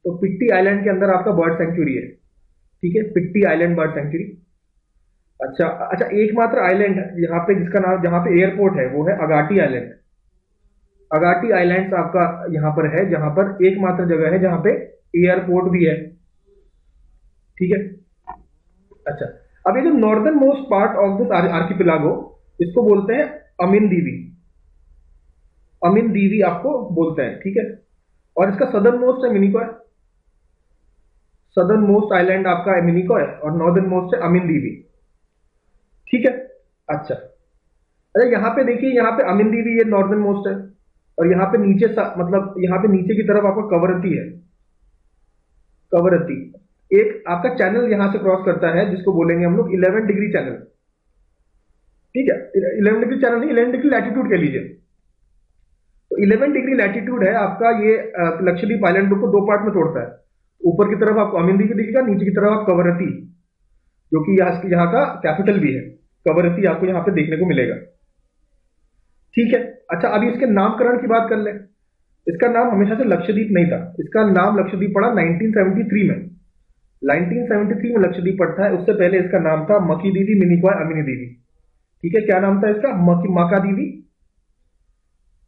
A: तो पिट्टी आइलैंड के अंदर आपका बर्ड सेंचुरी है, ठीक है, पिट्टी आइलैंड बर्ड सेंचुरी। अच्छा अच्छा, एकमात्र आइलैंड यहाँ पे जिसका नाम, जहाँ पे एयरपोर्ट है, वो है अगाटी आइलैंड। अगाटी आइलैंड्स आपका यहाँ पर है, जहां पर एकमात्र जगह है जहां पे एयरपोर्ट भी है, ठीक है। अच्छा, अब ये जो northern most part of this archipelago, इसको बोलते हैं अमिन दीवी। अमिन दीवी आपको बोलते हैं, ठीक है। और इसका सदर्न मोस्ट है मिनिकॉय, सदर्न मोस्ट आइलैंड आपका मिनिकॉय, और नॉर्दर्न मोस्ट है अमिन दीवी, ठीक है। अच्छा अरे यहाँ पे देखिए, यहाँ पे अमिन दीवी ये नॉर्दर्न मोस्ट है, और यहाँ पे नीचे मतलब यहाँ पे नीचे की तरफ आपका कवरती है, कवरती। एक आपका चैनल यहां से क्रॉस करता है जिसको बोलेंगे हम लोग 11 डिग्री चैनल, ठीक है। 11 डिग्री चैनल नहीं, 11 डिग्री लैटिट्यूड कह लीजिए। तो 11 डिग्री लैटिट्यूड है आपका ये, लक्षद्वीप आइलैंड को दो पार्ट में तोड़ता है। ऊपर की तरफ आपको अमिन दीवी दिखेगा, नीचे की तरफ आप कवरती, जो कि यहाँ का कैपिटल भी है, कवरती आपको यहाँ पे देखने को मिलेगा, ठीक है। अच्छा, अभी इसके नामकरण की बात कर ले। इसका नाम हमेशा से लक्षद्वीप नहीं था, इसका नाम लक्षद्वीप पड़ा 1973 में। 1973 में लक्षद्वीप पड़ता है, उससे पहले इसका नाम था मकी दीवी, मिनिकॉय, अमिनी दीवी, ठीक है। क्या नाम था इसका? मका दीवी,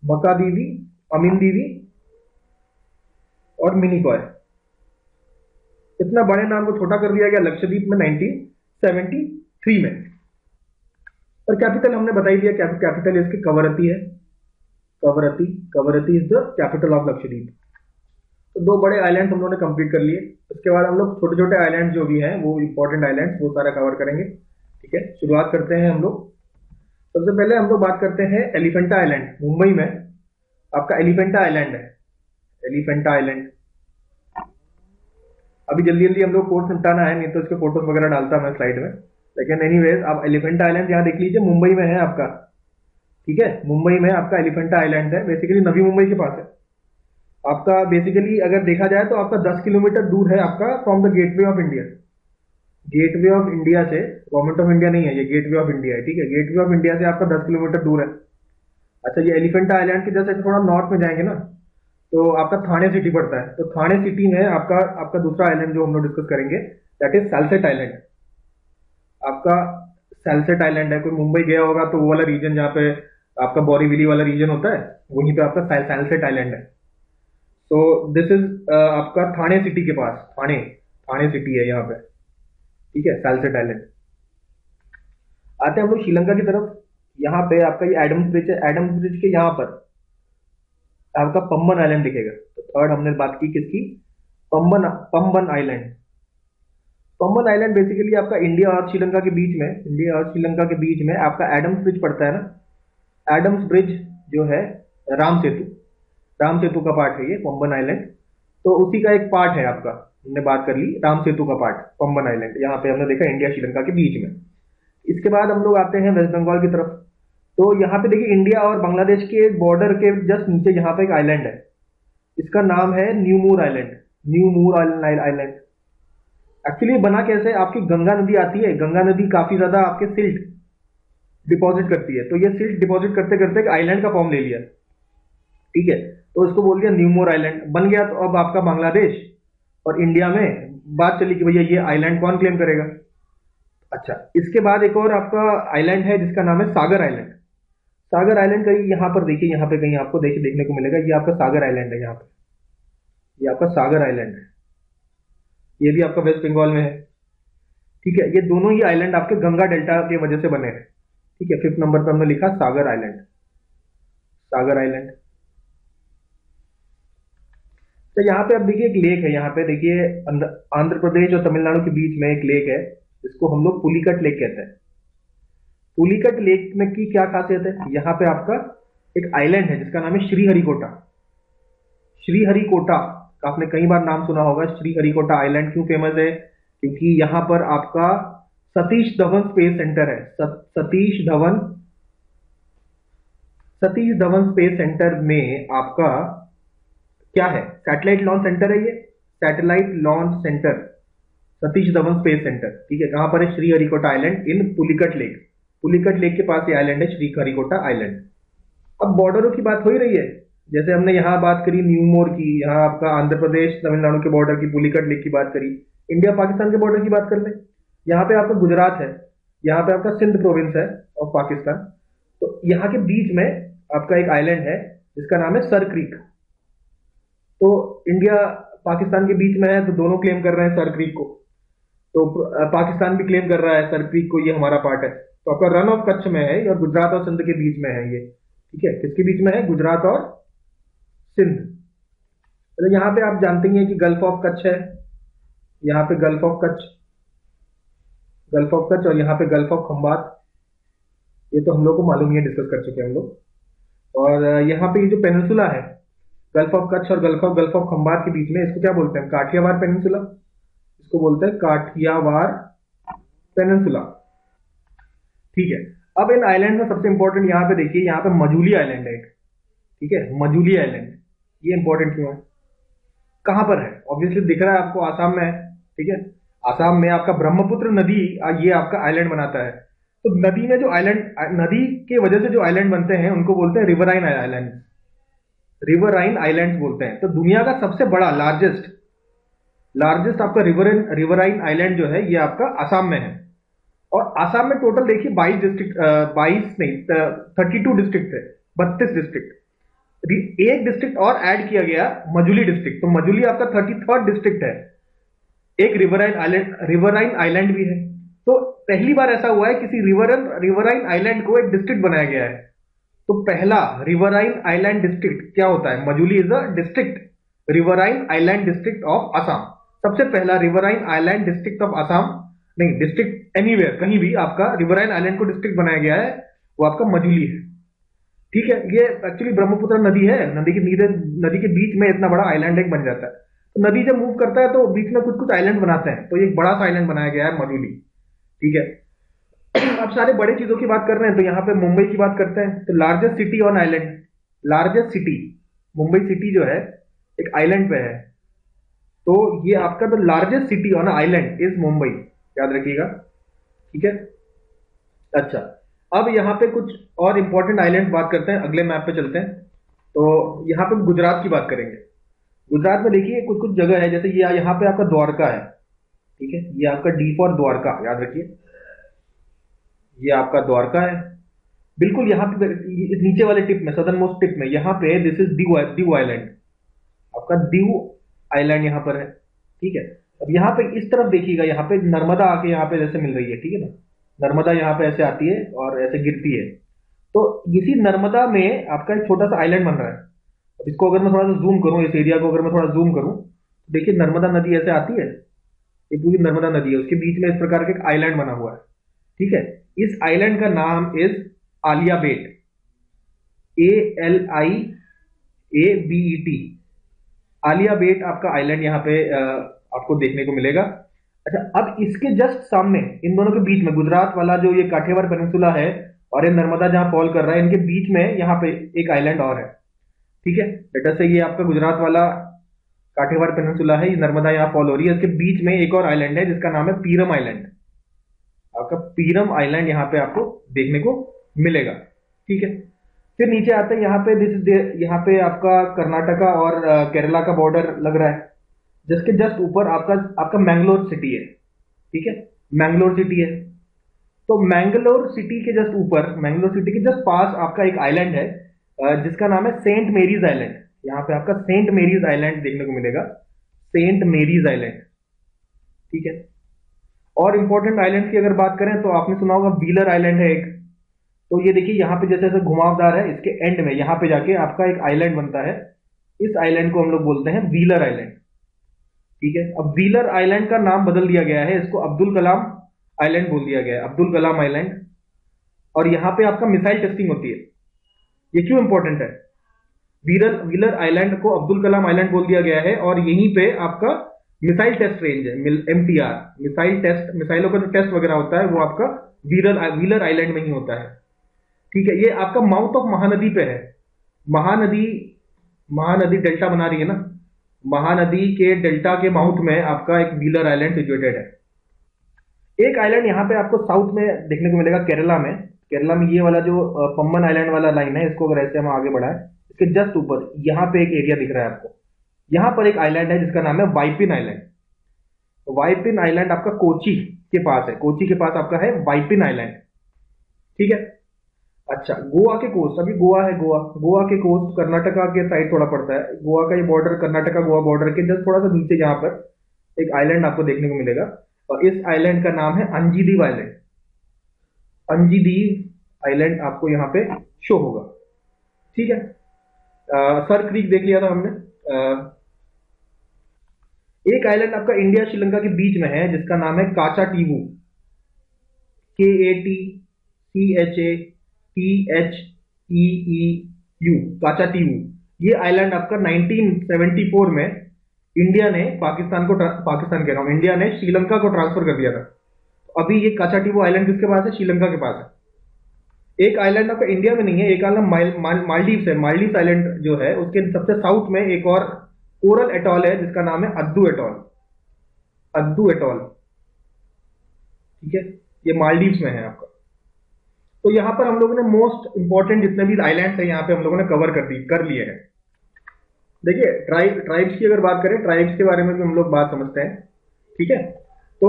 A: मका दीवी, अमिन दीवी और मिनिकॉय। इतना बड़े नाम को छोटा कर दिया गया लक्षद्वीप में 1973 में। और कैपिटल हमने बता ही दिया, कैपिटल इसकी कवरती है, Kavaratti, Kavaratti is the capital of Lakshadweep. तो दो बड़े आइलैंड्स हम लोगों ने कंप्लीट कर लिए। उसके बाद हम लोग छोटे छोटे आइलैंड जो भी हैं, वो इंपॉर्टेंट आइलैंड्स, वो सारा कवर करेंगे, ठीक है। शुरुआत करते हैं हम लोग। सबसे पहले हम लोग बात करते हैं एलिफेंटा आइलैंड, मुंबई में आपका एलिफेंटा आइलैंड है, एलिफेंटा आइलैंड। अभी जल्दी जल्दी हम लोग कोर्स निपटाना है, नहीं तो इसके फोटोज वगैरह डालता मैं स्लाइड में, लेकिन एनीवेज आप एलिफेंटा आइलैंड यहाँ देख लीजिए, मुंबई में है आपका, ठीक है। मुंबई में आपका एलिफेंटा आइलैंड है, बेसिकली नवी मुंबई के पास है आपका। बेसिकली अगर देखा जाए तो आपका 10 किलोमीटर दूर है आपका from the gateway of India. Gateway of India से, गवर्नमेंट ऑफ इंडिया नहीं है ये, गेटवे ऑफ इंडिया है, ठीक है। गेटवे ऑफ इंडिया से आपका 10 किलोमीटर दूर है। अच्छा, ये एलिफेंटा आइलैंड के जैसे थोड़ा नॉर्थ में जाएंगे ना, तो आपका थाने सिटी पड़ता है। तो थाने सिटी में आपका दूसरा आइलैंड जो हम लोग डिस्कस करेंगे, दैट इज सैलसेट आइलैंड। आपका सैलसेट आइलैंड है, कोई मुंबई गया होगा तो वो वाला रीजन जहाँ पे आपका बोरीवली वाला रीजन होता है, वहीं पे आपका सैलसेट आइलैंड है। तो दिस इज आपका थाने सिटी के पास, थाने सिटी है यहाँ पे, ठीक है, सैलसेट आइलैंड। आते हैं हम लोग श्रीलंका की तरफ। यहाँ पे आपका ये एडम्स ब्रिज है, एडम्स ब्रिज के यहाँ पर आपका पंबन आइलैंड दिखेगा। तो थर्ड हमने बात की किसकी? Pamban island. Pamban island basically आपका इंडिया और श्रीलंका के बीच में, इंडिया और श्रीलंका के बीच में आपका एडम्स ब्रिज पड़ता है ना। एडम्स ब्रिज जो है राम सेतु का पार्ट है ये पंबन आइलैंड। तो उसी का एक पार्ट है आपका, हमने बात कर ली राम सेतु का पार्ट, पंबन आइलैंड। यहाँ पे हमने देखा इंडिया श्रीलंका के बीच में। इसके बाद हम लोग आते हैं वेस्ट बंगाल की तरफ। तो यहाँ पे देखिए इंडिया और बांग्लादेश के बॉर्डर के जस्ट नीचे यहाँ पे एक आइलैंड है, इसका नाम है New Moore island, New Moore island. Actually बना कैसे, आपकी गंगा नदी आती है, गंगा नदी काफी ज्यादा आपके सिल्ट डिपॉजिट करती है, तो ये सिल्ट डिपॉजिट करते करते एक आइलैंड का फॉर्म ले लिया, ठीक है। तो इसको बोल दिया न्यूमोर आइलैंड बन गया। तो अब आपका बांग्लादेश और इंडिया में बात चली कि भैया ये आइलैंड कौन क्लेम करेगा। अच्छा, इसके बाद एक और आपका आइलैंड है जिसका नाम है सागर आइलैंड। सागर आइलैंड कहीं यहाँ पर देखिए, यहाँ पे कहीं आपको देखने को मिलेगा, ये आपका सागर आइलैंड है। यहाँ पे ये आपका सागर आइलैंड है, ये भी आपका वेस्ट बंगाल में है, ठीक है। ये दोनों ही आइलैंड आपके गंगा डेल्टा की वजह से बने हैं, ठीक है। 5th नंबर पर हमने लिखा सागर आइलैंड, सागर आइलैंड। तो यहाँ पे अब देखिए एक लेक है, यहाँ पे देखिए आंध्र प्रदेश और तमिलनाडु के बीच में एक लेक है, जिसको हम लोग पुलिकट लेक कहते हैं। पुलिकट लेक में की क्या खासियत है, यहाँ पे आपका एक आइलैंड है जिसका नाम है श्रीहरिकोटा। श्रीहरिकोटा का आपने कई बार नाम सुना होगा। श्रीहरिकोटा आइलैंड क्यों फेमस है? क्योंकि यहाँ पर आपका सतीश धवन स्पेस सेंटर है, सतीश धवन सतीश धवन स्पेस सेंटर में आपका क्या है? सैटेलाइट लॉन्च सेंटर है ये, satellite launch centre Satish Dhawan space centre. ठीक है, कहां पर है? Sriharikota island in Pulicat lake. Pulicat lake के पास ये आइलैंड है, श्रीहरिकोटा आइलैंड। अब बॉर्डरों की बात हो ही रही है, जैसे हमने यहाँ बात करी न्यूमोर की, यहाँ आपका आंध्र प्रदेश तमिलनाडु के बॉर्डर की, पुलिकट लेक की बात करी, इंडिया पाकिस्तान के बॉर्डर की बात कर ले। यहाँ पे आपका गुजरात है, यहाँ पे आपका सिंध प्रोविंस है ऑफ पाकिस्तान। तो यहाँ के बीच में आपका एक आइलैंड है जिसका नाम है सर क्रीक। तो इंडिया पाकिस्तान के बीच में है, तो दोनों क्लेम कर रहे हैं सर क्रीक को। तो पाकिस्तान भी क्लेम कर रहा है सर क्रीक को, ये हमारा पार्ट है। तो आपका रन ऑफ कच्छ में है और गुजरात और सिंध के बीच में है ये। ठीक है, किसके बीच में है? गुजरात और सिंध। तो यहाँ पे आप जानते ही हैं कि गल्फ ऑफ कच्छ है, यहाँ पे gulf of Kutch, gulf of Kutch, और यहाँ पे गल्फ ऑफ खंबात। ये तो हम लोग को मालूम ही है, डिस्कस कर चुके हैं हम लोग। और यहाँ पे ये जो पेनिनसुला है गल्फ ऑफ कच्छ और गल्फ ऑफ खंबात के बीच में, इसको क्या बोलते हैं? काठियावाड़ पेनिनसुला, इसको बोलते हैं काठियावाड़ पेनिनसुला। ठीक है, अब इन आइलैंड में सबसे इंपॉर्टेंट यहाँ पे देखिए, यहाँ पे मजूली आइलैंड है एक। ठीक है, मजूली आइलैंड, ये इंपॉर्टेंट क्यों है? कहां पर है? ऑब्वियसली दिख रहा है आपको, आसाम में है। ठीक है, आसाम में आपका ब्रह्मपुत्र नदी ये आपका आइलैंड बनाता है। तो नदी में जो आइलैंड, नदी के वजह से जो आइलैंड बनते हैं उनको बोलते हैं रिवराइन आइलैंड, रिवराइन आइलैंड्स बोलते हैं। तो दुनिया का सबसे बड़ा लार्जेस्ट आपका रिवराइन आइलैंड जो है ये आपका आसाम में है। और आसाम में टोटल देखिए 22 डिस्ट्रिक्ट, 22 नहीं 32 डिस्ट्रिक्ट है, 32 डिस्ट्रिक्ट। एक डिस्ट्रिक्ट और ऐड किया गया, मजूली डिस्ट्रिक्ट। तो मजूली आपका 33rd डिस्ट्रिक्ट है। एक रिवराइन आइलैंड भी है। तो पहली बार ऐसा हुआ है किसी रिवराइन आइलैंड को एक डिस्ट्रिक्ट बनाया गया है। तो पहला रिवराइन आइलैंड डिस्ट्रिक्ट क्या होता है? Majuli is a district, riverine island district of Assam. सबसे पहला riverine island district of Assam, नहीं डिस्ट्रिक्ट एनीवेयर, कहीं भी आपका रिवराइन आइलैंड को डिस्ट्रिक्ट बनाया गया है, वो आपका मजूली है। ठीक है, ये एक्चुअली ब्रह्मपुत्र नदी है, नदी के बीच में इतना बड़ा आइलैंड एक बन जाता है। तो नदी जब मूव करता है तो बीच में कुछ कुछ आइलैंड बनाते हैं, तो एक बड़ा सा आइलैंड बनाया गया है मजूली। ठीक है, अब सारे बड़े चीजों की बात कर रहे हैं तो यहाँ पे मुंबई की बात करते हैं। तो largest city on island, largest city Mumbai city जो है एक आइलैंड पे है। तो ये आपका the largest city on island is Mumbai, याद रखिएगा। ठीक है, अच्छा अब यहाँ पे कुछ और इंपॉर्टेंट आइलैंड बात करते हैं, अगले मैप पे चलते हैं। तो यहाँ पे गुजरात की बात करेंगे। गुजरात में देखिए कुछ कुछ जगह है, जैसे ये यहाँ पे आपका द्वारका है। ठीक है, ये आपका डी फॉर द्वारका, याद रखिए, ये आपका द्वारका है। बिल्कुल यहाँ पे इस नीचे वाले टिप में, सदर्न मोस्ट टिप में, यहाँ पे दिस इज दीव आइलैंड, आपका दीव आइलैंड यहाँ पर है। ठीक है, अब यहाँ पे इस तरफ देखिएगा, यहाँ पे नर्मदा आके यहाँ पे जैसे मिल रही है। ठीक है ना, नर्मदा यहाँ पे ऐसे आती है और ऐसे गिरती है। तो इसी नर्मदा में आपका एक छोटा सा आइलैंड बन रहा है। अब इसको अगर मैं थोड़ा सा जूम करूं, इस एरिया को अगर मैं थोड़ा जूम करूं, देखिए नर्मदा नदी ऐसे आती है, ये पूरी नर्मदा नदी है, उसके बीच में इस प्रकार का एक आइलैंड बना हुआ है। ठीक है, इस आइलैंड का नाम इज आलिया बेट, ALIABET, आलिया बेट आपका आइलैंड यहाँ पे आपको देखने को मिलेगा। अच्छा, अब इसके जस्ट सामने, इन दोनों के बीच में, गुजरात वाला जो ये काठियावाड़ पेनिनसुला है और ये नर्मदा जहां फॉल कर रहा है, इनके बीच में यहाँ पे एक आइलैंड और है। ठीक है, बेटा से ये आपका गुजरात वाला काठियावाड़ पेनिनसुला है, ये नर्मदा यहाँ फॉल हो रही है, इसके बीच में एक और आइलैंड है जिसका नाम है पीरम आइलैंड। आपका पीरम आइलैंड यहाँ पे आपको देखने को मिलेगा। ठीक है, फिर नीचे आते हैं, यहाँ पे आपका कर्नाटका और केरला का बॉर्डर लग रहा है, जिसके जस्ट ऊपर आपका मैंगलोर सिटी है। ठीक है, मैंगलोर सिटी है। तो मैंगलोर सिटी के जस्ट ऊपर, मैंगलोर सिटी के जस्ट पास आपका एक आइलैंड है जिसका नाम है सेंट मेरीज आइलैंड। यहाँ पे आपका सेंट मेरीज आइलैंड देखने को मिलेगा, सेंट मेरीज आइलैंड। ठीक है, और इंपॉर्टेंट आइलैंड की अगर बात करें तो आपने सुना होगा व्हीलर आइलैंड है एक। तो ये देखिए यहाँ पे जैसे घुमावदार है, इसके एंड में यहाँ पे जाके आपका एक आइलैंड बनता है, इस आइलैंड को हम लोग बोलते हैं व्हीलर आइलैंड। ठीक है, अब व्हीलर आइलैंड का नाम बदल दिया गया है, इसको अब्दुल कलाम आइलैंड बोल दिया गया है, अब्दुल कलाम आइलैंड। और यहाँ पे आपका मिसाइल टेस्टिंग होती है। ये क्यों इंपॉर्टेंट है? व्हीलर आइलैंड को अब्दुल कलाम आइलैंड बोल दिया गया है और यहीं पे आपका मिसाइल टेस्ट रेंज है, MTR, मिसाइलों का जो टेस्ट वगैरह होता है वो आपका व्हीलर आइलैंड में ही होता है। ठीक है, ये आपका माउथ ऑफ महानदी पे है। महानदी, महानदी डेल्टा बना रही है ना, महानदी के डेल्टा के माउथ में आपका एक व्हीलर आइलैंड सिचुएटेड है। एक आइलैंड यहाँ पे आपको साउथ में देखने को मिलेगा, केरला में। केरला में ये वाला जो पम्बन आइलैंड वाला लाइन है, इसको अगर ऐसे हम आगे बढ़ाएं, इसके जस्ट ऊपर यहाँ पे एक एरिया दिख रहा है आपको। यहाँ पर एक आइलैंड है जिसका नाम है वाइपिन आइलैंड। वाइपिन आइलैंड आपका कोची के पास है, कोची के पास आपका है वाइपिन आइलैंड। ठीक है। अच्छा, गोवा के कोस्ट, अभी गोवा है, गोवा, गोवा के कोस्ट कर्नाटका के साइड थोड़ा पड़ता है। गोवा का ये बॉर्डर कर्नाटका गोवा बॉर्डर के जस्ट थोड़ा सा नीचे यहाँ पर एक आइलैंड आपको देखने को मिलेगा, और इस आइलैंड का नाम है अंजीदीव आइलैंड। अंजीदीव आइलैंड आपको यहाँ पे शो होगा। ठीक है। सर क्रीक देख लिया था हमने। एक आइलैंड आपका इंडिया श्रीलंका के बीच में है जिसका नाम है काचाटीवू, KATCHEEU, काचाटीवू। ये आइलैंड आपका 1974 में इंडिया ने पाकिस्तान कह रहा हूं, इंडिया ने श्रीलंका को ट्रांसफर कर दिया था। अभी ये काचाटीवू आइलैंड किसके पास है? श्रीलंका के पास है। एक आइलैंड आपका इंडिया में नहीं है, एक आइलैंड मालदीव्स है। मालदीव्स आइलैंड जो है उसके सबसे साउथ में एक और कोरल एटॉल है जिसका नाम है अद्दू एटॉल। अद्दू एटॉल, ठीक है, ये मालदीव्स में है आपका। तो यहां पर हम लोगों ने मोस्ट इंपॉर्टेंट जितने भी आइलैंड्स हैं यहां पे हम लोगों ने कवर कर लिए हैं। देखिए, ट्राइब्स की अगर बात करें, ट्राइब्स के बारे में भी हम लोग बात समझते हैं। ठीक है, तो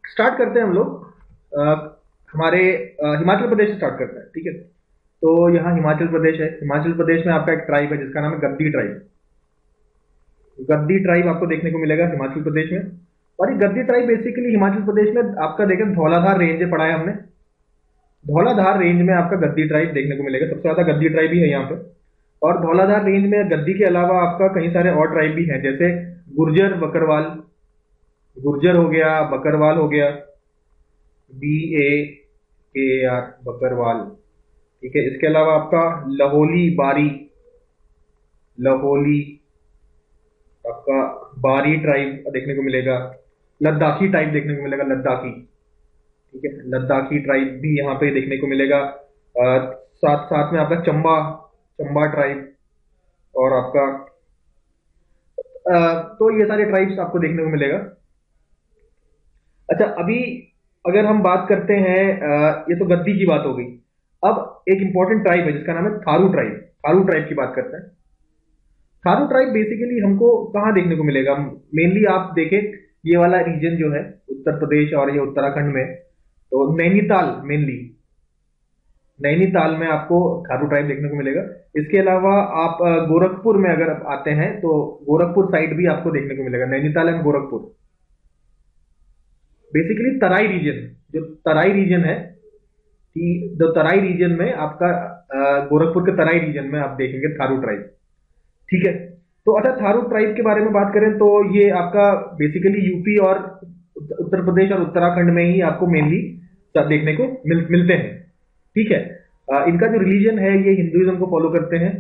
A: स्टार्ट करते हैं हम लोग हमारे हिमाचल प्रदेश से स्टार्ट करते हैं। ठीक है, तो यहाँ हिमाचल प्रदेश है। हिमाचल प्रदेश में आपका एक ट्राइब है जिसका नाम है गद्दी ट्राइब। गद्दी ट्राइब आपको देखने को मिलेगा हिमाचल प्रदेश में। और ये गद्दी ट्राइब बेसिकली हिमाचल प्रदेश में आपका देखें धौलाधार रेंज पढ़ा है हमने, धौलाधार रेंज में आपका गद्दी ट्राइब देखने को मिलेगा। सबसे ज्यादा गद्दी ट्राइब ही है यहाँ पे। और धौलाधार रेंज में गद्दी के अलावा आपका कई सारे और ट्राइब भी हैं, जैसे गुर्जर, बकरवाल, गुर्जर हो गया, बकरवाल हो गया, BAKR, बकरवाल। ठीक है, इसके अलावा आपका लहोली बारी, लहोली आपका बारी ट्राइब देखने को मिलेगा। लद्दाखी टाइप देखने को मिलेगा, लद्दाखी। ठीक है, लद्दाखी ट्राइब भी यहाँ पे देखने को मिलेगा। साथ साथ में आपका चंबा ट्राइब और आपका तो ये सारे ट्राइब्स आपको देखने को मिलेगा। अच्छा, अभी अगर हम बात करते हैं, ये तो गद्दी की बात हो गई। अब एक इंपॉर्टेंट ट्राइब है जिसका नाम है थारू ट्राइब। थारू ट्राइब की बात करते हैं। थारू ट्राइब बेसिकली हमको कहाँ देखने को मिलेगा? मेनली आप देखें ये वाला रीजन जो है उत्तर प्रदेश और ये उत्तराखंड में, तो नैनीताल, मेनली नैनीताल में आपको थारू ट्राइब देखने को मिलेगा। इसके अलावा आप गोरखपुर में अगर आते हैं तो गोरखपुर साइड भी आपको देखने को मिलेगा, Nainital and Gorakhpur. Basically Terai region, जो तराई रीजन है, कि जो तराई रीजन में आपका गोरखपुर के तराई रीजन में आप देखेंगे थारू ट्राइब। ठीक है, तो अच्छा, थारू ट्राइब के बारे में बात करें तो ये आपका बेसिकली यूपी और उत्तर प्रदेश और उत्तराखंड में ही आपको मेनली देखने को मिलते हैं। ठीक है, इनका जो रिलीजन है ये हिंदुइज्म को फॉलो करते हैं।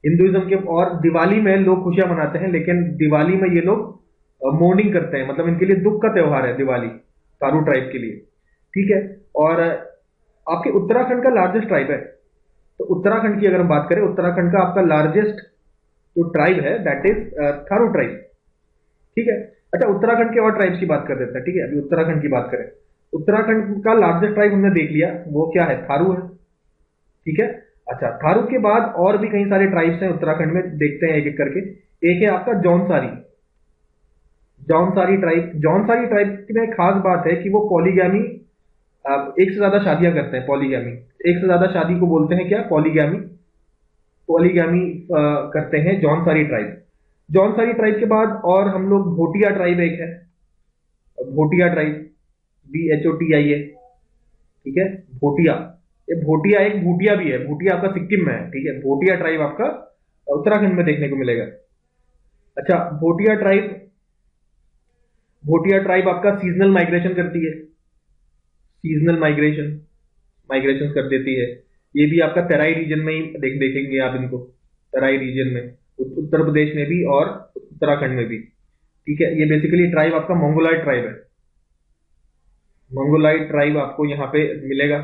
A: हिंदुइज्म के, और दिवाली में लोग खुशियां मनाते हैं, लेकिन दिवाली में ये लोग मोर्निंग करते हैं, मतलब इनके लिए दुख का त्योहार है दिवाली, थारू ट्राइब के लिए। ठीक है, और आपके उत्तराखंड का लार्जेस्ट ट्राइब है। तो उत्तराखंड की अगर हम बात करें, उत्तराखंड का आपका लार्जेस्ट जो ट्राइब है दैट इज थारू ट्राइब। ठीक है, अच्छा, उत्तराखंड के और ट्राइब्स की बात कर देते हैं। ठीक है, अभी उत्तराखंड की बात करें, उत्तराखंड का लार्जेस्ट ट्राइब हमने देख लिया, वो क्या है? थारू है। ठीक है, अच्छा, थारू के बाद और भी कई सारे ट्राइब्स हैं उत्तराखंड में, देखते हैं एक एक करके। एक है आपका जौनसारी। जौनसारी ट्राइब, जौनसारी ट्राइब में खास बात है कि वो पॉलीगैमी, एक से ज्यादा शादियां करते हैं, पॉलीगैमी, एक से ज्यादा शादी को बोलते हैं क्या? पॉलीगैमी। पॉलीगैमी करते हैं जौनसारी ट्राइब। जौनसारी ट्राइब के बाद और हम लोग भोटिया ट्राइब एक है, भोटिया ट्राइब, BHOTIA। ठीक है, भोटिया, ये भोटिया एक भूटिया भी है, भूटिया आपका सिक्किम में है। ठीक है, भोटिया ट्राइब आपका उत्तराखंड में देखने को मिलेगा। अच्छा, भोटिया ट्राइब आपका सीजनल माइग्रेशन करती है, सीजनल माइग्रेशन कर देती है। ये भी आपका तराई रीजन में ही देखेंगे आप इनको, तराई रीजन में, उत्तर प्रदेश में भी और उत्तराखंड में भी। ठीक है, ये बेसिकली ट्राइब आपका मंगोलॉयड ट्राइब है, मंगोलॉयड ट्राइब आपको यहाँ पे मिलेगा।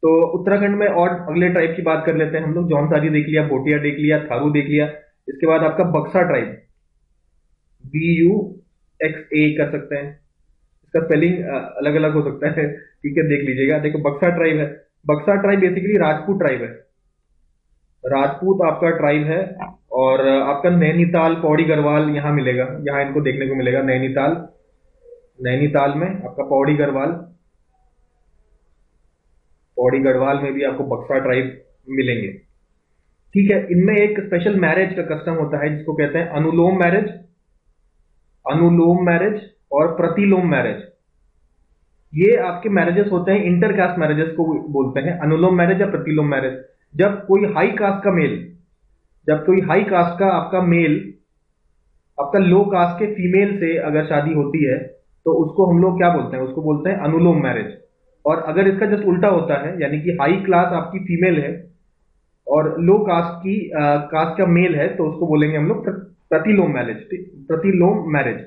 A: तो उत्तराखंड में और अगले ट्राइब की बात कर लेते हैं हम लोग। जौनसारी देख लिया, भोटिया देख लिया, थारू देख लिया। इसके बाद आपका बक्सा ट्राइब, BUXA कर सकते हैं, इसका स्पेलिंग अलग अलग हो सकता है, ठीक है, देख लीजिएगा। देखो बक्सा ट्राइब है। बक्सा ट्राइब बेसिकली राजपूत ट्राइब है, राजपूत आपका ट्राइब है। और आपका नैनीताल, पौड़ी गढ़वाल यहाँ मिलेगा, यहाँ इनको देखने को मिलेगा नैनीताल। नैनीताल में आपका पौड़ी गढ़वाल, पौड़ी गढ़वाल में भी आपको बक्सा ट्राइब मिलेंगे, ठीक है। इनमें एक स्पेशल मैरिज का कस्टम होता है जिसको कहते हैं अनुलोम मैरिज, अनुलोम मैरिज और प्रतिलोम मैरिज। ये आपके मैरिजेस होते हैं, इंटरकास्ट मैरिजेस को बोलते हैं अनुलोम मैरिज या प्रतिलोम मैरिज। जब कोई हाई कास्ट का मेल, जब कोई हाई कास्ट का आपका मेल आपका लो कास्ट के फीमेल से अगर शादी होती है तो उसको हम लोग क्या बोलते हैं, उसको बोलते हैं अनुलोम मैरिज। और अगर इसका जस्ट उल्टा होता है, यानी कि हाई क्लास आपकी फीमेल है और लो कास्ट का मेल है, तो उसको बोलेंगे हम लोग प्रतिलोम मैरिज, प्रतिलोम मैरिज।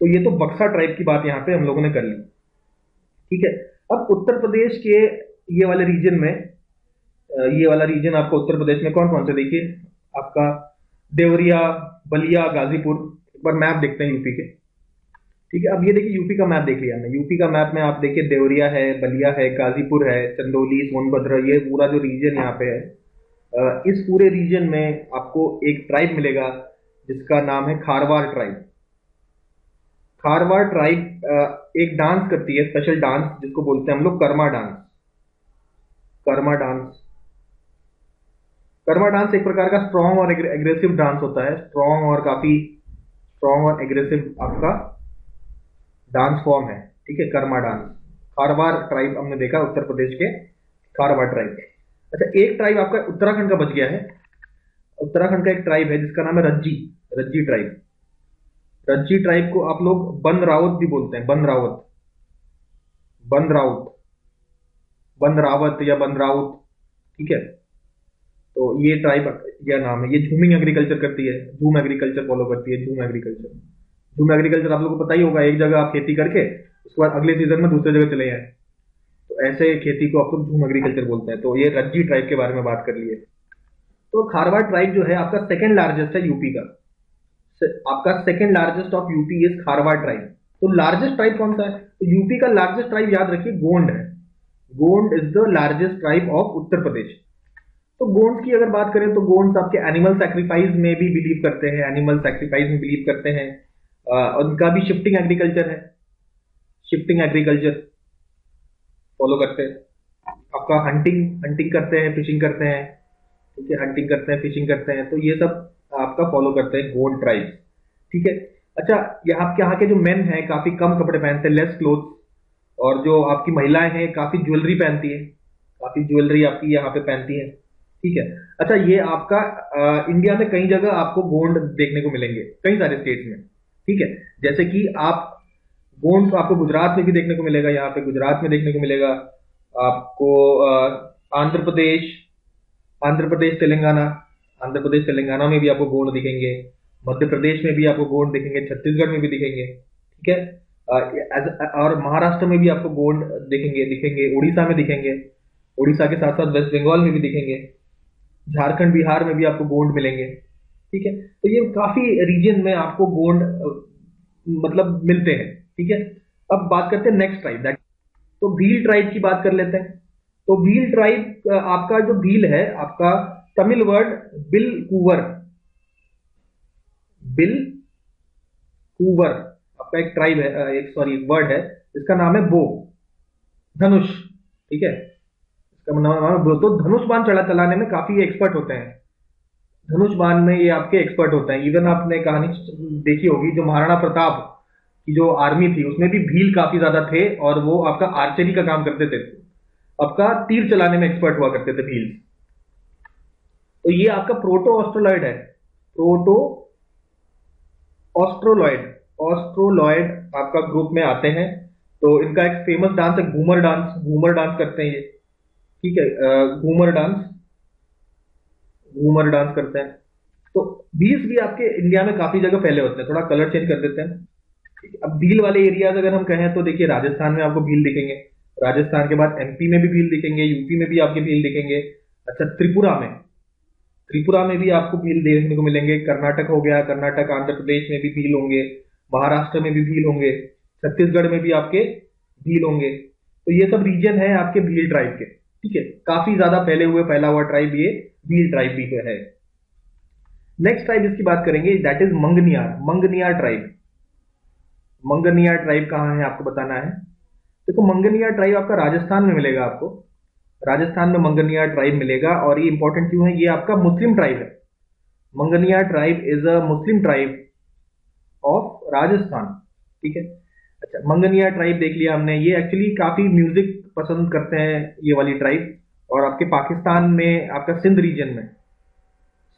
A: तो ये तो बक्सा ट्राइब की बात यहाँ पे हम लोगों ने कर ली, ठीक है। अब उत्तर प्रदेश के ये वाले रीजन में, ये वाला रीजन आपको उत्तर प्रदेश में कौन कौन से, देखिए आपका देवरिया, बलिया, गाजीपुर। एक बार मैप देखते हैं यूपी के, ठीक है। अब ये देखिए यूपी का मैप देख लिया हमने। यूपी का मैप में आप देखिए देवरिया है, बलिया है, गाजीपुर है, चंदौली, सोनभद्र, ये पूरा जो रीजन यहाँ पे है, इस पूरे रीजन में आपको एक ट्राइब मिलेगा जिसका नाम है खारवार ट्राइब। खारवार ट्राइब एक डांस करती है, स्पेशल डांस, जिसको बोलते हैं हम लोग Karma dance. Karma dance, Karma dance एक प्रकार का स्ट्रॉन्ग और एग्रेसिव डांस होता है। स्ट्रॉन्ग और काफी स्ट्रॉन्ग और एग्रेसिव आपका डांस फॉर्म है, ठीक है, कर्मा डांस। खारवार ट्राइब हमने देखा उत्तर प्रदेश के, खारवार ट्राइब। अच्छा, एक ट्राइब आपका उत्तराखंड का बच गया है। उत्तराखंड का एक ट्राइब है जिसका नाम है रज्जी, रज्जी ट्राइब। रज्जी ट्राइब को आप लोग बन रावत भी बोलते हैं, बन रावत, बन राउत, बन रावत या बन राउत, ठीक है। तो ये ट्राइब यह नाम है। ये झूमिंग एग्रीकल्चर करती है, झूम एग्रीकल्चर फॉलो करती है, झूम एग्रीकल्चर। झूम एग्रीकल्चर आप लोगों को पता ही होगा, एक जगह आप खेती करके उसके बाद अगले सीजन में दूसरे जगह चले जाए, तो ऐसे खेती को आप लोग झूम एग्रीकल्चर बोलते हैं। तो ये रज्जी ट्राइब के बारे में बात कर लिए। तो खारवार ट्राइब जो है आपका सेकंड लार्जेस्ट है यूपी का, आपका second largest of UP is Kharwar tribe. तो लार्जेस्ट ट्राइब कौन सा है, तो यूपी का लार्जेस्ट ट्राइब याद रखिए गोंड है। Gond is the largest tribe of Uttar Pradesh. तो गोंड्स की अगर बात करें तो गोंड्स आपके एनिमल सैक्रिफाइस में भी बिलीव करते हैं, एनिमल सैक्रिफाइस में बिलीव करते हैं। उनका भी शिफ्टिंग एग्रीकल्चर है, शिफ्टिंग एग्रीकल्चर फॉलो करते हैं। आपका हंटिंग, हंटिंग करते हैं, फिशिंग करते हैं, ठीक है, हंटिंग करते हैं, फिशिंग करते हैं। तो ये सब आपका फॉलो करते हैं गोंड ट्राइब, ठीक है। अच्छा, यहाँ के जो मेन हैं काफी कम कपड़े पहनते हैं, लेस क्लोथ। और जो आपकी महिलाएं हैं काफी ज्वेलरी पहनती है, काफी ज्वेलरी आपकी यहाँ पे पहनती है, ठीक है। अच्छा, ये आपका इंडिया में कई जगह आपको गोंड देखने को मिलेंगे, कई सारे स्टेट्स में, ठीक है। जैसे कि आप गोंड आपको गुजरात में भी देखने को मिलेगा, यहाँ पे गुजरात में देखने को मिलेगा आपको, आंध्र प्रदेश, आंध्र प्रदेश तेलंगाना, आंध्र प्रदेश तेलंगाना में भी आपको गोंड दिखेंगे, मध्य प्रदेश में भी आपको गोंड दिखेंगे, छत्तीसगढ़ में भी दिखेंगे, ठीक है। और महाराष्ट्र में भी आपको गोंड दिखेंगे, उड़ीसा में दिखेंगे, उड़ीसा के साथ साथ वेस्ट बंगाल में भी दिखेंगे, झारखंड, बिहार में भी आपको गोंड मिलेंगे, ठीक है। तो ये काफी रीजन में आपको गोंड मतलब मिलते हैं, ठीक है। अब बात करते हैं नेक्स्ट ट्राइब, तो भील ट्राइब की बात कर लेते हैं। तो भील ट्राइब आपका जो भील है आपका तमिल वर्ड बिल कूवर, बिल कूवर आपका एक ट्राइब है, एक सॉरी एक वर्ड है, इसका नाम है बो, धनुष, ठीक है, इसका नाम है बो। तो धनुष बाण चलाने में काफी एक्सपर्ट होते हैं, धनुष बाण में ये आपके एक्सपर्ट होते हैं। इवन आपने कहानी देखी होगी, जो महाराणा प्रताप की जो आर्मी थी उसमें भी भील काफी ज्यादा थे और वो आपका आर्चरी का काम करते थे, आपका तीर चलाने में एक्सपर्ट हुआ करते थे भील। तो ये आपका प्रोटो ऑस्ट्रोलॉइड है, प्रोटो ऑस्ट्रोलॉइड, ऑस्ट्रोलॉइड आपका ग्रुप में आते हैं। तो इनका एक फेमस डांस है घूमर डांस, घूमर डांस करते हैं ये, ठीक है, घूमर डांस, घूमर डांस करते हैं। तो भील्स भी आपके इंडिया में काफी जगह फैले होते हैं, थोड़ा कलर चेंज कर देते हैं। अब भील वाले एरियाज अगर हम कहें तो देखिए राजस्थान में आपको भील दिखेंगे, राजस्थान के बाद एमपी में भी भील दिखेंगे, यूपी में भी आपके भील दिखेंगे। अच्छा, त्रिपुरा में भी आपको भील देखने को मिलेंगे। कर्नाटक हो गया, कर्नाटक आंध्र प्रदेश में भी भील होंगे, महाराष्ट्र में भी भील होंगे, छत्तीसगढ़ में भी आपके भील होंगे। तो ये सब रीजन है आपके भील ट्राइब के, ठीक है। काफी ज्यादा फैला हुआ ट्राइब ये भील ट्राइब भी है। नेक्स्ट ट्राइब जिसकी बात करेंगे that is Manganiyar tribe. Manganiyar tribe कहाँ है आपको बताना है। देखो, मंगनियार ट्राइब आपका राजस्थान में मिलेगा आपको। राजस्थान में मंगनियार ट्राइब मिलेगा, और ये इंपॉर्टेंट क्यों है, ये आपका मुस्लिम ट्राइब है। Manganiyar tribe is a Muslim tribe of Rajasthan, ठीक है। अच्छा, मंगनियार ट्राइब देख लिया हमने। ये एक्चुअली काफी म्यूजिक पसंद करते हैं ये वाली ट्राइब, और आपके पाकिस्तान में आपका सिंध रीजन में,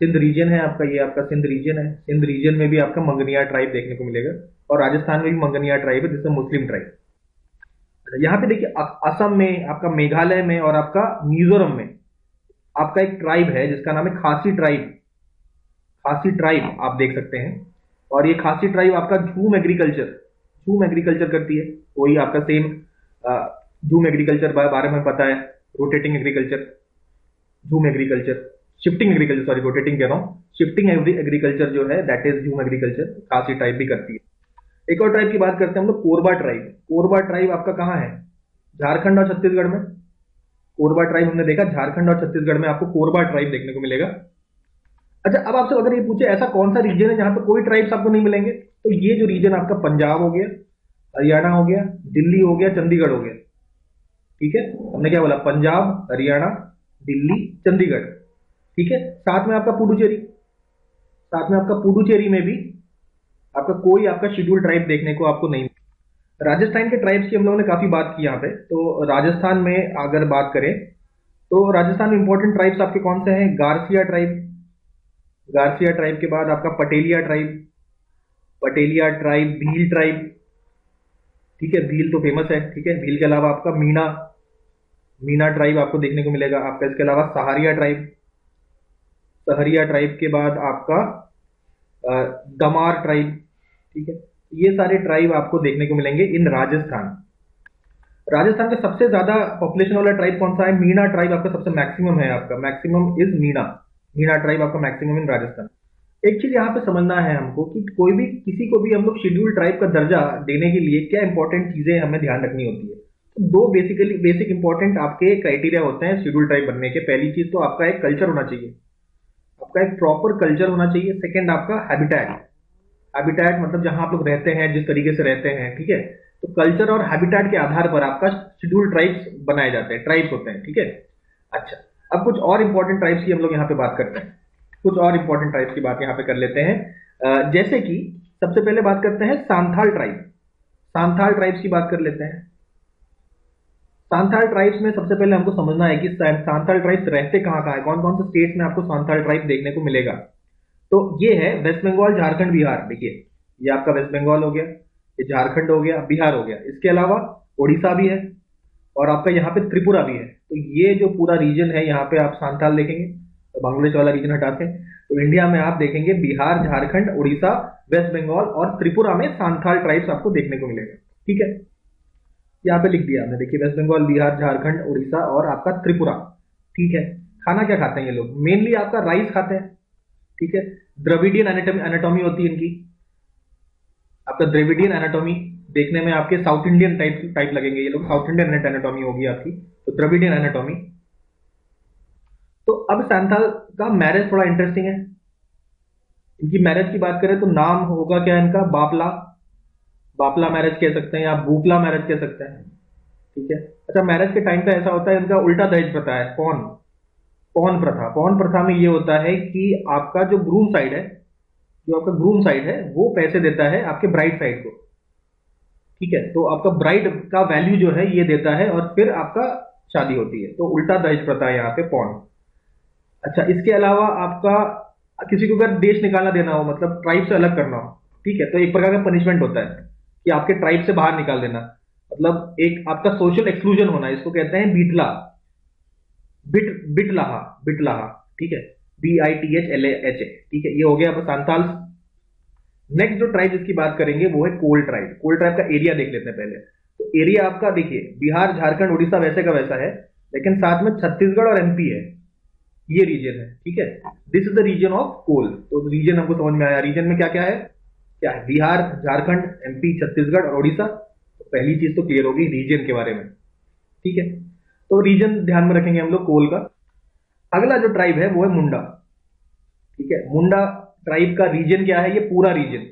A: सिंध रीजन है आपका, ये आपका सिंध रीजन है। सिंध रीजन में भी आपका मंगनियार ट्राइब देखने को मिलेगा, और राजस्थान में भी मंगनियार ट्राइब है, जिससे मुस्लिम ट्राइब। यहाँ पे देखिए, असम में, आपका मेघालय में, और आपका मिजोरम में आपका एक ट्राइब है जिसका नाम है खासी ट्राइब। खासी ट्राइब आप देख सकते हैं, और ये खासी ट्राइब आपका झूम एग्रीकल्चर करती है। वही आपका सेम झूम एग्रीकल्चर बारे में पता है, रोटेटिंग एग्रीकल्चर, झूम agriculture, shifting agriculture, sorry rotating कह रहा हूँ, शिफ्टिंग एग्रीकल्चर जो है दैट इज झूम एग्रीकल्चर। खासी ट्राइब भी करती है। एक और ट्राइब की बात करते हैं हम लोग, कोरबा ट्राइब। कोरबा ट्राइब आपका कहाँ है, झारखंड और छत्तीसगढ़ में। कोरबा ट्राइब हमने देखा, झारखंड और छत्तीसगढ़ में आपको कोरबा ट्राइब देखने को मिलेगा। अच्छा, अब आपसे अगर ये पूछे ऐसा कौन सा रीजन है जहां पर कोई ट्राइब्स आपको नहीं मिलेंगे, तो ये जो रीजन आपका पंजाब हो गया, हरियाणा हो गया, दिल्ली हो गया, चंडीगढ़ हो गया, ठीक है। हमने क्या बोला, पंजाब, हरियाणा, दिल्ली, चंडीगढ़, ठीक है। साथ में आपका पुडुचेरी में भी आपका कोई आपका शेड्यूल ट्राइब देखने को आपको नहीं। राजस्थान के ट्राइब्स की हम लोगों ने काफी बात की यहाँ पे। तो राजस्थान में अगर बात करें तो राजस्थान में इंपॉर्टेंट ट्राइब्स आपके कौन से हैं, गारसिया ट्राइब। गारसिया ट्राइब के बाद आपका पटेलिया ट्राइब, भील ट्राइब, ठीक है। भील तो फेमस है, ठीक है। भील के अलावा आपका मीना ट्राइब आपको देखने को मिलेगा आपका। इसके अलावा सहरिया ट्राइब के बाद आपका दमार ट्राइब, ठीक है। ये सारे ट्राइब आपको देखने को मिलेंगे इन राजस्थान। राजस्थान का सबसे ज्यादा पॉपुलेशन वाला ट्राइब कौन सा है, मीना ट्राइब आपका सबसे मैक्सिमम है, आपका मैक्सिमम इज मीना ट्राइब आपका मैक्सिमम इन राजस्थान। एक चीज यहाँ पे समझना है हमको कि किसी को भी हम लोग शेड्यूल ट्राइब का दर्जा देने के लिए क्या इंपॉर्टेंट चीजें हमें ध्यान रखनी होती है। तो दो बेसिक इंपॉर्टेंट आपके क्राइटेरिया होते हैं शेड्यूल ट्राइब बनने के। पहली चीज तो आपका एक कल्चर होना चाहिए, आपका एक प्रॉपर कल्चर होना चाहिए। सेकेंड आपका हैबिटेट मतलब जहां आप लोग रहते हैं, जिस तरीके से रहते हैं, ठीक है। तो कल्चर और हैबिटेट के आधार पर आपका शेड्यूल ट्राइब्स बनाए जाते हैं, ट्राइब्स होते हैं, ठीक है। अच्छा, अब कुछ और इंपॉर्टेंट ट्राइब्स की हम लोग यहाँ पे बात करते हैं। कुछ और इंपॉर्टेंट ट्राइब्स की बात यहाँ पे कर लेते हैं। जैसे कि सबसे पहले बात करते हैं सांथाल ट्राइब्स की बात कर लेते हैं। सांथाल ट्राइब्स में सबसे पहले हमको समझना है कि सांथाल ट्राइब्स रहते कहाँ कहाँ है, कौन कौन से स्टेट्स में आपको सांथाल ट्राइब देखने को मिलेगा। तो ये है वेस्ट बंगाल, झारखंड, बिहार। देखिए, ये आपका वेस्ट बंगाल हो गया, ये झारखंड हो गया, बिहार हो गया। इसके अलावा उड़ीसा भी है, और आपका यहाँ पे त्रिपुरा भी है। तो ये जो पूरा रीजन है, यहाँ पे आप सांथाल देखेंगे। तो बांग्लादेश वाला रीजन हटाते हैं तो इंडिया में आप देखेंगे बिहार, झारखंड, उड़ीसा, वेस्ट बंगाल और त्रिपुरा में सांथाल ट्राइब्स आपको देखने को मिलेगा, ठीक है। यहाँ पे लिख दिया हमने, देखिए वेस्ट बंगाल, बिहार, झारखंड, उड़ीसा और आपका त्रिपुरा, ठीक है। खाना क्या खाते हैं ये लोग, मेनली आपका राइस खाते हैं, ठीक है। द्रविडियन एनाटॉमी होती है इनकी। आपका द्रविडियन एनाटॉमी देखने में आपके साउथ इंडियन टाइप लगेंगे ये लोग, साउथ इंडियन एनाटॉमी होगी आपकी, तो द्रविडियन एनाटॉमी। तो अब सांथाल का मैरिज थोड़ा इंटरेस्टिंग है। इनकी मैरिज की बात करें तो नाम होगा क्या इनका, बापला मैरिज कह सकते हैं या बूपला मैरिज कह सकते हैं, ठीक है। अच्छा, मैरिज के टाइम पे ऐसा होता है इनका उल्टा दहेज प्रथा है, पौन प्रथा में ये होता है कि आपका जो आपका ग्रूम साइड है वो पैसे देता है आपके ब्राइड साइड को, ठीक है। तो आपका ब्राइड का वैल्यू जो है ये देता है और फिर आपका शादी होती है। तो उल्टा दहेज प्रथा है यहाँ पे पौन। अच्छा, इसके अलावा आपका किसी को अगर देश निकालना देना हो, मतलब ट्राइब से अलग करना हो, ठीक है, तो एक प्रकार का पनिशमेंट होता है कि आपके ट्राइब से बाहर निकाल देना, मतलब एक आपका सोशल एक्सक्लूजन होना, इसको कहते हैं बिटलाहा, ठीक है, BITHLAH, ठीक है। ये हो गया सांथाल। नेक्स्ट जो ट्राइब जिसकी बात करेंगे वो है कोल ट्राइब का एरिया देख लेते हैं पहले। तो एरिया आपका देखिए, बिहार झारखंड उड़ीसा वैसे का वैसा है, लेकिन साथ में छत्तीसगढ़ और एमपी है, ये रीजन है, ठीक है। This is the region of coal. तो रीजन हमको समझ में आया, रीजन में क्या क्या है, क्या है, बिहार झारखंड एमपी छत्तीसगढ़ और उड़ीसा। तो पहली चीज तो क्लियर होगी रीजन के बारे में, ठीक है। तो रीजन ध्यान में रखेंगे हम लोग कोल का। अगला जो ट्राइब है वो है मुंडा, ठीक है। मुंडा ट्राइब का रीजन क्या है, ये पूरा रीजन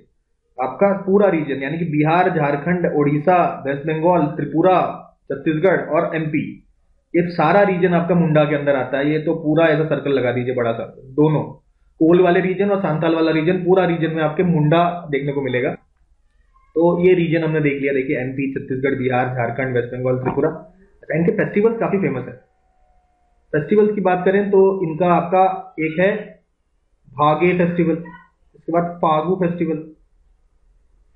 A: आपका, पूरा रीजन यानी कि बिहार झारखंड उड़ीसा वेस्ट बंगाल त्रिपुरा छत्तीसगढ़ और एमपी, ये सारा रीजन आपका मुंडा के अंदर आता है। ये तो पूरा ऐसा सर्कल लगा दीजिए बड़ा सा, दोनों कोल वाले रीजन और सांताल वाला रीजन, पूरा रीजन में आपके मुंडा देखने को मिलेगा। तो ये रीजन हमने देख लिया, देखिए एमपी छत्तीसगढ़ बिहार झारखंड वेस्ट बंगाल त्रिपुरा। इनके फेस्टिवल्स काफी फेमस है। फेस्टिवल्स की बात करें तो इनका आपका एक है भागे फेस्टिवल, उसके बाद फागु फेस्टिवल,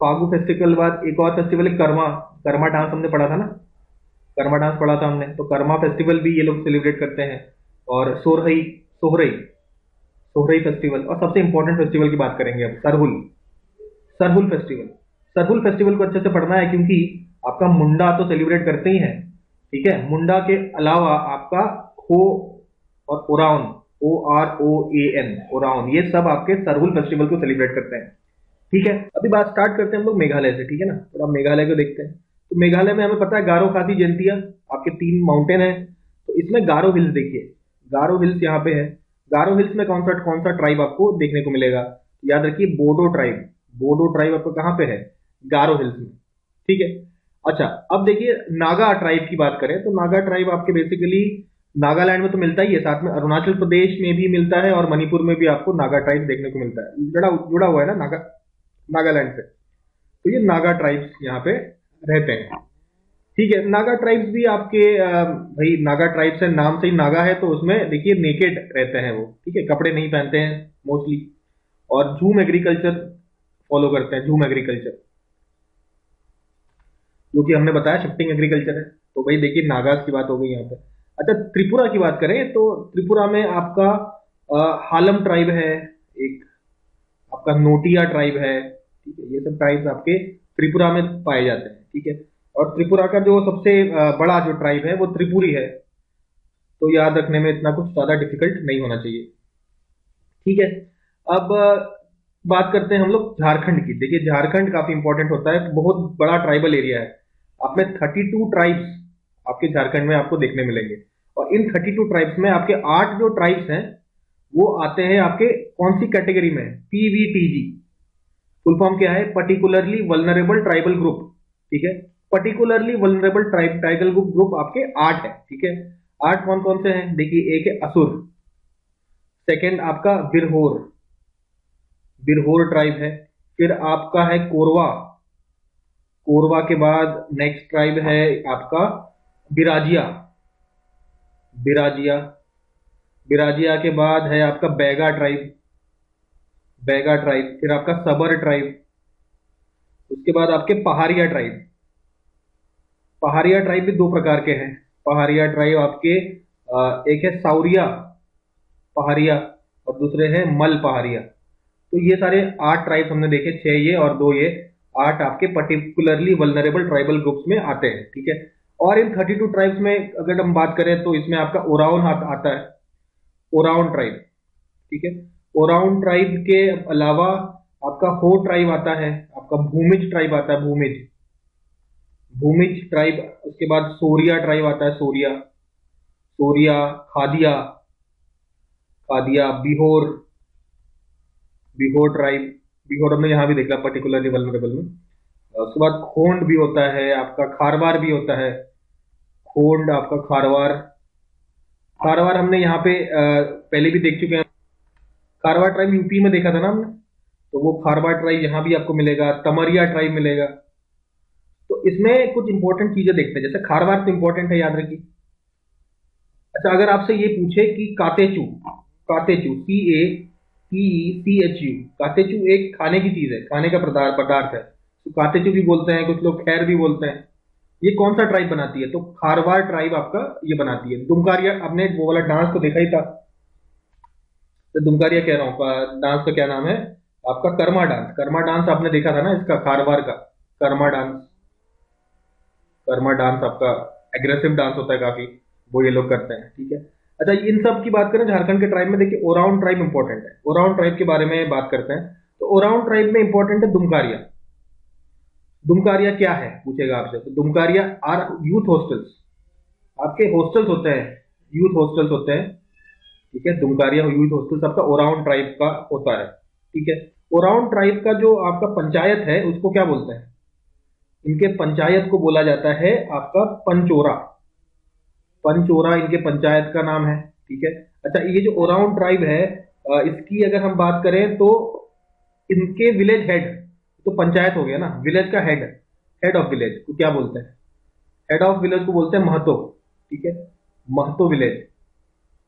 A: फागु फेस्टिवल के बाद एक और फेस्टिवल है कर्मा, कर्मा डांस हमने पढ़ा था ना, कर्मा डांस पढ़ा था हमने, तो कर्मा फेस्टिवल भी ये लोग सेलिब्रेट करते हैं। और सोरहई सोहरई सोहरई फेस्टिवल, और सबसे इंपॉर्टेंट फेस्टिवल की बात करेंगे अब, सरहुल, सरहुल फेस्टिवल। सरहुल फेस्टिवल को अच्छे से पढ़ना है क्योंकि आपका मुंडा तो सेलिब्रेट करते ही हैं, ठीक है। मुंडा के अलावा आपका हो और ओरावन, OROAN, ओरावन, ये सब आपके सरहुल फेस्टिवल को सेलिब्रेट करते हैं, ठीक है। अभी बात स्टार्ट करते हैं हम लोग मेघालय से, ठीक है ना। थोड़ा मेघालय को देखते हैं। तो मेघालय में हमें पता है गारो खासी जयंतिया, आपके 3 माउंटेन है। तो इसमें गारो हिल्स देखिए, गारो हिल्स यहाँ पे है। गारो हिल्स में कौन सा ट्राइब आपको देखने को मिलेगा, याद रखिए बोडो ट्राइब। बोडो ट्राइब आपको कहाँ पे है, गारो हिल्स में, ठीक है। अच्छा, अब देखिए नागा ट्राइब की बात करें तो नागा ट्राइब आपके बेसिकली नागालैंड में तो मिलता ही है, साथ में अरुणाचल प्रदेश में भी मिलता है और मणिपुर में भी आपको नागा ट्राइब देखने को मिलता है, जुड़ा हुआ है ना नागालैंड से। तो ये नागा ट्राइब्स यहाँ पे रहते हैं, ठीक है। नागा ट्राइब्स भी आपके भाई नागा ट्राइब्स है, नाम से ही नागा है, तो उसमें देखिए नेकेड रहते हैं वो, ठीक है, कपड़े नहीं पहनते हैं मोस्टली, और झूम एग्रीकल्चर फॉलो करते हैं, झूम एग्रीकल्चर, जो कि हमने बताया शिफ्टिंग एग्रीकल्चर है। तो भाई देखिए नागास की बात हो गई यहाँ पे। अच्छा, त्रिपुरा की बात करें तो त्रिपुरा में आपका हालम ट्राइब है, एक आपका नोटिया ट्राइब है, ठीक है। ये सब ट्राइब्स आपके त्रिपुरा में पाए जाते हैं, ठीक है। और त्रिपुरा का जो सबसे बड़ा जो ट्राइब है वो त्रिपुरी है, तो याद रखने में इतना कुछ ज्यादा डिफिकल्ट नहीं होना चाहिए, ठीक है। अब बात करते हैं हम लोग झारखंड की। देखिए झारखंड काफी इंपॉर्टेंट होता है, बहुत बड़ा ट्राइबल एरिया है। आप में 32 ट्राइब्स आपके झारखंड में आपको देखने मिलेंगे, और इन 32 ट्राइब्स में आपके 8 जो ट्राइब्स हैं वो आते हैं आपके कौन सी कैटेगरी में, PVTG। फुल फॉर्म क्या है, पर्टिकुलरली वल्नरेबल ट्राइबल ग्रुप, ठीक है। पर्टिकुलरली वल्नरेबल ट्राइबल ग्रुप आपके 8 है, ठीक है। 8 कौन कौन से हैं, देखिए एक है असुर, सेकेंड आपका बिरहोर, बिरहोर ट्राइब है। फिर आपका है कोरवा, कोरवा के बाद नेक्स्ट ट्राइब है आपका बिराजिया, बिराजिया, बिराजिया के बाद है आपका बैगा ट्राइब, बैगा ट्राइब। फिर आपका सबर ट्राइब, उसके बाद आपके पहाड़िया ट्राइब। पहाड़िया ट्राइब भी 2 प्रकार के हैं। पहाड़िया ट्राइब आपके एक है साउरिया पहाड़िया और दूसरे हैं मल पहाड़िया। तो ये सारे 8 ट्राइब्स हमने देखे, 6 ये और 2 ये, 8 आपके पर्टिकुलरली वल्नरेबल ट्राइबल ग्रुप्स में आते हैं, ठीक है। और इन 32 ट्राइब्स में अगर हम बात करें तो इसमें आपका ओरावन आता है, ओरावन ट्राइब, ठीक है। ओरावन ट्राइब के अलावा आपका हो ट्राइब आता है, आपका भूमिज ट्राइब आता है, भूमिज, भूमिज ट्राइब। उसके बाद सोरिया ट्राइब आता है, सोरिया, सोरिया, खादिया, खादिया, बिहोर, बिहोर ट्राइब, बिहोर हमने यहाँ भी देखा पर्टिकुलरली वल्नरेबल में। उसके बाद खोंड भी होता है आपका, खारवार भी होता है, खोंड आपका खारवार, खारवार हमने यहाँ पे पहले भी देख चुके हैं। खारवार ट्राइब यूपी में देखा था ना हमने, तो वो खारवार ट्राइब यहाँ भी आपको मिलेगा, तमरिया ट्राइब मिलेगा। तो इसमें कुछ इंपॉर्टेंट चीजें देखते हैं, जैसे खारवार तो इंपॉर्टेंट है, याद रखिए। अच्छा, अगर आपसे ये पूछे कि कातेचू, कातेचू CATECHU, कातेचू एक खाने की चीज है, खाने का पदार्थ है, तो कातेचू भी बोलते हैं, कुछ लोग खैर भी बोलते हैं। ये कौन सा ट्राइब बनाती है, तो खारवार ट्राइब आपका ये बनाती है। दुमकारिया, आपने वो वाला डांस तो देखा ही था, तो दुमकारिया कह रहा हूँ, डांस का क्या नाम है आपका, कर्मा डांस। कर्मा डांस आपने देखा था ना इसका, खारवार का कर्मा डांस, कर्मा डांस आपका एग्रेसिव डांस होता है काफी, वो ये लोग करते हैं, ठीक है। अच्छा, इन सब की बात करें झारखंड के ट्राइब में, देखिए ओराउन ट्राइब इंपॉर्टेंट है। ओराउन ट्राइब के बारे में बात करते हैं, तो ओराउन ट्राइब में इंपॉर्टेंट है दुमकारिया। दुमकारिया क्या है पूछेगा आपसे, तो दुमकारिया आर यूथ हॉस्टल्स, आपके हॉस्टल्स होते हैं, यूथ हॉस्टल्स होते हैं, ठीक है। दुमकारिया यूथ हॉस्टल्स आपका ओराउन ट्राइब का होता है, ठीक है। ओराउन ट्राइब का जो आपका पंचायत है उसको क्या बोलते हैं, इनके पंचायत को बोला जाता है आपका पंचोरा। पंचोरा इनके पंचायत का नाम है, ठीक है। अच्छा, ये जो ओराउन ट्राइब है इसकी अगर हम बात करें तो इनके विलेज हेड, तो पंचायत हो गया ना, विलेज का हेड, हेड ऑफ विलेज को क्या बोलते हैं, हेड ऑफ विलेज को बोलते हैं महतो, ठीक है। महतो विलेज,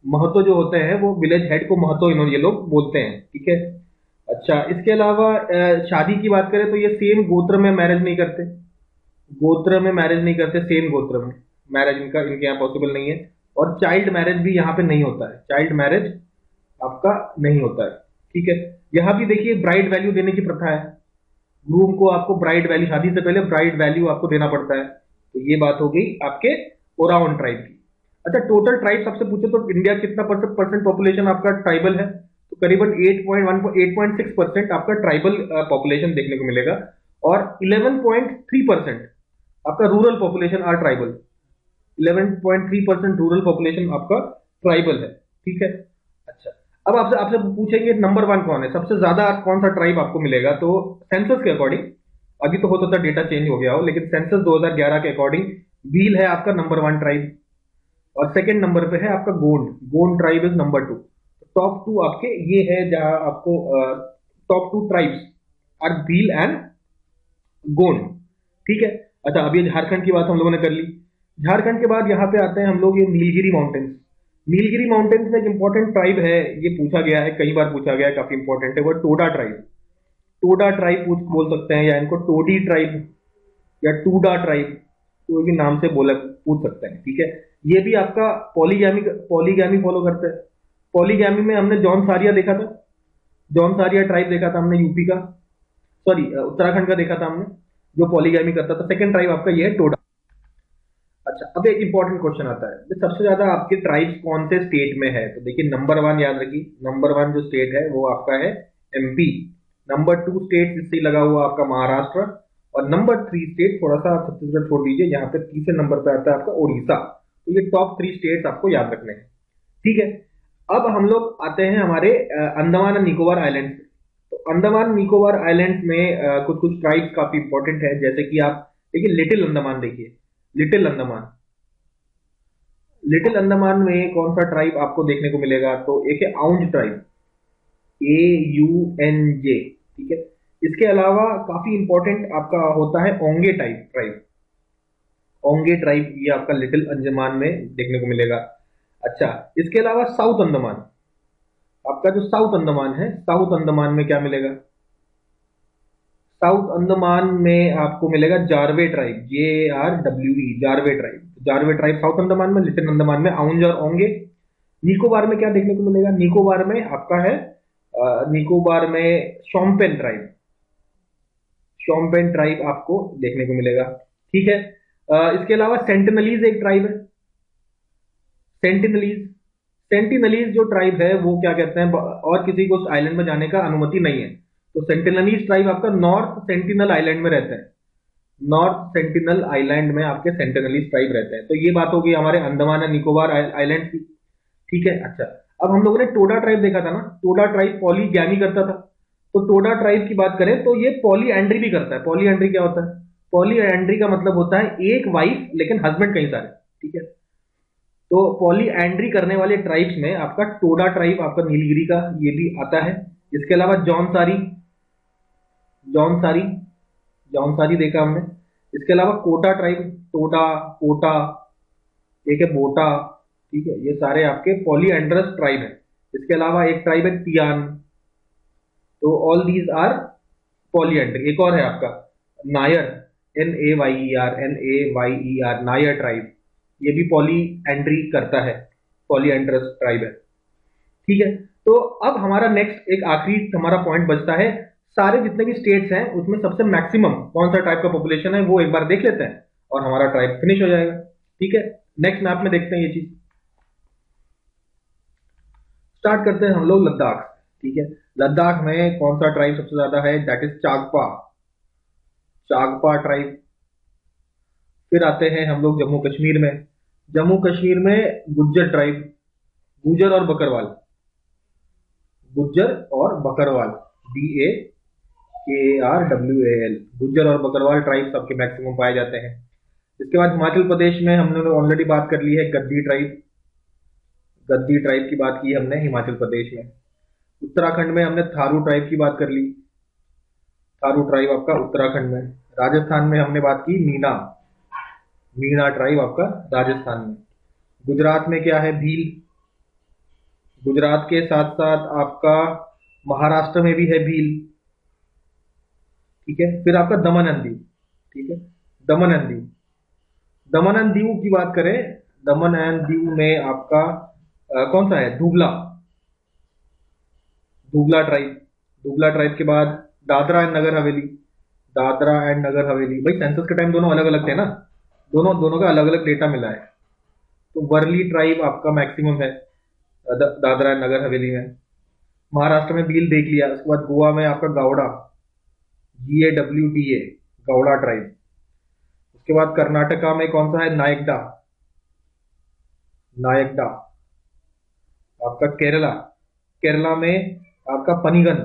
A: महतो जो होते हैं वो विलेज हेड को महतो इन्होंने ये लोग बोलते हैं, ठीक है। अच्छा, इसके अलावा शादी की बात करें तो ये सेम गोत्र में मैरिज नहीं करते, गोत्र में मैरिज नहीं करते, सेम गोत्र में मैरिज इनका इनके यहाँ पॉसिबल नहीं है। और चाइल्ड मैरिज भी यहाँ पे नहीं होता है, चाइल्ड मैरिज आपका नहीं होता है, ठीक है। यहाँ भी देखिए ब्राइड वैल्यू देने की प्रथा है, ग्रूम को आपको ब्राइड वैल्यू, शादी से पहले ब्राइड वैल्यू आपको देना पड़ता है। तो ये बात हो गई आपके ओरावन ट्राइब की। अच्छा, टोटल ट्राइब आपसे पूछे तो इंडिया कितना परसेंट पॉपुलेशन आपका ट्राइबल है, तो करीबन 8.6% आपका ट्राइबल पॉपुलेशन देखने को मिलेगा, और 11.3% आपका rural population are tribal. 11.3% rural population आपका ट्राइबल है, ठीक है। अच्छा, अब आपसे आपसे पूछेंगे नंबर 1 कौन है, सबसे ज्यादा कौन सा ट्राइब आपको मिलेगा, तो सेंसस के अकॉर्डिंग, अभी तो हो सकता है डेटा चेंज हो गया हो, लेकिन सेंसस 2011 के अकॉर्डिंग भील है आपका नंबर 1 ट्राइब, और सेकंड नंबर पे है आपका Gond, Gond tribe is number 2। Top 2 आपके ये है जहां आपको top 2 tribes are Bhil and Gond, ठीक है। अच्छा, अब ये झारखंड की बात हम लोगों ने कर ली। झारखंड के बाद यहाँ पे आते हैं हम लोग ये नीलगिरी माउंटेन्स। नीलगिरी माउंटेन्स में एक इंपॉर्टेंट ट्राइब है, ये पूछा गया है, कई बार पूछा गया है, काफी इंपॉर्टेंट है, वो टोडा ट्राइब। टोडा ट्राइब बोल सकते हैं, या इनको टोडी ट्राइब या टूडा ट्राइब, कोई भी नाम से बोला पूछ सकते हैं, ठीक है। ये भी आपका पॉलीगैमी फॉलो करते हैं। पॉलीगैमी में हमने जॉन सारिया देखा था, जॉन सारिया ट्राइब देखा था हमने यूपी का, सॉरी उत्तराखंड का देखा था हमने, जो पॉलीगैमी करता था। सेकंड ट्राइब आपका ये है टोडा। अच्छा, अब एक इंपॉर्टेंट क्वेश्चन आता है, सबसे ज्यादा आपके ट्राइब्स कौन से स्टेट में है, तो देखिए नंबर 1 याद रखिए, नंबर 1 जो स्टेट है वो आपका है एमपी। नंबर 2 स्टेट इससे लगा हुआ आपका महाराष्ट्र, और नंबर 3 स्टेट थोड़ा सा छत्तीसगढ़ छोड़ दीजिए, यहाँ पे तीसरे नंबर पे आता है आपका उड़ीसा। तो ये टॉप 3 स्टेट्स आपको याद रखने हैं, ठीक है। अब हम लोग आते हैं हमारे अंडमान एंड निकोबार आइलैंड। तो अंडमान निकोबार आइलैंड में कुछ कुछ ट्राइब्स काफी इंपॉर्टेंट है, जैसे कि आप देखिए लिटिल अंडमान, देखिए लिटिल अंडमान। लिटिल अंडमान में कौन सा ट्राइब आपको देखने को मिलेगा, तो एक है आउंज ट्राइब, AUNJ, ठीक है। इसके अलावा काफी इंपॉर्टेंट आपका होता है ओंगे ट्राइब, ओंगे ट्राइब ये आपका लिटिल अंडमान में देखने को मिलेगा। अच्छा, इसके अलावा साउथ अंडमान, आपका जो साउथ अंडमान है, साउथ अंडमान में क्या मिलेगा, साउथ अंडमान में आपको मिलेगा Jarwe tribe, JRWE, Jarwe tribe. Jarwe tribe South Andaman में, लिटिल अंडमान में आउंज और ओंगे। निकोबार में क्या देखने को मिलेगा, निकोबार में आपका है निकोबार में शोम्पेन ट्राइब, शोम्पेन ट्राइब आपको देखने को मिलेगा, ठीक है। इसके अलावा सेंटिनलीज एक ट्राइब है, सेंटिनलीज। सेंटिनलीज जो ट्राइब है वो क्या कहते हैं, और किसी को उस आइलैंड में जाने का अनुमति नहीं है, तो सेंटिनलीज ट्राइब आपका नॉर्थ सेंटिनल आइलैंड में रहते हैं, नॉर्थ सेंटिनल आइलैंड में आपके सेंटिनलीज ट्राइब रहते हैं। तो ये बात होगी हमारे अंडमान एंड निकोबार आइलैंड की, ठीक है। अच्छा, अब हम लोगों ने टोडा ट्राइब देखा था ना, टोडा ट्राइब पॉलीगैमी करता था, तो टोडा ट्राइब की बात करें तो ये पॉलीएंड्री भी करता है। पॉलीएंड्री क्या होता है, पॉलीएंड्री का मतलब होता है एक वाइफ लेकिन हस्बैंड कई सारे, ठीक है। तो पॉलीएंड्री करने वाले ट्राइब्स में आपका टोडा ट्राइब, आपका नीलगिरी का ये भी आता है। इसके अलावा जौनसारी, जौनसारी, जौनसारी देखा हमने। इसके अलावा कोटा ट्राइब, टोडा, कोटा, एक है बोटा, ठीक है। ये सारे आपके पॉलीएंड्रस ट्राइब है। इसके अलावा एक ट्राइब है तियान, तो ऑल दीज आर पॉलीएंड्री। एक और है आपका नायर, NAYER, नायर ट्राइब, ये भी पॉलीएंड्री करता है, पॉलीएंड्रस ट्राइब है, ठीक है। तो अब हमारा नेक्स्ट एक आखिरी हमारा पॉइंट बचता है, सारे जितने भी स्टेट्स हैं उसमें सबसे मैक्सिमम कौन सा टाइप का पॉपुलेशन है वो एक बार देख लेते हैं। और हमारा ट्राइब फिनिश हो जाएगा। ठीक है, नेक्स्ट मैप में देखते हैं ये चीज। स्टार्ट करते हैं हम लोग लद्दाख। ठीक है, लद्दाख में कौन सा ट्राइब सबसे ज्यादा है? That is Chakpa, Chakpa tribe. फिर आते हैं हम लोग जम्मू कश्मीर में। जम्मू कश्मीर में गुज्जर ट्राइब, गुज्जर और बकरवाल, गुज्जर और बकरवाल, BAKRWAL, गुज्जर और बकरवाल ट्राइब सबके मैक्सिमम पाए जाते हैं। इसके बाद हिमाचल प्रदेश में हमने ऑलरेडी बात कर ली है, गद्दी ट्राइब, गद्दी ट्राइब की बात की हमने हिमाचल प्रदेश में। उत्तराखंड में हमने थारू ट्राइब की बात कर ली, थारू ट्राइब आपका उत्तराखंड में। राजस्थान में हमने बात की मीणा, मीणा ट्राइब आपका राजस्थान में। गुजरात में क्या है? भील। गुजरात के साथ साथ आपका महाराष्ट्र में भी है भील। ठीक है, फिर आपका दमन एंड दीव। ठीक है, दमन and Diu, Daman and Diu की बात करें, दमन एंड दीव में आपका कौन सा है? दूगला, दूगला ट्राइब। दूगला ट्राइब के बाद दादरा एंड नगर हवेली, दादरा एंड नगर हवेली। भाई सेंसस के टाइम दोनों अलग अलग थे ना, दोनों दोनों का अलग अलग डेटा मिला है। तो वर्ली ट्राइब आपका मैक्सिमम है दादरा एंड नगर हवेली में। महाराष्ट्र में भील देख लिया। उसके बाद गोवा में आपका गावड़ा, GAWDA, गौड़ा ट्राइब। उसके बाद कर्नाटका में कौन सा है? नायकड़ा, नायकड़ा। आपका केरला, केरला में आपका पनीगन,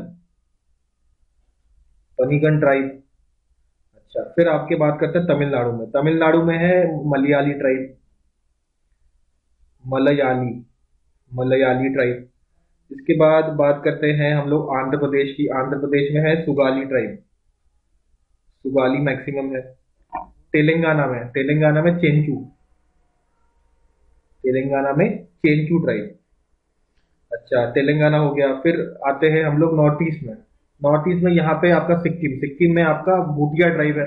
A: पनीगन ट्राइब। अच्छा, फिर आपके बात करते हैं तमिलनाडु में। तमिलनाडु में है मलयाली ट्राइब, मलयाली, मलयाली ट्राइब। इसके बाद बात करते हैं हम लोग आंध्र प्रदेश की। आंध्र प्रदेश में है सुगाली ट्राइब, सुगाली मैक्सिमम है। तेलंगाना में, तेलंगाना में चेंचू, तेलंगाना में चेंचू ट्राइब। अच्छा, तेलंगाना हो गया। फिर आते हैं हम लोग नॉर्थ ईस्ट में। नॉर्थ ईस्ट में यहाँ पे आपका सिक्किम, सिक्किम में आपका भूटिया ट्राइब है।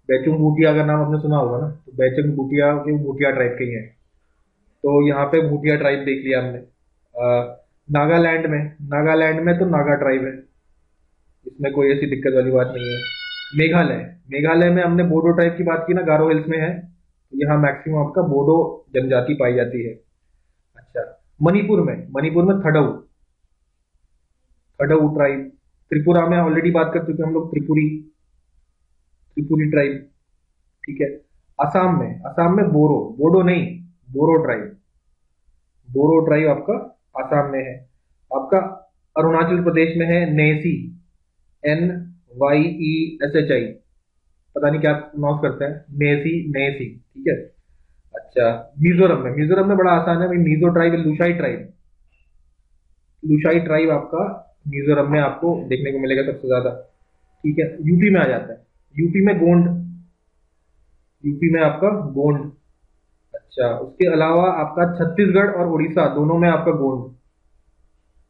A: बेचुंग भूटिया का नाम आपने सुना होगा ना, तो बेचुंग भूटिया के भूटिया ट्राइब के ही है। तो यहाँ पे भूटिया ट्राइब देख लिया हमने। नागालैंड में, नागालैंड में तो नागा ट्राइब है, इसमें कोई ऐसी दिक्कत वाली बात नहीं है। मेघालय, मेघालय में हमने बोडो ट्राइब की बात की ना, गारो हिल्स में है, तो यहाँ मैक्सिमम आपका बोडो जनजाति पाई जाती है। अच्छा, मणिपुर में, मणिपुर में थडऊ, थडऊ ट्राइब। त्रिपुरा में ऑलरेडी बात कर चुके हम लोग, त्रिपुरी, त्रिपुरी ट्राइब। ठीक है, असम में, असम में बोरो, बोडो नहीं, बोरो ट्राइब, बोरो ट्राइब आपका असम में है। आपका अरुणाचल प्रदेश में है नेसी, NYESHI, पता नहीं क्या प्रोनाउंस करते हैं, नेसी, नेसी। ठीक है। अच्छा, मिजोरम में, मिजोरम में बड़ा आसान है भाई, Mizo tribe, Lushai tribe, Lushai tribe आपका मिजोरम में आपको देखने को मिलेगा सबसे ज्यादा। ठीक है, यूपी में आ जाता है, यूपी में गोंड, यूपी में आपका गोंड। अच्छा, उसके अलावा आपका छत्तीसगढ़ और उड़ीसा दोनों में आपका गोंड,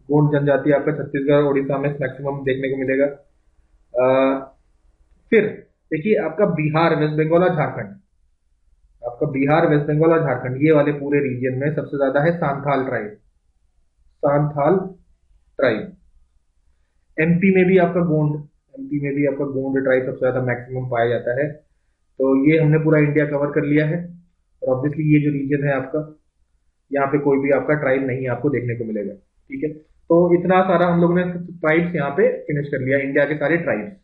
A: गोंड जनजाति आपका छत्तीसगढ़ और उड़ीसा में मैक्सिमम देखने को मिलेगा। फिर देखिए आपका बिहार, वेस्ट बंगाल और झारखंड, आपका बिहार, वेस्ट बंगाल और झारखंड, ये वाले पूरे रीजन में सबसे ज्यादा है Santhal tribe, Santhal tribe. MP में भी आपका गोंड, MP में भी आपका गोंड ट्राइब सबसे ज्यादा मैक्सिमम पाया जाता है। तो ये हमने पूरा इंडिया कवर कर लिया है, और ऑब्वियसली ये जो रीजन है आपका, यहाँ पे कोई भी आपका ट्राइब नहीं आपको देखने को मिलेगा। ठीक है, तो इतना सारा हम लोगों ने ट्राइब्स यहाँ पे फिनिश कर लिया, इंडिया के सारे ट्राइब्स।